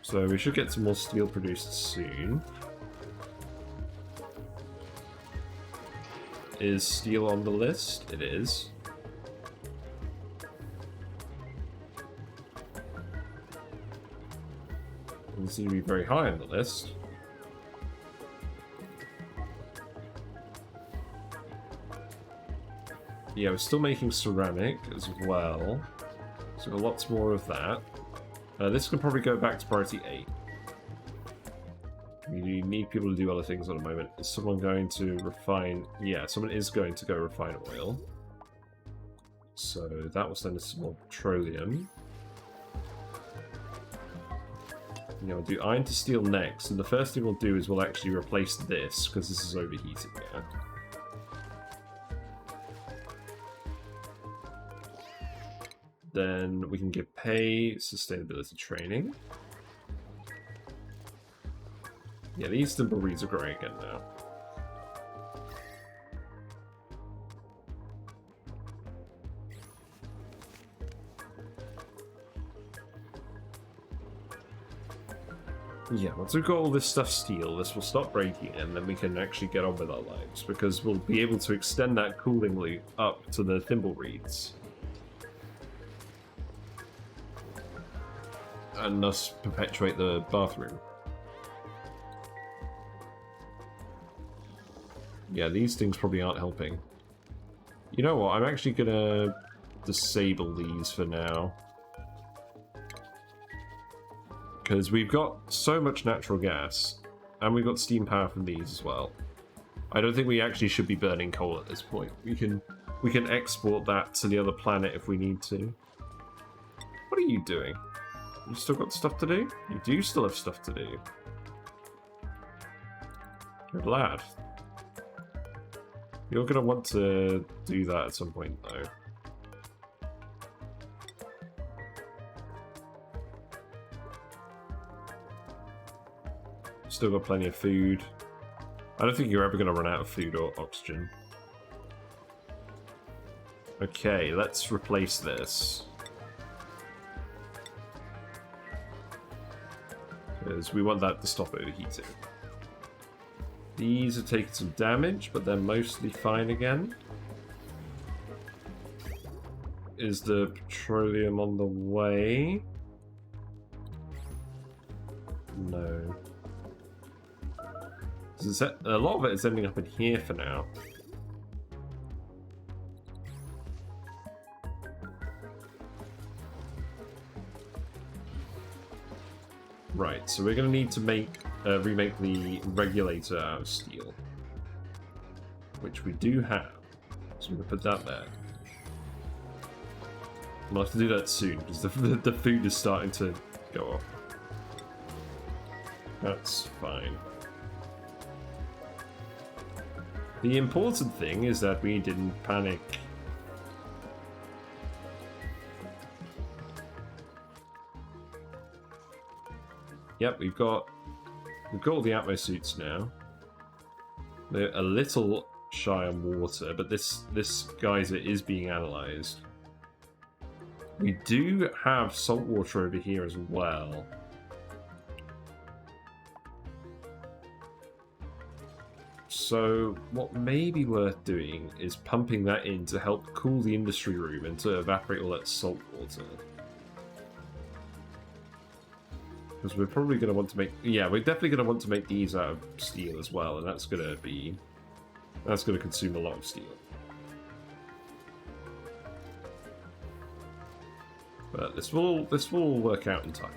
Speaker 1: So we should get some more steel produced soon. Is steel on the list? It is. Doesn't seem to be very high on the list. Yeah, we're still making ceramic as well. So we've got lots more of that. This can probably go back to priority 8. We need people to do other things at the moment. Is someone going to refine? Yeah, someone is going to go refine oil. So that will send us some more petroleum. Yeah, we'll do iron to steel next, and the first thing we'll do is we'll actually replace this, because this is overheating now. Then we can give pay, sustainability training. Yeah, these thimbleweeds are growing again now. Yeah, once we've got all this stuff steel, this will stop breaking and then we can actually get on with our lives, because we'll be able to extend that cooling loop up to the thimbleweeds. And thus perpetuate the bathroom. Yeah, these things probably aren't helping. You know what, I'm actually gonna disable these for now. Because we've got so much natural gas, and we've got steam power from these as well. I don't think we actually should be burning coal at this point. We can export that to the other planet if we need to. What are you doing? You still got stuff to do? You do still have stuff to do. Good lad. You're going to want to do that at some point, though. Still got plenty of food. I don't think you're ever going to run out of food or oxygen. Okay, let's replace this. Because we want that to stop overheating. These are taking some damage, but they're mostly fine again. Is the petroleum on the way? No. A lot of it is ending up in here for now. Right, so we're going to need to remake the regulator out of steel, which we do have. So we're going to put that there. We'll have to do that soon because the food is starting to go off. That's fine. The important thing is that we didn't panic. Yep, we've got all the Atmo suits now. They're a little shy on water, but this geyser is being analysed. We do have salt water over here as well. So what may be worth doing is pumping that in to help cool the industry room and to evaporate all that salt water. Because we're probably going to want to make... Yeah, we're definitely going to want to make these out of steel as well, and that's going to consume a lot of steel. But this will work out in time.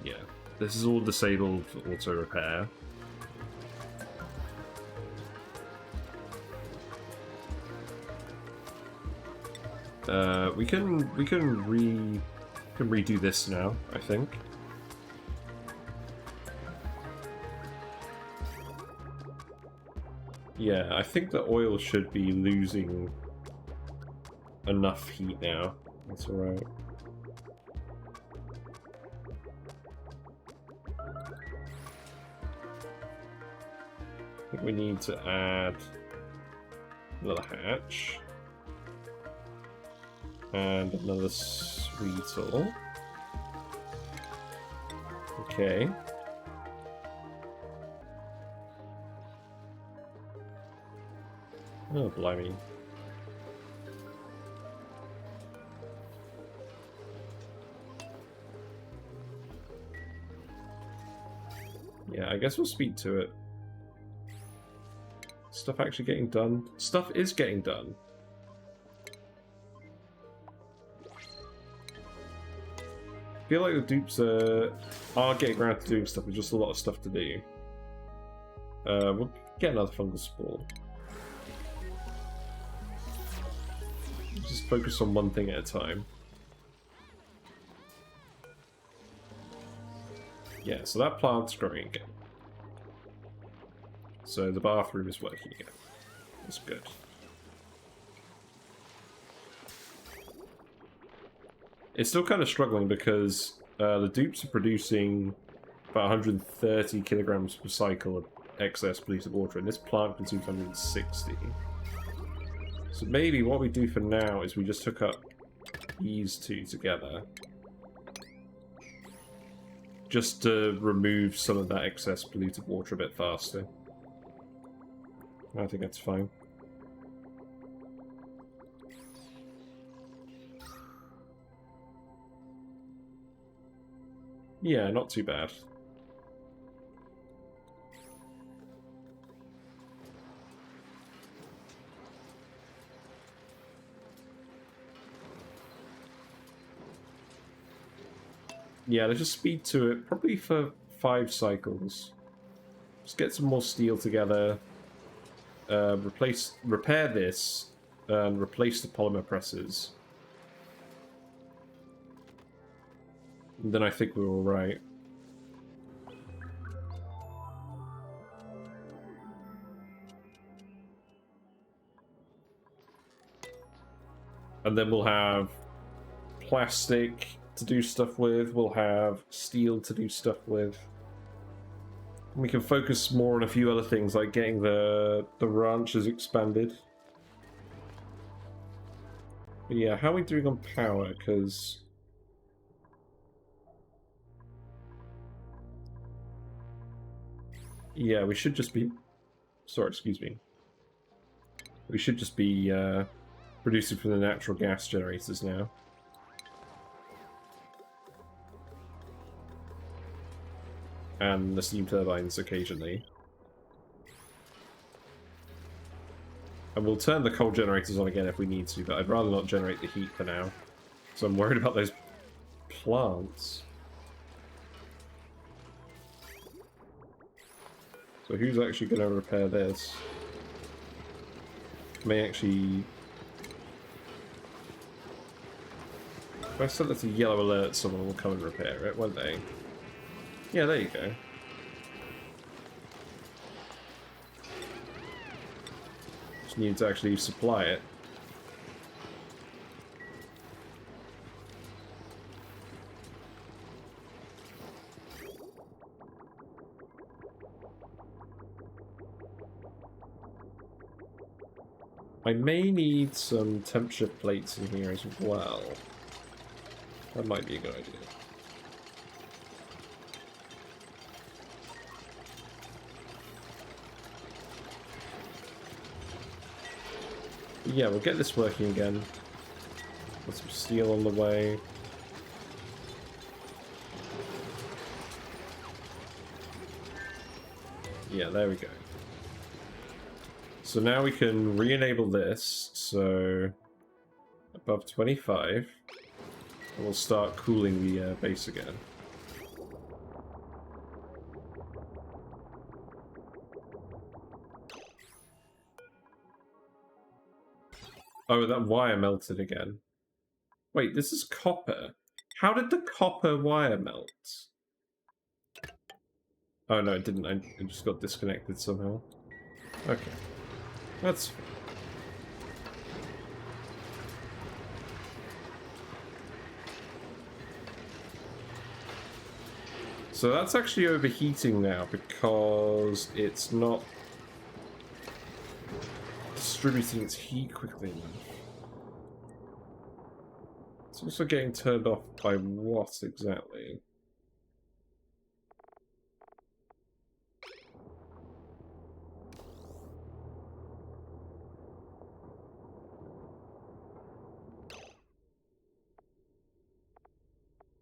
Speaker 1: Yeah. This is all disabled for auto repair. We can redo this now, I think. Yeah, I think the oil should be losing enough heat now. That's alright. I think we need to add another hatch. And another sweetle. Okay. Oh, blimey. Yeah, I guess we'll speak to it. Stuff actually getting done? Stuff is getting done. I feel like the dupes are getting around to doing stuff. There's just a lot of stuff to do. We'll get another fungal spore. Just focus on one thing at a time. Yeah, so that plant's growing again. So the bathroom is working again. That's good. It's still kind of struggling because the dupes are producing about 130 kilograms per cycle of excess polluted water, and this plant consumes 160. So maybe what we do for now is we just hook up these two together. Just to remove some of that excess polluted water a bit faster. I think that's fine. Yeah, not too bad. Yeah, let's just speed to it, probably for 5 cycles. Just get some more steel together. Repair this, and replace the polymer presses. And then I think we're all right. And then we'll have plastic to do stuff with, we'll have steel to do stuff with. And we can focus more on a few other things, like getting the ranches expanded. But yeah, how are we doing on power? Because... yeah, we should just be... sorry, excuse me. We should just be producing from the natural gas generators now. And the steam turbines occasionally. And we'll turn the coal generators on again if we need to, but I'd rather not generate the heat for now. So I'm worried about those plants. So who's actually going to repair this? May actually... if I set it to yellow alert, someone will come and repair it, won't they? Yeah, there you go. Just need to actually supply it. I may need some temperature plates in here as well. That might be a good idea. Yeah, we'll get this working again. Got some steel on the way. Yeah, there we go. So now we can re-enable this, so above 25, and we'll start cooling the base again. Oh, that wire melted again. Wait, this is copper. How did the copper wire melt? Oh no, it didn't. It just got disconnected somehow. Okay. That's... So that's actually overheating now because it's not distributing its heat quickly enough. It's also getting turned off by what exactly?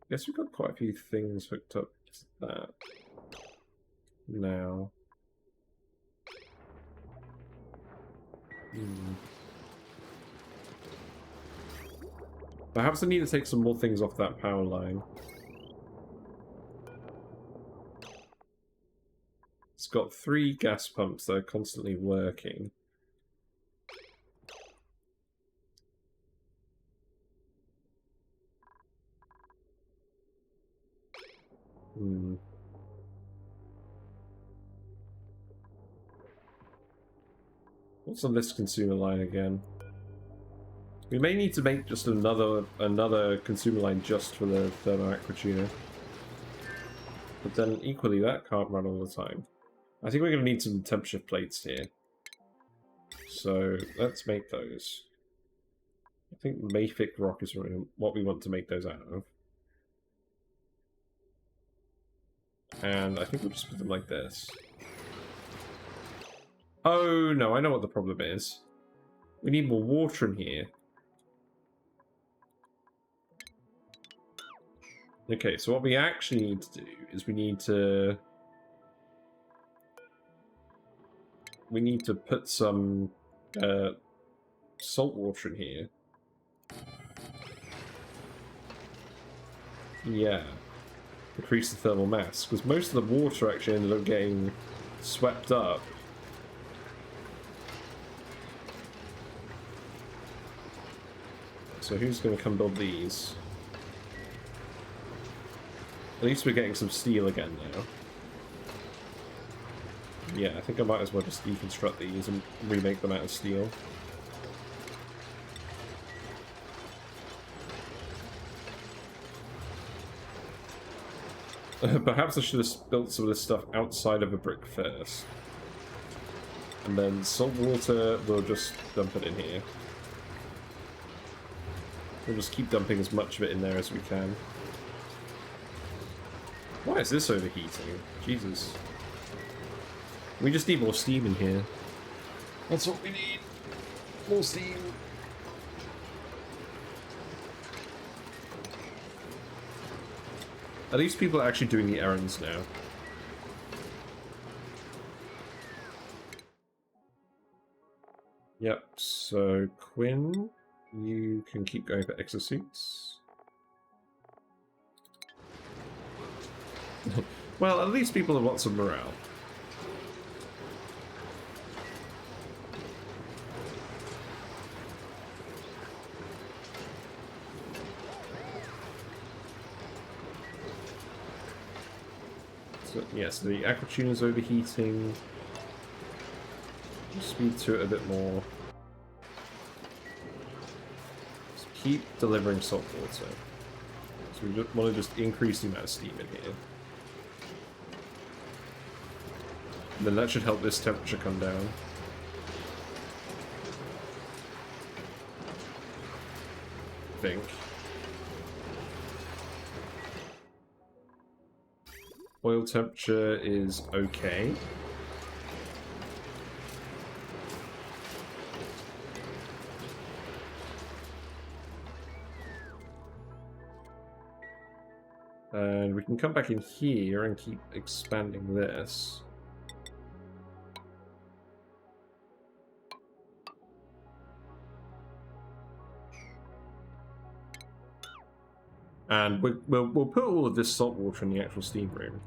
Speaker 1: Guess we've got quite a few things hooked up to that now. Perhaps I need to take some more things off that power line. It's got 3 gas pumps that are constantly working. What's on this consumer line again? We may need to make just another consumer line just for the thermo aqua tuner. But then equally that can't run all the time. I think we're going to need some temperature plates here. So let's make those. I think mafic rock is what we want to make those out of. And I think we'll just put them like this. Oh no, I know what the problem is. We need more water in here. Okay, so what we actually need to do is we need to put some salt water in here. Yeah. Increase the thermal mass, because most of the water actually ended up getting swept up. So who's going to come build these? At least we're getting some steel again now. Yeah, I think I might as well just deconstruct these and remake them out of steel. Perhaps I should have built some of this stuff outside of a brick first. And then salt water, we'll just dump it in here. We'll just keep dumping as much of it in there as we can. Why is this overheating? Jesus. We just need more steam in here. That's what we need. More steam. At least people are actually doing the errands now. Yep, so Quinn, you can keep going for Exosuits. Well, at least people have lots of morale. So, yes, the aqua tuner's overheating. Speed to it a bit more. Just keep delivering salt water. So we want to just increase the amount of steam in here. Then that should help this temperature come down. I think. Oil temperature is okay. And we can come back in here and keep expanding this. And we'll put all of this salt water in the actual steam room.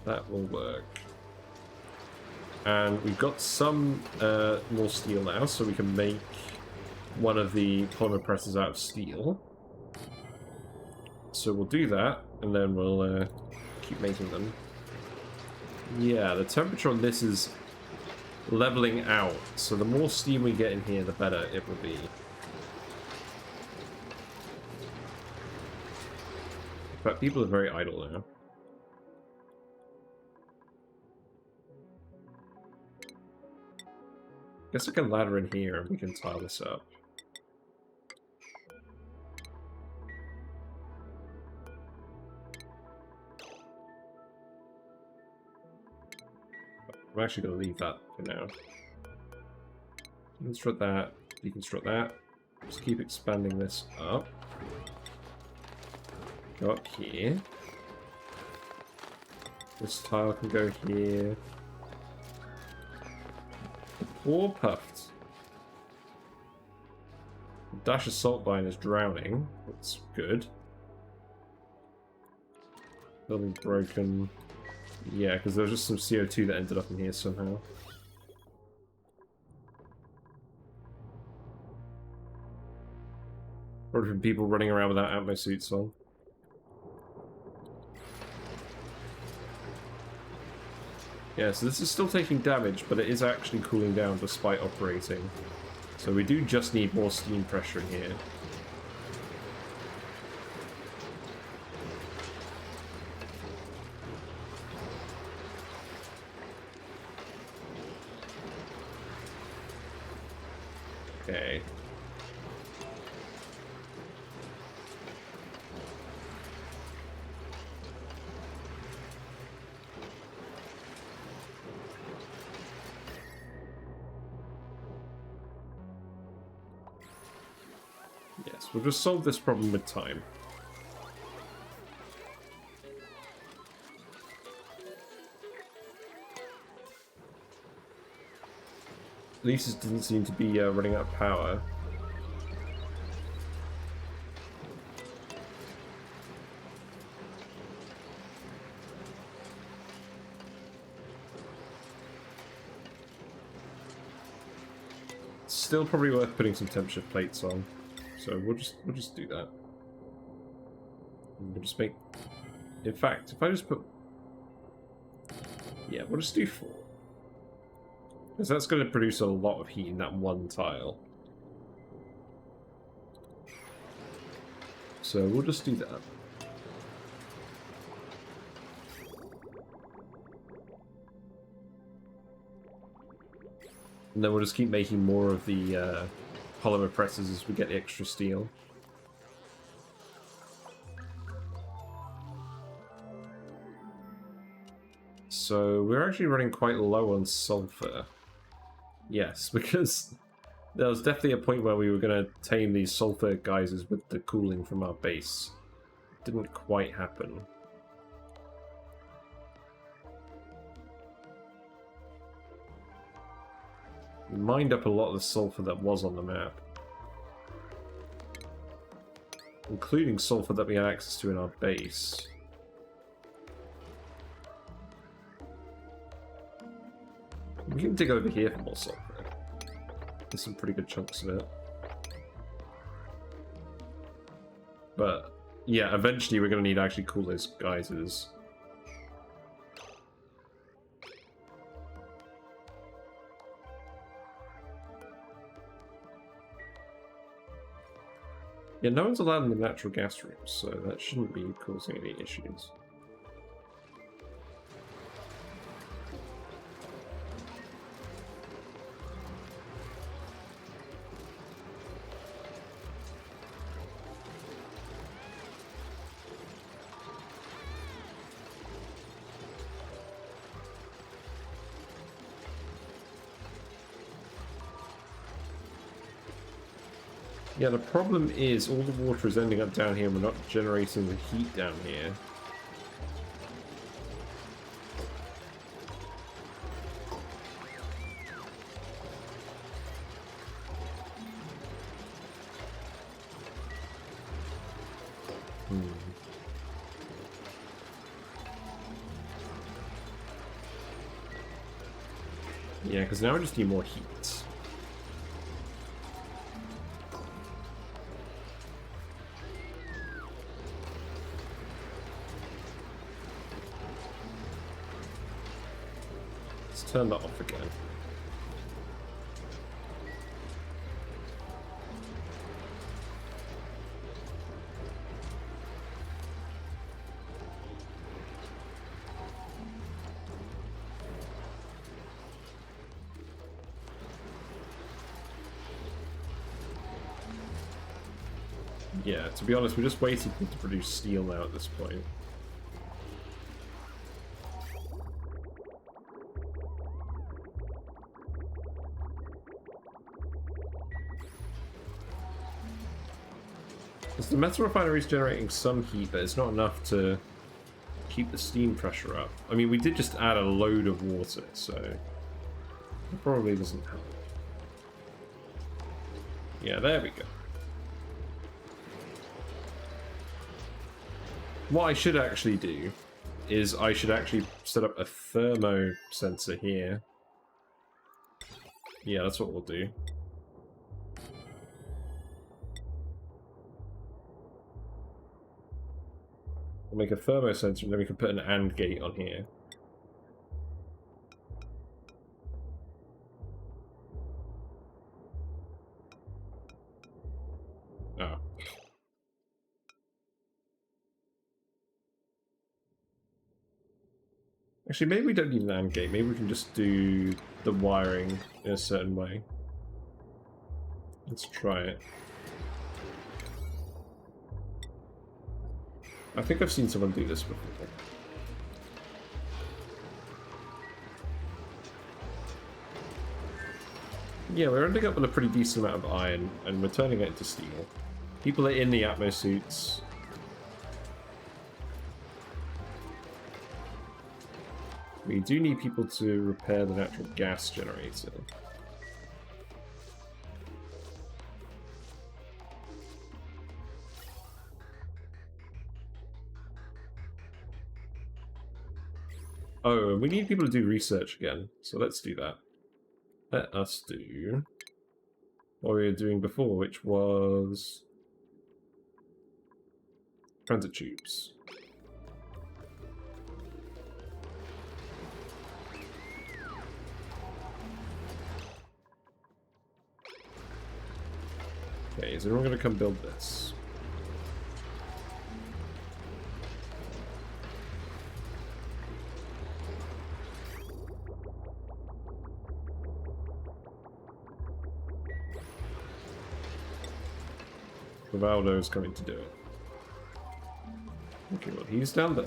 Speaker 1: That will work. And we've got some more steel now, so we can make one of the polymer presses out of steel. So we'll do that, and then we'll keep making them. Yeah, the temperature on this is leveling out, so the more steam we get in here, the better it will be. But people are very idle now. Guess I can ladder in here and we can tile this up. I'm actually going to leave that for now. Deconstruct that, deconstruct that. Just keep expanding this up. Go up here. This tile can go here. Poor Puffed. Dash of salt mine is drowning. That's good. Building broken. Yeah, because there was just some CO2 that ended up in here somehow. Probably from people running around without ammo suits on. Yeah, so this is still taking damage, but it is actually cooling down despite operating. So we do just need more steam pressure in here. Okay. Yes, we'll just solve this problem with time. At least it doesn't seem to be running out of power. Still probably worth putting some temperature plates on. So we'll just do that. And we'll just make. In fact, if I just put. Yeah, we'll just do 4. Because that's going to produce a lot of heat in that one tile. So we'll just do that. And then we'll just keep making more of the polymer presses as we get the extra steel. So we're actually running quite low on sulfur. Yes, because there was definitely a point where we were going to tame these sulfur geysers with the cooling from our base. Didn't quite happen. We mined up a lot of the sulfur that was on the map. Including sulfur that we had access to in our base. We can dig over here for more sulfur. There's some pretty good chunks of it. But, yeah, eventually we're going to need to actually cool those geysers. Yeah, no one's allowed in the natural gas rooms, so that shouldn't be causing any issues. Yeah, the problem is all the water is ending up down here and we're not generating the heat down here. Yeah, because now we just need more heat. Let's turn that off again. Yeah, to be honest, we're just waiting to produce steel now at this point. Because the metal refinery is generating some heat, but it's not enough to keep the steam pressure up. I mean, we did just add a load of water, so it probably doesn't help. Yeah, there we go. What I should actually do is I should actually set up a thermo sensor here. Yeah, that's what we'll do. We'll make a thermo sensor and then we can put an AND gate on here. Oh. Actually, maybe we don't need an AND gate. Maybe we can just do the wiring in a certain way. Let's try it. I think I've seen someone do this before. Yeah, we're ending up with a pretty decent amount of iron, and we're turning it into steel. People are in the Atmo suits. We do need people to repair the natural gas generator. Oh, and we need people to do research again, so let's do that. Let us do what we were doing before, which was transit tubes. Okay, is everyone going to come build this? Rivaldo's coming to do it. Okay, well, he's down there.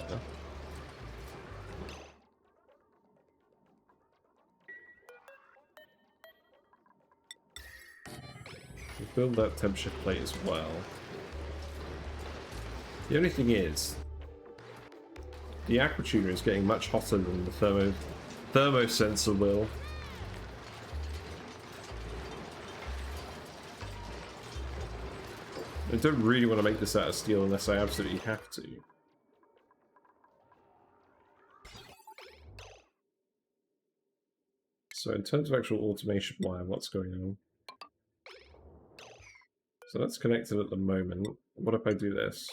Speaker 1: We'll build that temp shift plate as well. The only thing is, the aquatuner is getting much hotter than the thermo sensor will. I don't really want to make this out of steel unless I absolutely have to. So in terms of actual automation wire, what's going on? So that's connected at the moment. What if I do this?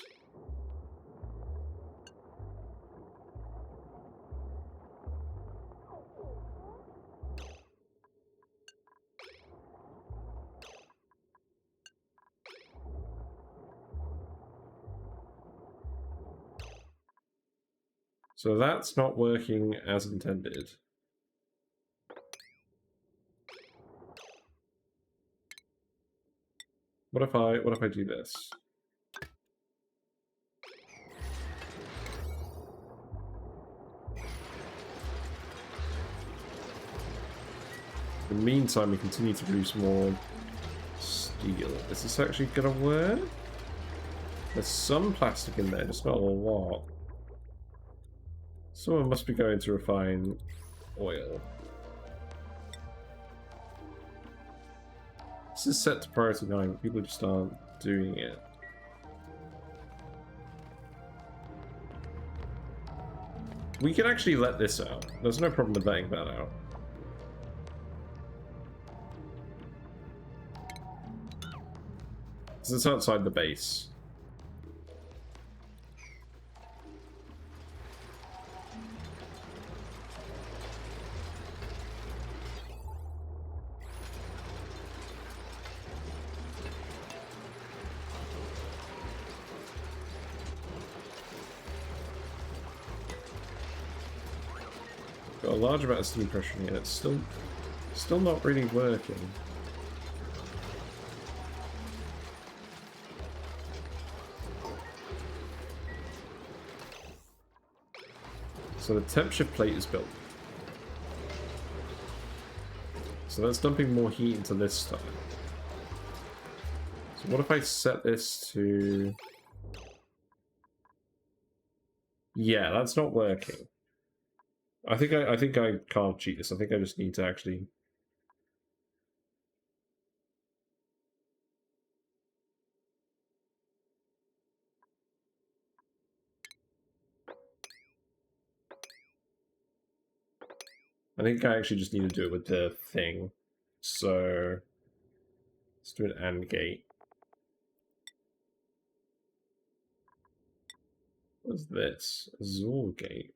Speaker 1: So that's not working as intended. What if I do this? In the meantime, we continue to produce more steel. Is this actually gonna work? There's some plastic in there, just not a lot. Someone must be going to refine oil. This is set to priority 9, but people just aren't doing it. We can actually let this out. There's no problem with letting that out. Because it's outside the base. Got a large amount of steam pressure in here. It's still not really working. So the temp shift plate is built. So that's dumping more heat into this time. So what if I set this to... Yeah, that's not working. I think I can't cheat this. I think I just need to actually... I think I actually just need to do it with the thing. So let's do an AND gate. What's this? A XOR gate.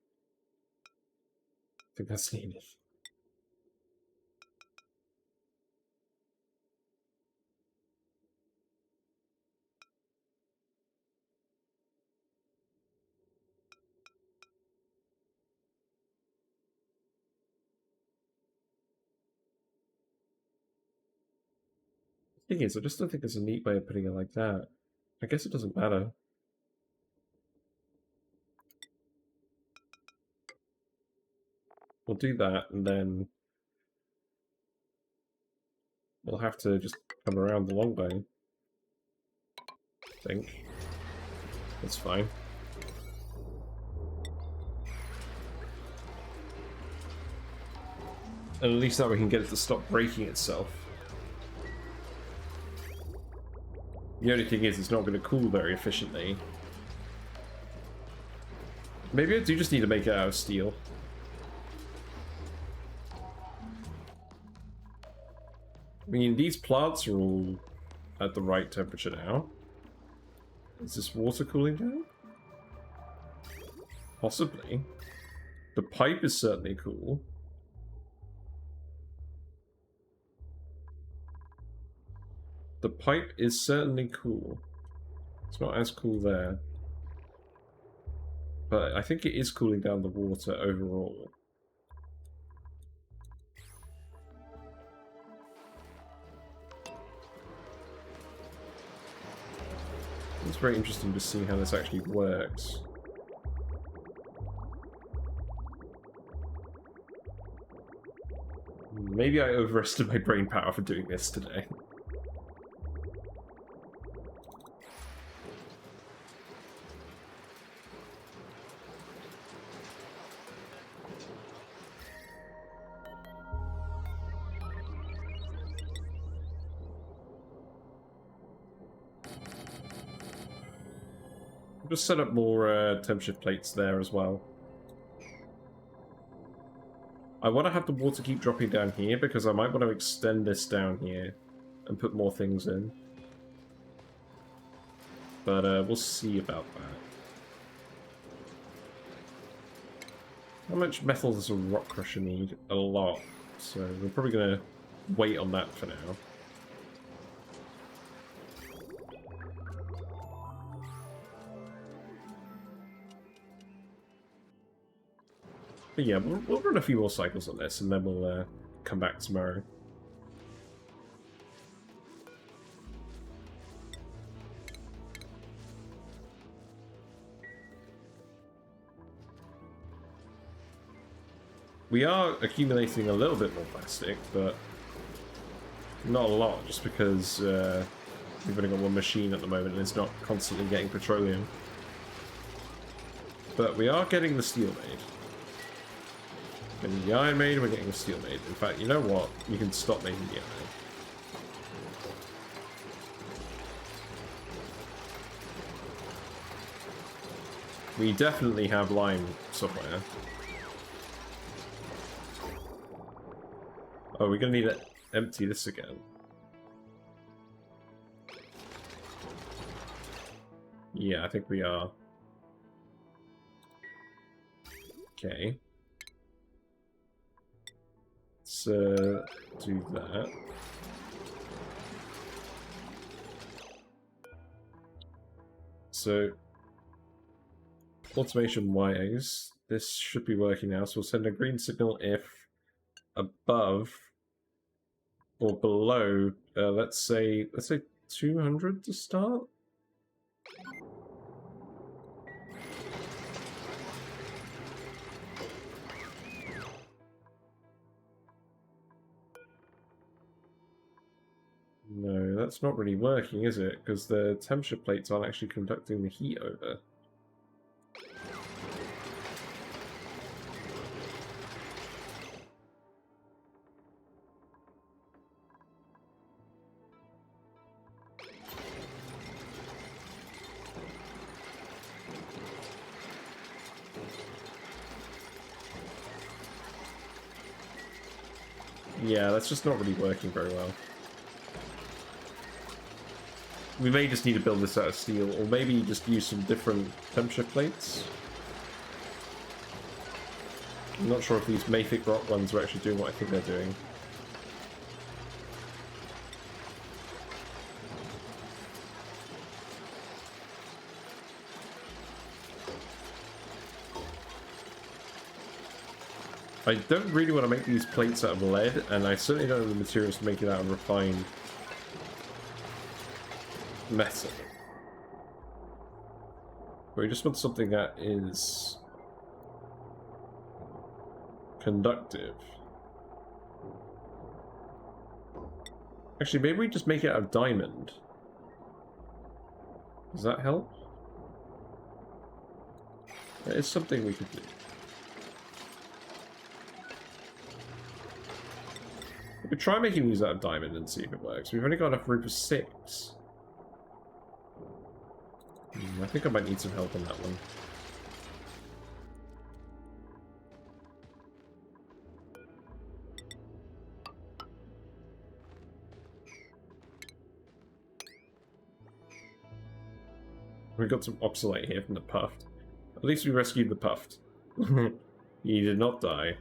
Speaker 1: I think that's needed. The thing is, I just don't think there's a neat way of putting it like that. I guess it doesn't matter. We'll do that, and then we'll have to just come around the long way. I think. That's fine. And at least now we can get it to stop breaking itself. The only thing is, it's not going to cool very efficiently. Maybe I do just need to make it out of steel. I mean, these plants are all at the right temperature now. Is this water cooling down? Possibly. The pipe is certainly cool. The pipe is certainly cool. It's not as cool there. But I think it is cooling down the water overall. It's very interesting to see how this actually works. Maybe I overestimated my brain power for doing this today. Just set up more temp shift plates there as well. I want to have the water keep dropping down here because I might want to extend this down here and put more things in. But we'll see about that. How much metal does a rock crusher need? A lot. So we're probably going to wait on that for now. But yeah, we'll run a few more cycles on this, and then we'll come back tomorrow. We are accumulating a little bit more plastic, but Not a lot, just because we've only got one machine at the moment and it's not constantly getting petroleum. But we are getting the steel made. Getting the iron made, we're getting the steel made. In fact, you know what? You can stop making the iron. We definitely have lime somewhere. Oh, we're gonna need to empty this again. Yeah, I think we are. Okay. Let's do that. So, automation wires. This should be working now. So we'll send a green signal if above or below. Let's say 200 to start. No, that's not really working, is it? Because the temperature plates aren't actually conducting the heat over. Yeah, that's just not really working very well. We may just need to build this out of steel, or maybe just use some different temperature plates. I'm not sure if these mafic rock ones are actually doing what I think they're doing. I don't really want to make these plates out of lead, and I certainly don't have the materials to make it out of refined metal. But we just want something that is conductive. Actually, maybe we just make it out of diamond. Does that help? That is something we could do. We could try making these out of diamond and see if it works. We've only got enough room for 6. I think I might need some help on that one. We got some oxalate here from the Puffed. At least we rescued the Puffed. He did not die.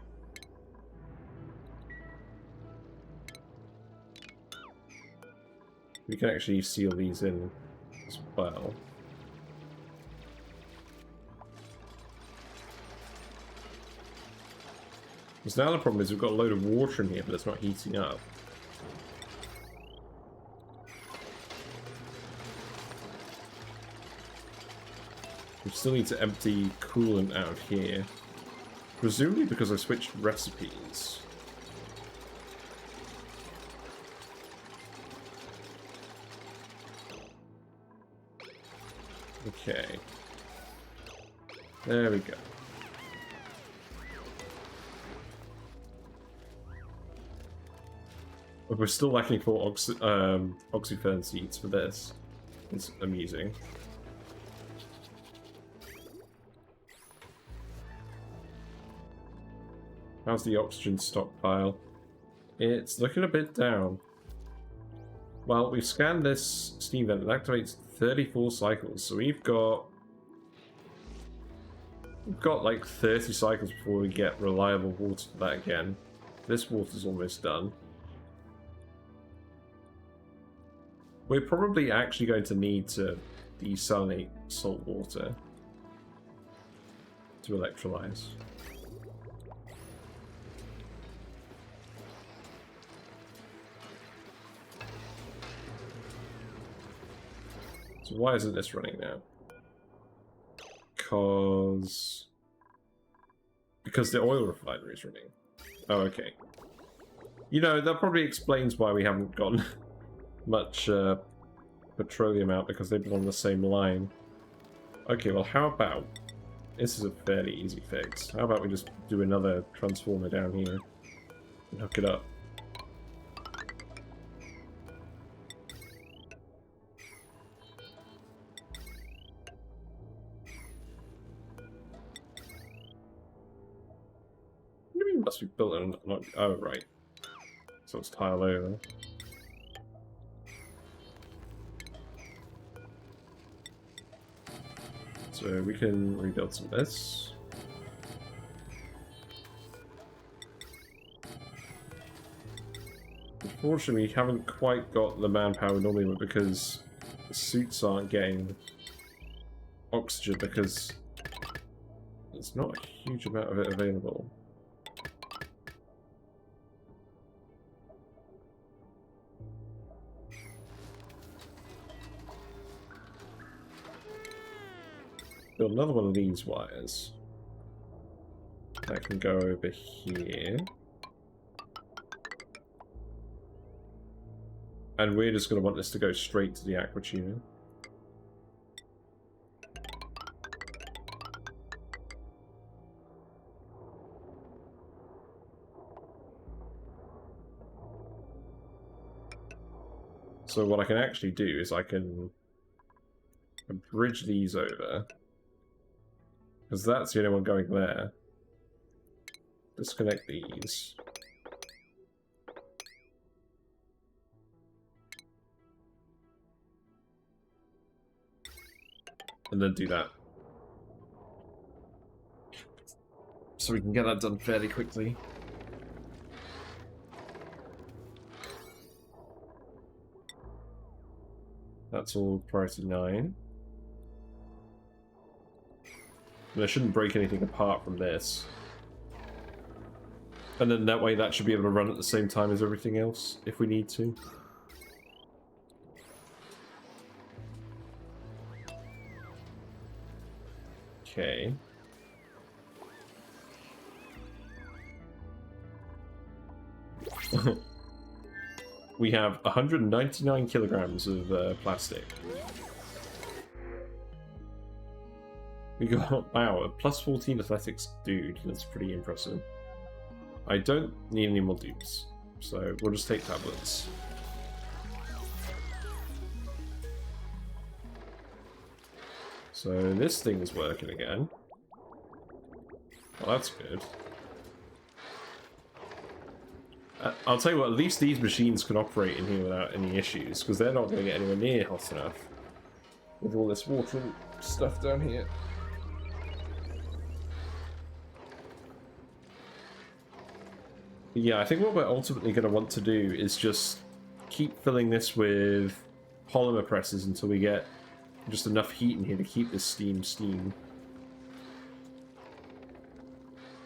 Speaker 1: We can actually seal these in as well. Because now the problem is we've got a load of water in here, but it's not heating up. We still need to empty coolant out of here. Presumably because I switched recipes. Okay. There we go. But we're still lacking 4 oxyfern seeds for this. It's amusing. How's the oxygen stockpile? It's looking a bit down. Well, we've scanned this steam vent. It activates 34 cycles, so we've got like 30 cycles before we get reliable water for that again. This water's almost done. We're probably actually going to need to desalinate salt water to electrolyze. So why isn't this running now? Because the oil refinery is running. Oh, okay. You know, that probably explains why we haven't gotten much petroleum out, because they've been on the same line. Okay, well, how about... This is a fairly easy fix. How about we just do another transformer down here and hook it up? What do you mean must be built on... Oh, right. So it's tile over. So we can rebuild some of this. Unfortunately, we haven't quite got the manpower we normally would, because the suits aren't getting oxygen, because there's not a huge amount of it available. Build another one of these wires. That can go over here. And we're just going to want this to go straight to the aqua tuner. So what I can actually do is I can bridge these over. Because that's the only one going there. Disconnect these. And then do that. So we can get that done fairly quickly. That's all priority 9. And I shouldn't break anything apart from this. And then that way that should be able to run at the same time as everything else, if we need to. Okay. We have 199 kilograms of plastic. We got, wow, a plus 14 athletics dude. That's pretty impressive. I don't need any more dupes, so we'll just take tablets. So this thing's working again. Well, that's good. I'll tell you what, at least these machines can operate in here without any issues, because they're not going to get anywhere near hot enough with all this water and stuff down here. Yeah, I think what we're ultimately going to want to do is just keep filling this with polymer presses until we get just enough heat in here to keep this steam.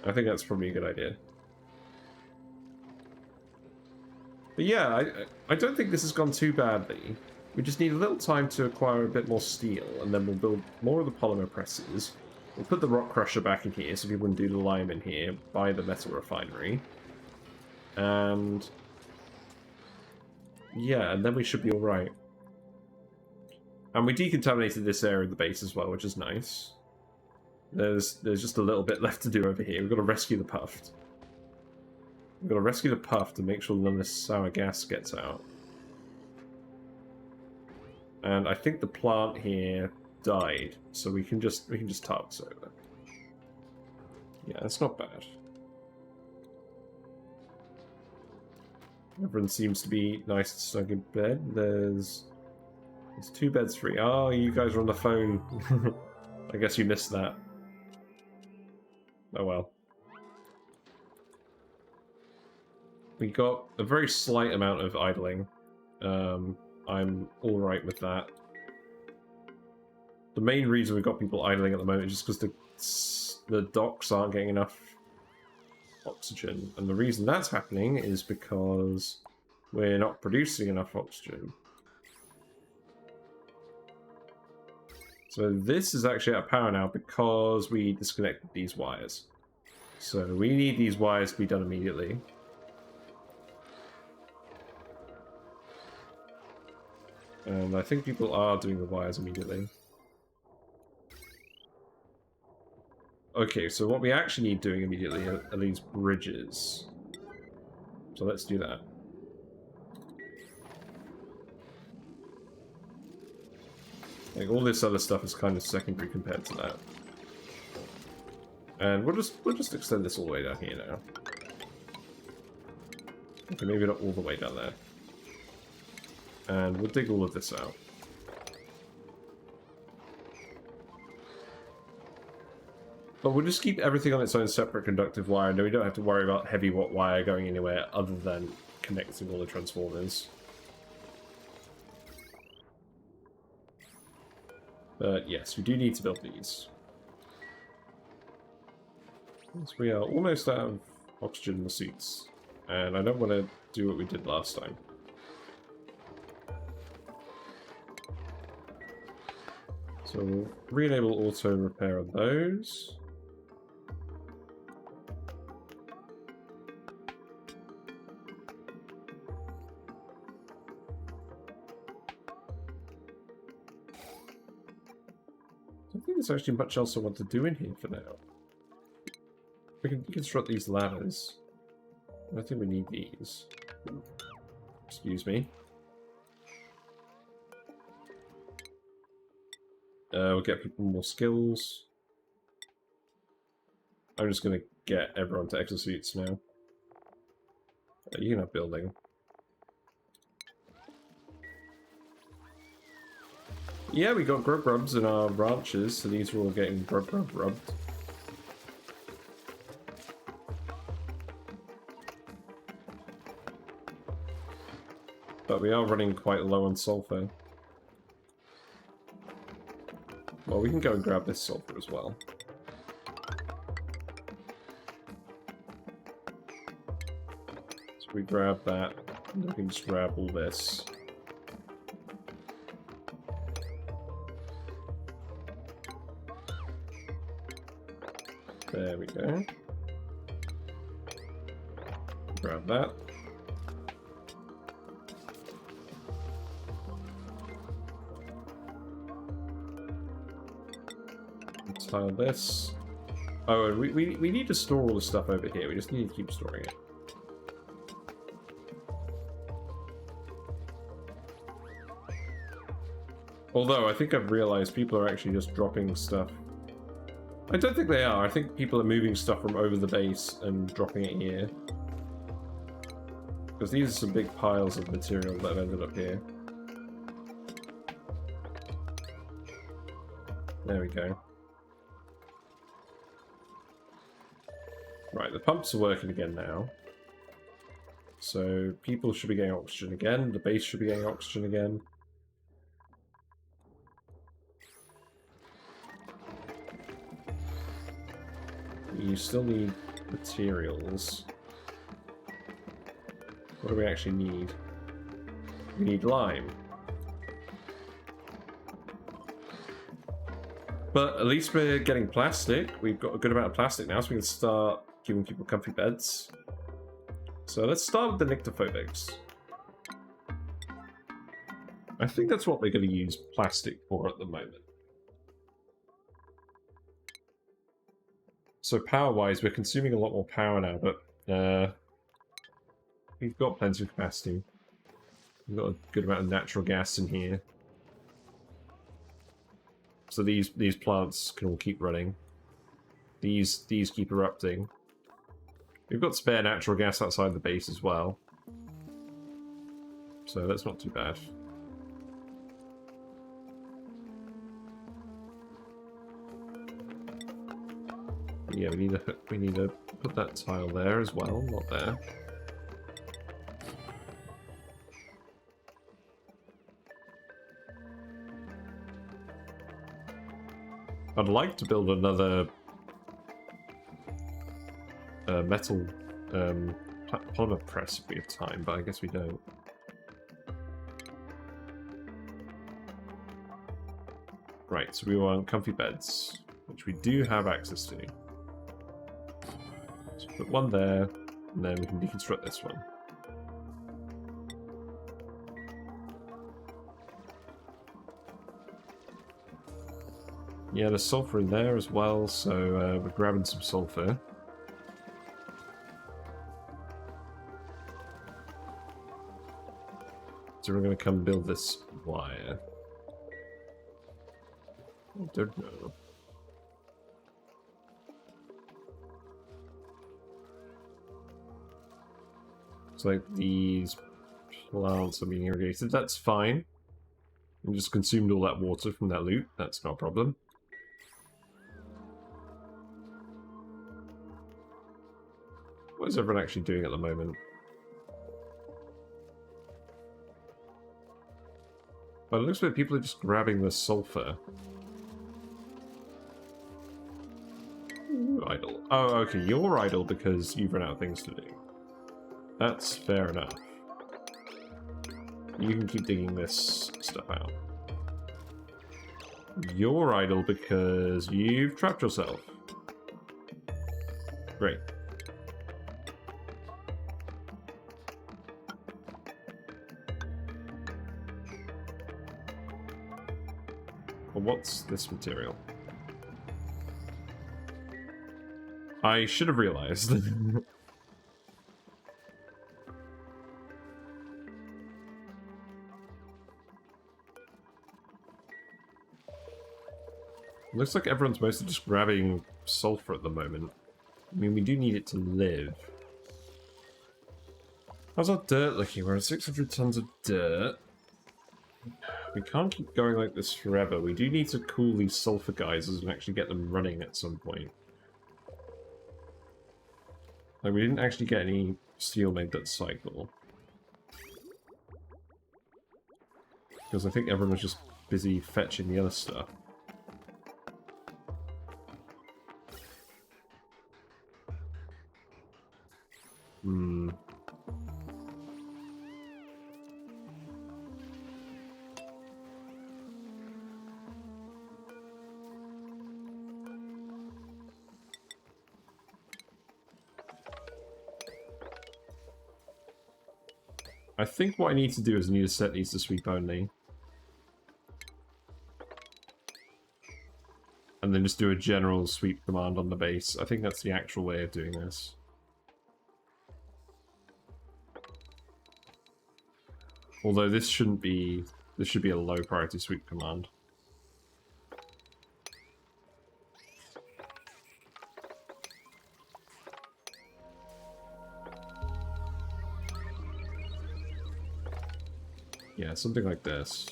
Speaker 1: I think that's probably a good idea. But yeah, I don't think this has gone too badly. We just need a little time to acquire a bit more steel, and then we'll build more of the polymer presses. We'll put the rock crusher back in here so people can do the lime in here by the metal refinery. And yeah, and then we should be alright. And we decontaminated this area of the base as well, which is nice. There's just a little bit left to do over here. We've got to rescue the Puffed. We've got to rescue the Puffed and make sure none of this sour gas gets out. And I think the plant here died, so we can just tarp this over. Yeah, that's not bad. Everyone seems to be nice and snug in bed. There's 2 beds free. Oh, you guys are on the phone. I guess you missed that. Oh well. We got a very slight amount of idling. I'm alright with that. The main reason we've got people idling at the moment is just because the docks aren't getting enough oxygen. And the reason that's happening is because we're not producing enough oxygen. So this is actually out of power now because we disconnected these wires. So we need these wires to be done immediately. And I think people are doing the wires immediately. Okay, so what we actually need doing immediately are these bridges. So let's do that. Like, all this other stuff is kind of secondary compared to that. And we'll just extend this all the way down here now. Okay, maybe not all the way down there. And we'll dig all of this out. But we'll just keep everything on its own separate conductive wire, and we don't have to worry about heavy watt wire going anywhere other than connecting all the transformers. But yes, we do need to build these. So we are almost out of oxygen in the suits, and I don't want to do what we did last time. So we'll re-enable auto repair on those. I don't think there's actually much else I want to do in here for now. We can deconstruct these ladders. I don't think we need these. Excuse me. We'll get people more skills. I'm just going to get everyone to Exosuits now. You can have building. Yeah, we got grub rubs in our ranches, so these are all getting grub rubbed. But we are running quite low on sulfur. Well, we can go and grab this sulfur as well. So we grab that, and we can just grab all this. There we go. Grab that. Tile this. Oh, and we need to store all the stuff over here. We just need to keep storing it. Although, I think I've realized people are actually just dropping stuff. I don't think they are. I think people are moving stuff from over the base and dropping it here. Because these are some big piles of material that have ended up here. There we go. Right, the pumps are working again now. So people should be getting oxygen again. The base should be getting oxygen again. You still need materials. What do we actually need? We need lime. But at least we're getting plastic. We've got a good amount of plastic now, so we can start giving people comfy beds. So let's start with the nyctophobics. I think that's what we're going to use plastic for at the moment. So power-wise, we're consuming a lot more power now, but we've got plenty of capacity. We've got a good amount of natural gas in here. So these plants can all keep running. These keep erupting. We've got spare natural gas outside the base as well. So that's not too bad. Yeah, we need to put that tile there as well, not there. I'd like to build another metal polymer press if we have time, but I guess we don't. Right, so we want comfy beds, which we do have access to. So put one there, and then we can deconstruct this one. Yeah, there's sulfur in there as well, so we're grabbing some sulfur. So we're going to come build this wire. I don't know. It's like these plants are being irrigated. That's fine. We just consumed all that water from that loot. That's not a problem. What is everyone actually doing at the moment? But it looks like people are just grabbing the sulfur. Ooh, idle. Oh, okay, you're idle because you've run out of things to do. That's fair enough. You can keep digging this stuff out. You're idle because you've trapped yourself. Great. Well, what's this material? I should have realized. Looks like everyone's mostly just grabbing sulfur at the moment. I mean, we do need it to live. How's our dirt looking? We're at 600 tons of dirt. We can't keep going like this forever. We do need to cool these sulfur geysers and actually get them running at some point. Like, we didn't actually get any steel made that cycle. Because I think everyone was just busy fetching the other stuff. Hmm. I think what I need to do is I need to set these to sweep only. And then just do a general sweep command on the base. I think that's the actual way of doing this. Although this shouldn't be... This should be a low priority sweep command. Yeah, something like this.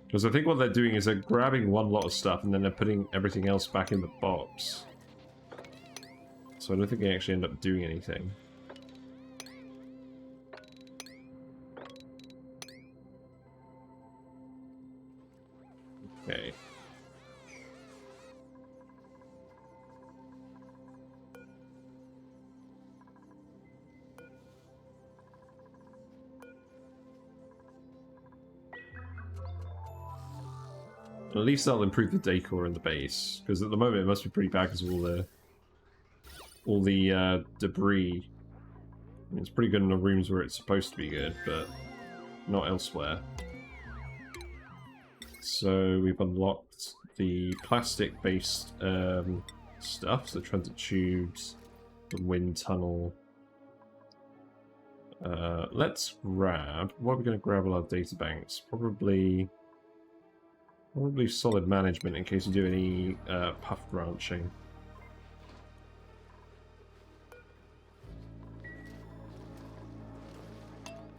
Speaker 1: Because I think what they're doing is they're grabbing one lot of stuff and then they're putting everything else back in the box. So I don't think they actually end up doing anything. Okay. At least that'll improve the decor in the base, because at the moment it must be pretty bad because of all the debris. I mean, it's pretty good in the rooms where it's supposed to be good, but not elsewhere. So we've unlocked the plastic-based stuff, so transit tubes, the wind tunnel. Let's grab... What are we going to grab all our data banks? Probably solid management in case we do any puff branching.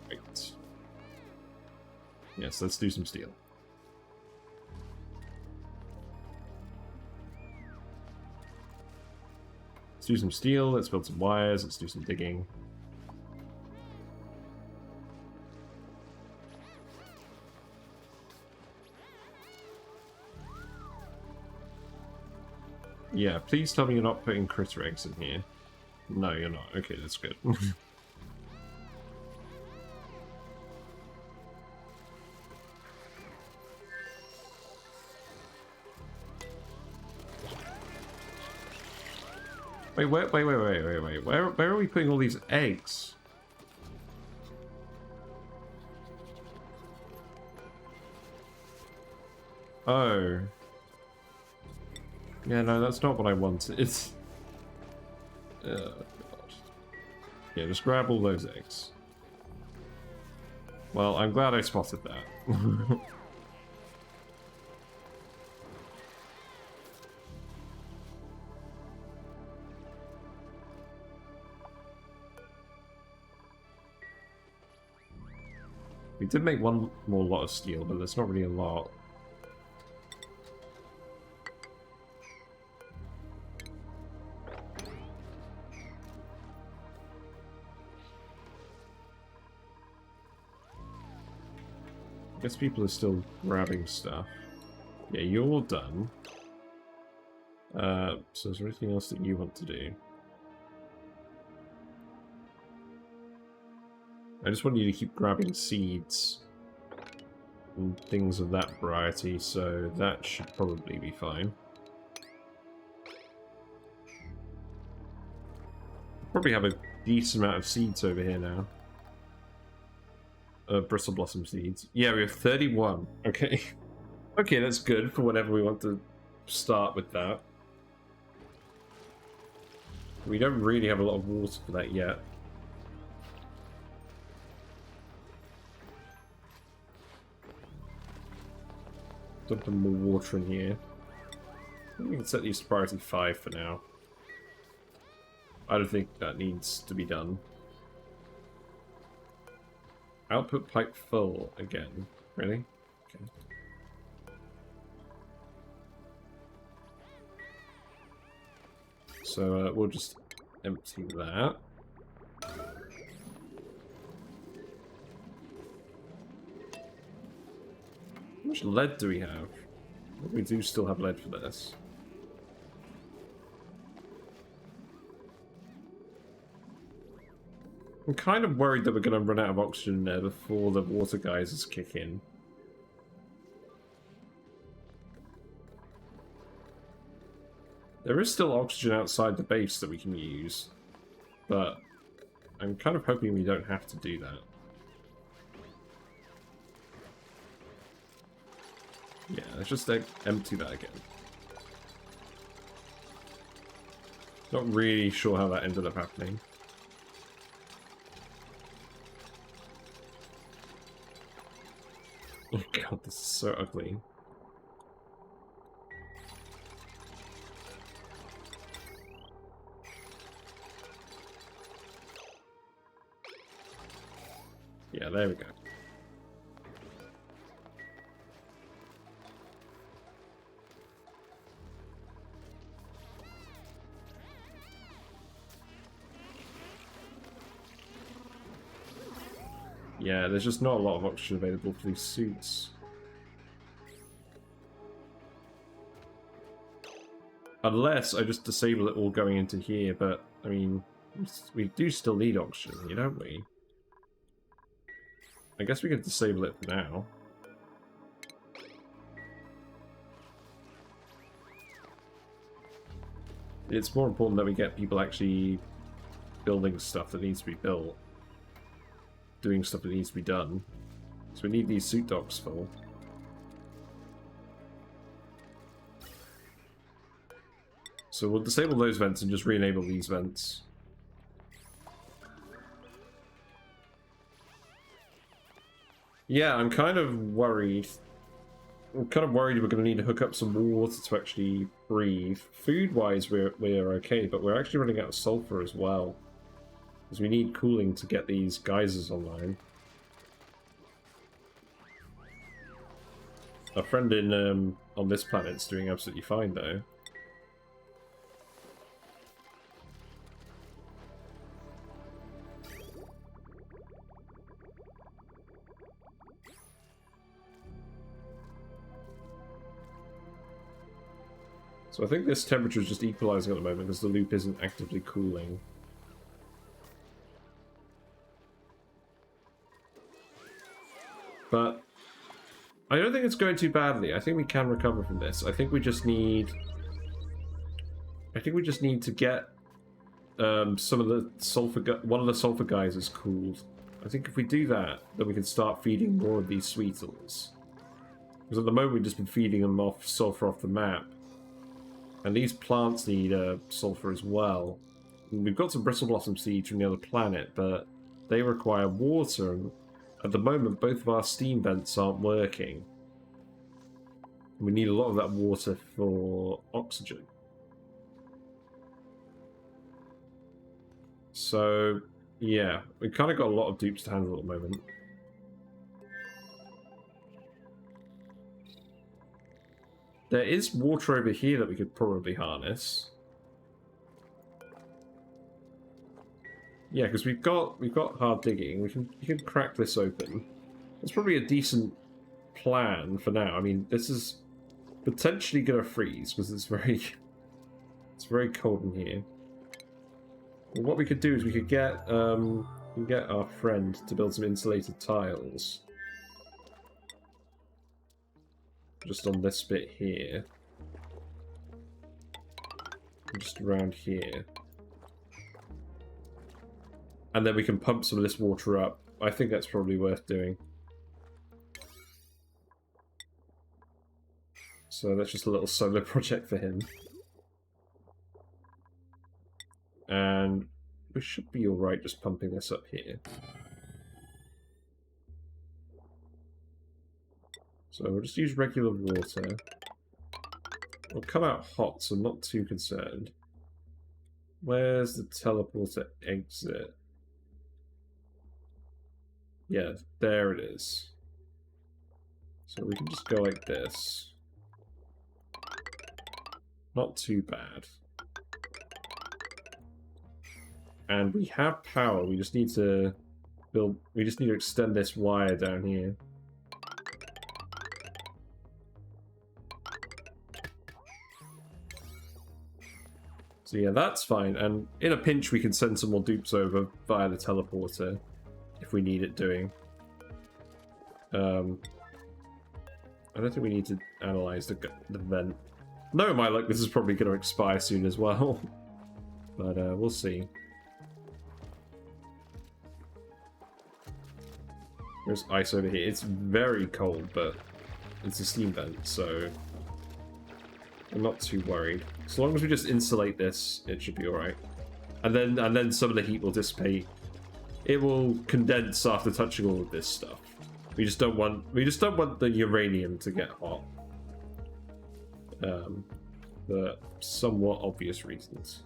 Speaker 1: Right. Yes, let's do some steel. Let's do some steel, let's build some wires, let's do some digging. Yeah, please tell me you're not putting critter eggs in here. No, you're not. Okay, that's good. Wait, wait. Where are we putting all these eggs? Oh. Yeah, no, that's not what I wanted. It's... Oh, God. Yeah, just grab all those eggs. Well, I'm glad I spotted that. We did make one more lot of steel, but that's not really a lot. I guess people are still grabbing stuff. Yeah, you're done. So is there anything else that you want to do? I just want you to keep grabbing seeds and things of that variety, so that should probably be fine. Probably have a decent amount of seeds over here now. Bristle blossom seeds. Yeah, we have 31. Okay. Okay, that's good for whenever we want to start with that. We don't really have a lot of water for that yet. Dumping more water in here. We can set these to priority 5 for now. I don't think that needs to be done. Output pipe full again. Really? Okay. So we'll just empty that. How much lead do we have? We do still have lead for this. I'm kind of worried that we're going to run out of oxygen there before the water geysers kick in. There is still oxygen outside the base that we can use, but I'm kind of hoping we don't have to do that. Yeah, let's just empty that again. Not really sure how that ended up happening. Oh god, this is so ugly. Yeah, there we go. Yeah, there's just not a lot of oxygen available for these suits. Unless I just disable it all going into here, but, I mean, we do still need oxygen here, don't we? I guess we can disable it for now. It's more important that we get people actually building stuff that needs to be built. Doing stuff that needs to be done. So we need these suit docks full. So we'll disable those vents and just re-enable these vents. Yeah, I'm kind of worried. I'm kind of worried we're going to need to hook up some water to actually breathe. Food-wise, we're okay, but we're actually running out of sulfur as well. Because we need cooling to get these geysers online. Our friend in on this planet's doing absolutely fine, though. So I think this temperature is just equalizing at the moment because the loop isn't actively cooling. But I don't think it's going too badly. I think we can recover from this. I think we just need to get some of the one of the sulfur geysers cooled. I think if we do that, then we can start feeding more of these sweetles. Because at the moment we've just been feeding them off sulfur off the map. And these plants need sulfur as well. And we've got some bristle blossom seeds from the other planet, but they require water. And at the moment, both of our steam vents aren't working. We need a lot of that water for oxygen. So, yeah, we've kind of got a lot of dupes to handle at the moment. There is water over here that we could probably harness. Yeah, because we've got hard digging. We can crack this open. It's probably a decent plan for now. I mean, this is potentially gonna freeze because it's very cold in here. Well, what we could do is we could get our friend to build some insulated tiles. Just on this bit here. Just around here. And then we can pump some of this water up. I think that's probably worth doing. So that's just a little solar project for him. And we should be alright just pumping this up here. So we'll just use regular water. It'll come out hot, so I'm not too concerned. Where's the teleporter exit? Yeah, there it is. So we can just go like this. Not too bad. And we have power, we just need to extend this wire down here. So yeah, that's fine, and in a pinch we can send some more dupes over via the teleporter if we need it doing. I don't think we need to analyze the vent. No, my luck, this is probably going to expire soon as well. But we'll see. There's ice over here. It's very cold, but it's a steam vent, so I'm not too worried. As long as we just insulate this, it should be alright. And then some of the heat will dissipate. It will condense after touching all of this stuff. We just don't want the uranium to get hot. For somewhat obvious reasons.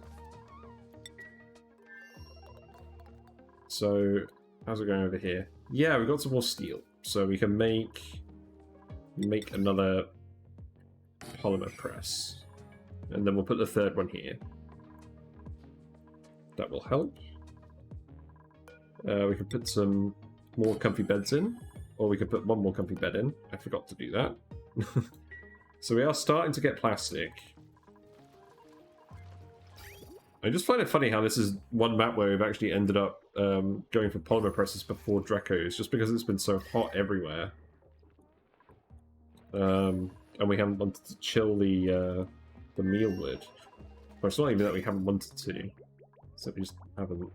Speaker 1: So, how's it going over here? Yeah, we got some more steel, so we can make another polymer press, and then we'll put the third one here. That will help. We can put some more comfy beds in, or we can put one more comfy bed in. I forgot to do that. So we are starting to get plastic. I just find it funny how this is one map where we've actually ended up going for polymer presses before Drecos, just because it's been so hot everywhere. And we haven't wanted to chill the mealwood. Well, it's not even that we haven't wanted to, so we just haven't.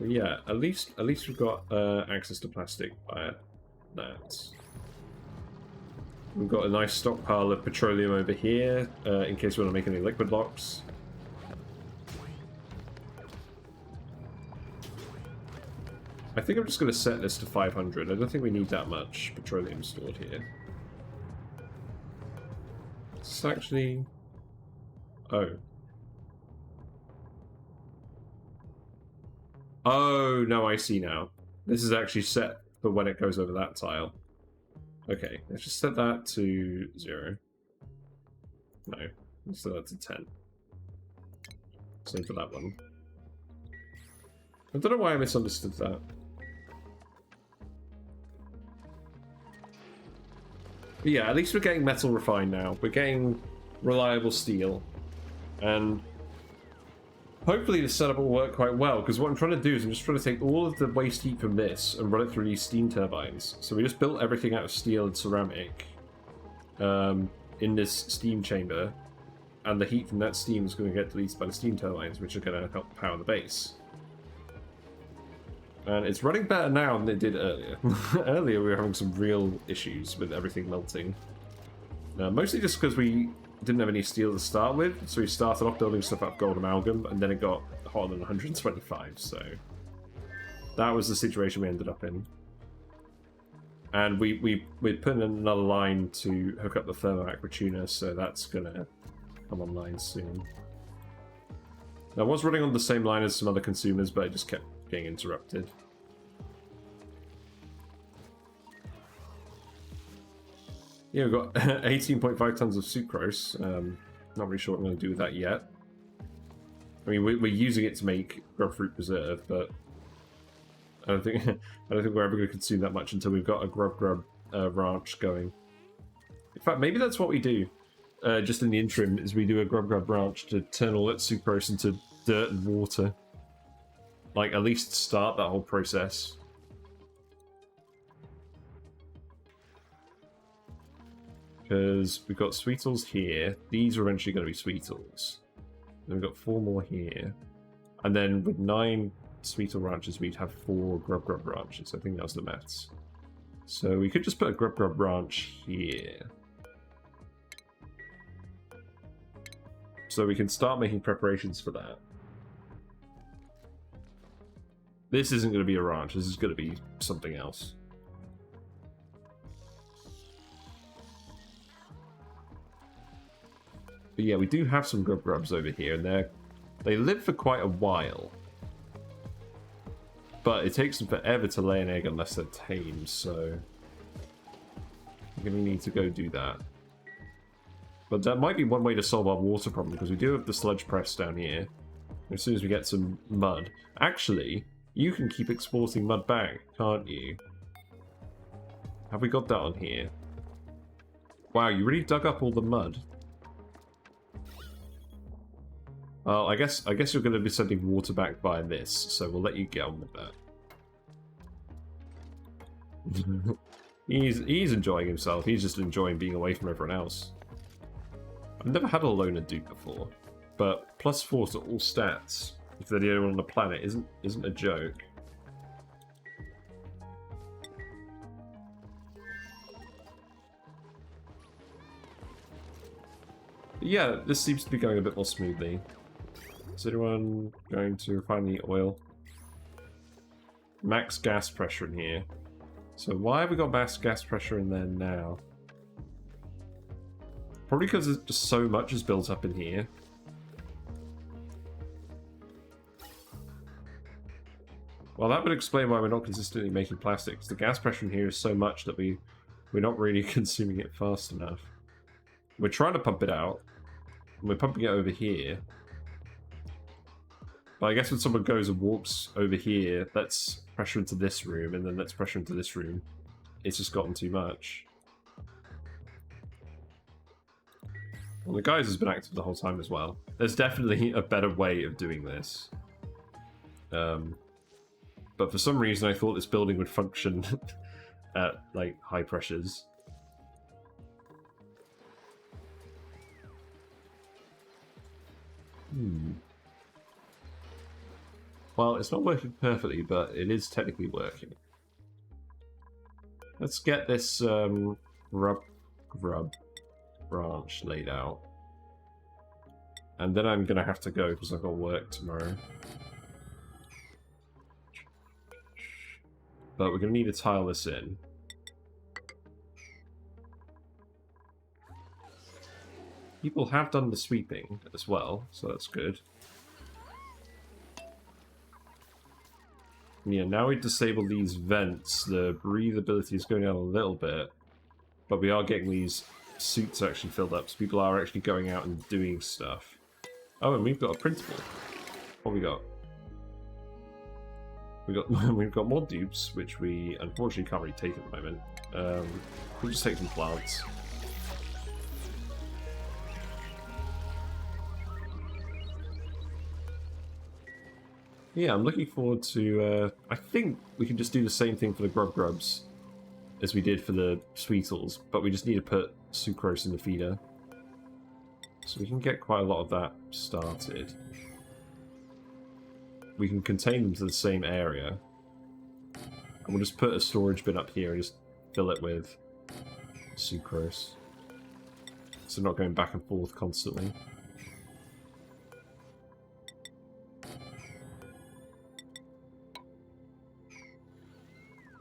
Speaker 1: But yeah, at least we've got access to plastic via that. We've got a nice stockpile of petroleum over here, in case we want to make any liquid locks. I think I'm just going to set this to 500. I don't think we need that much petroleum stored here. It's actually... Oh. Oh, no, I see now. This is actually set for when it goes over that tile. Okay, let's just set that to 0. No, let's set that to 10. Same for that one. I don't know why I misunderstood that. But yeah, at least we're getting metal refined now. We're getting reliable steel. And hopefully this setup will work quite well, because what I'm trying to do is I'm just trying to take all of the waste heat from this and run it through these steam turbines. So we just built everything out of steel and ceramic in this steam chamber, and the heat from that steam is going to get released by the steam turbines, which are going to help power the base. And it's running better now than it did earlier. Earlier we were having some real issues with everything melting. Mostly just because we didn't have any steel to start with, so we started off building stuff up gold amalgam, and then it got hotter than 125, so that was the situation we ended up in. And we put in another line to hook up the thermal aqua tuner, so that's gonna come online soon. I was running on the same line as some other consumers, but it just kept getting interrupted. Yeah, we've got 18.5 tons of sucrose. Not really sure what I'm going to do with that yet. I mean, we're using it to make grub fruit preserve, but I don't think we're ever going to consume that much until we've got a grub ranch going. In fact, maybe that's what we do. Just in the interim, is we do a grub ranch to turn all that sucrose into dirt and water. Like, at least start that whole process. Because we've got Sweetles here. These are eventually going to be Sweetles. Then we've got 4 more here. And then with 9 Sweetle ranches, we'd have 4 grub ranches. I think that was the maths. So we could just put a grub ranch here. So we can start making preparations for that. This isn't going to be a ranch. This is going to be something else. But yeah, we do have some grubs over here, and they live for quite a while. But it takes them forever to lay an egg unless they're tamed, so we're going to need to go do that. But that might be one way to solve our water problem, because we do have the sludge press down here. As soon as we get some mud... Actually, you can keep exporting mud back, can't you? Have we got that on here? Wow, you really dug up all the mud. Well, I guess you're going to be sending water back via this, so we'll let you get on with that. He's enjoying himself. He's just enjoying being away from everyone else. I've never had a loner dude before, but +4 to all stats, if they're the only one on the planet, isn't a joke. But yeah, this seems to be going a bit more smoothly. Is anyone going to refine the oil? Max gas pressure in here. So why have we got max gas pressure in there now? Probably because there's just so much is built up in here. Well, that would explain why we're not consistently making plastics. The gas pressure in here is so much that we're not really consuming it fast enough. We're trying to pump it out. And we're pumping it over here. But I guess when someone goes and walks over here, that's pressure into this room, and then that's pressure into this room. It's just gotten too much. Well, the geyser has been active the whole time as well. There's definitely a better way of doing this. But for some reason I thought this building would function at, like, high pressures. Well, it's not working perfectly, but it is technically working. Let's get this grub branch laid out. And then I'm going to have to go because I've got work tomorrow. But we're going to need to tile this in. People have done the sweeping as well, so that's good. Yeah, now we disable these vents, the breathability is going down a little bit, but we are getting these suits actually filled up, so people are actually going out and doing stuff. Oh, and we've got a printable. What have we got? We've got more dupes, which we unfortunately can't really take at the moment. We'll just take some plants. Yeah, I'm looking forward to... I think we can just do the same thing for the grubs as we did for the Sweetles, but we just need to put sucrose in the feeder. So we can get quite a lot of that started. We can contain them to the same area. And we'll just put a storage bin up here and just fill it with sucrose. So not going back and forth constantly.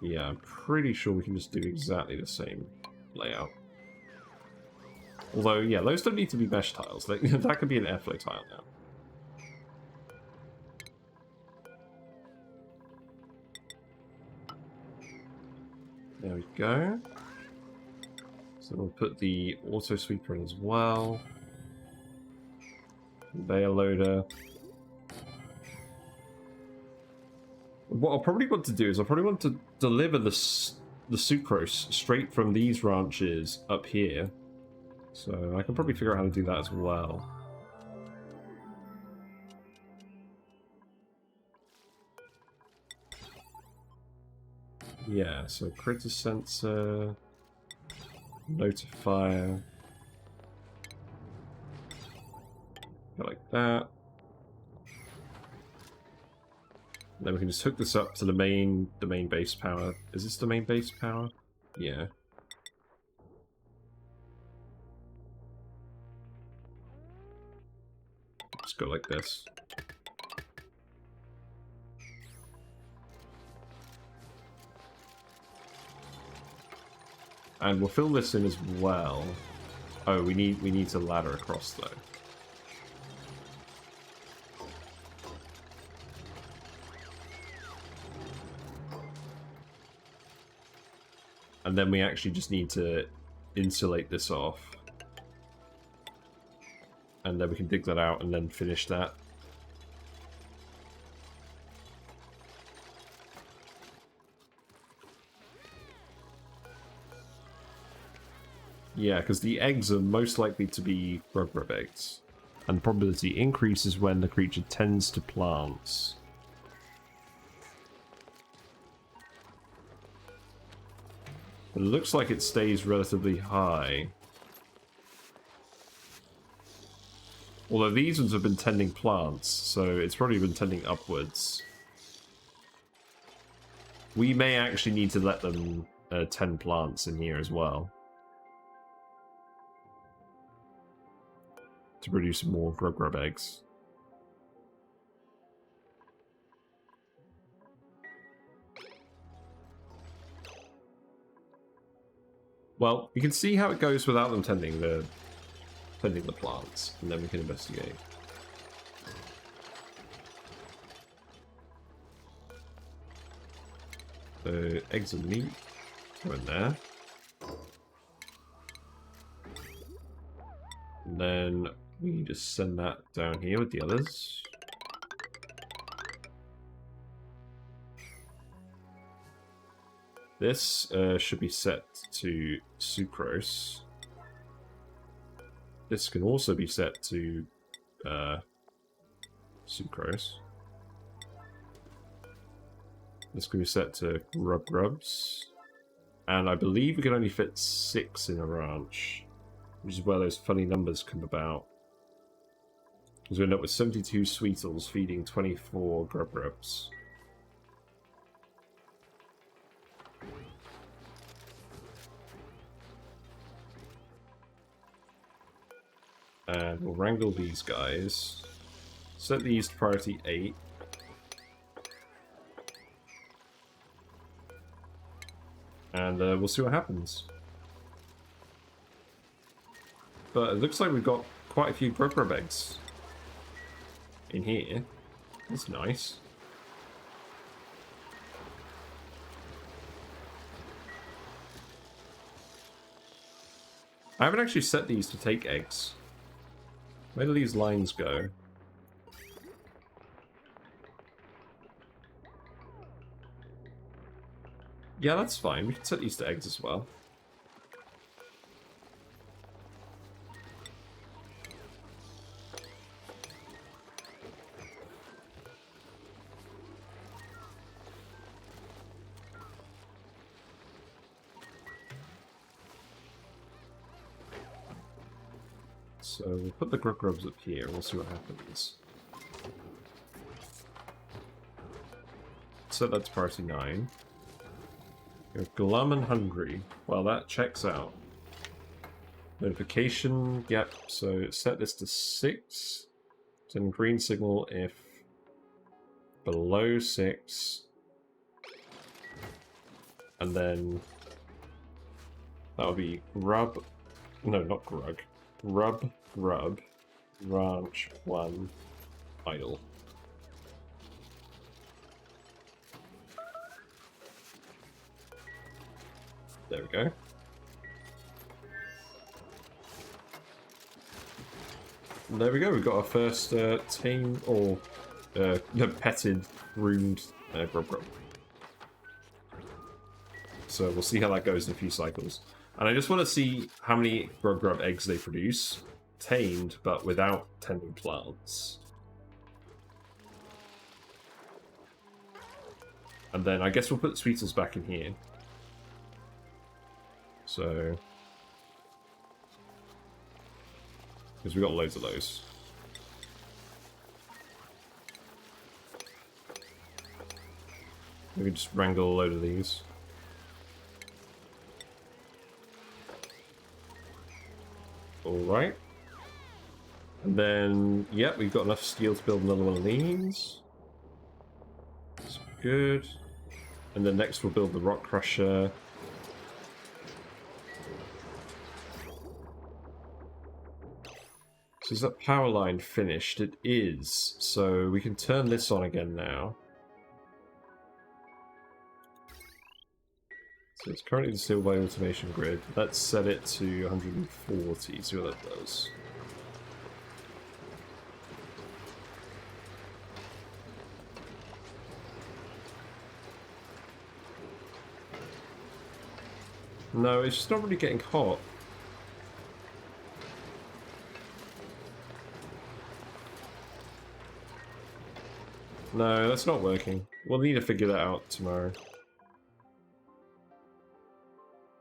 Speaker 1: Yeah, I'm pretty sure we can just do exactly the same layout. Although, yeah, those don't need to be mesh tiles. That could be an airflow tile now. There we go. So we'll put the auto sweeper in as well. Conveyor loader. What I'll probably want to do is I'll probably want to deliver the sucrose straight from these ranches up here. So I can probably figure out how to do that as well. Yeah, so critter sensor, notifier, go like that. And then we can just hook this up to the main base power. Is this the main base power? Yeah. Just go like this. And we'll fill this in as well. Oh, we need to ladder across though. And then we actually just need to insulate this off. And then we can dig that out and then finish that. Yeah, because the eggs are most likely to be grub eggs. And the probability increases when the creature tends to plants. But it looks like it stays relatively high. Although these ones have been tending plants, so it's probably been tending upwards. We may actually need to let them tend plants in here as well. To produce more grub eggs. Well, you can see how it goes without them tending the plants, and then we can investigate. So eggs and meat go in there. And then we just send that down here with the others. This should be set to sucrose. This can also be set to sucrose. This can be set to grubs. And I believe we can only fit 6 in a ranch, which is where those funny numbers come about. Because we end up with 72 sweetles feeding 24 grubs. And we'll wrangle these guys. Set these to priority 8. And we'll see what happens. But it looks like we've got quite a few grub eggs in here. That's nice. I haven't actually set these to take eggs. Where do these lines go? Yeah, that's fine. We can set these to eggs as well. So we'll put the grubs up here, we'll see what happens. Set that to priority 9. You're glum and hungry. Well, that checks out. Notification, yep, so set this to 6. Send green signal if below 6. And then that would be rub, no, not grug. Rub, ranch 1, idle. There we go. And there we go, we've got our first tame, or petted, groomed grub. So we'll see how that goes in a few cycles. And I just want to see how many grub eggs they produce, tamed, but without tending plants. And then I guess we'll put sweeters back in here. So... because we got loads of those. We can just wrangle a load of these. Alright. And then, yep, we've got enough steel to build another one of these. That's good. And then next we'll build the rock crusher. So is that power line finished? It is. So we can turn this on again now. So it's currently disabled by automation grid. Let's set it to 140, see what that does. No, it's just not really getting hot. No, that's not working. We'll need to figure that out tomorrow.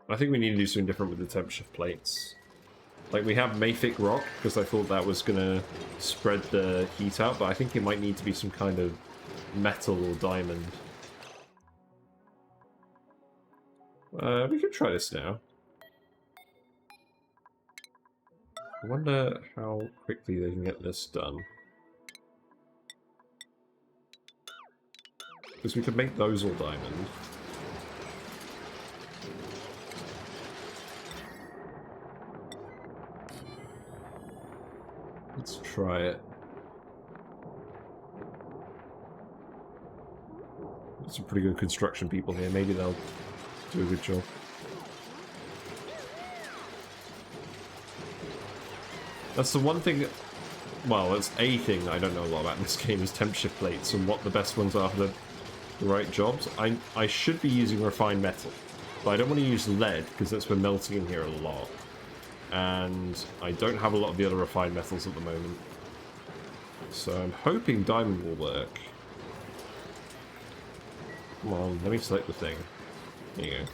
Speaker 1: I think we need to do something different with the temperature plates. Like, we have mafic rock, because I thought that was going to spread the heat out, but I think it might need to be some kind of metal or diamond. We could try this now. I wonder how quickly they can get this done. Because we could make those all diamond. Let's try it. There's some pretty good construction people here. Maybe they'll do a good job. That's the one thing... well, it's a thing I don't know a lot about in this game, is temperature plates and what the best ones are for the right jobs. I should be using refined metal, but I don't want to use lead because that's been melting in here a lot. And I don't have a lot of the other refined metals at the moment. So I'm hoping diamond will work. Come on, let me select the thing. There you go.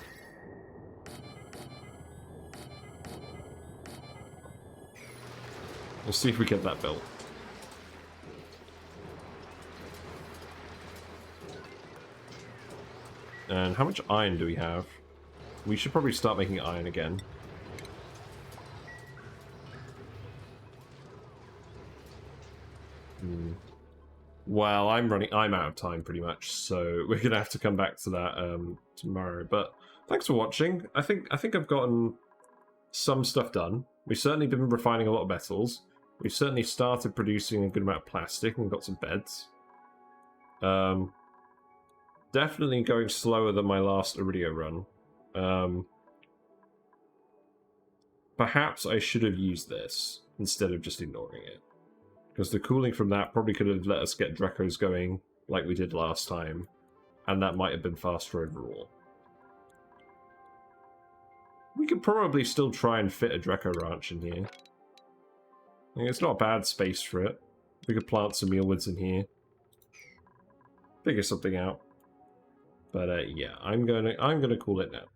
Speaker 1: We'll see if we get that built. And how much iron do we have? We should probably start making iron again. Well, I'm out of time pretty much, so we're gonna have to come back to that tomorrow. But thanks for watching. I think I've gotten some stuff done. We've certainly been refining a lot of metals. We've certainly started producing a good amount of plastic and got some beds. Definitely going slower than my last Aridio run. Perhaps I should have used this instead of just ignoring it. Because the cooling from that probably could have let us get Drecos going like we did last time. And that might have been faster overall. We could probably still try and fit a Dreco ranch in here. I mean, it's not a bad space for it. We could plant some mealwoods in here. Figure something out. But yeah, I'm gonna call it now.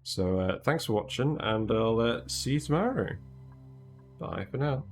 Speaker 1: So thanks for watching, and I'll see you tomorrow. Bye for now.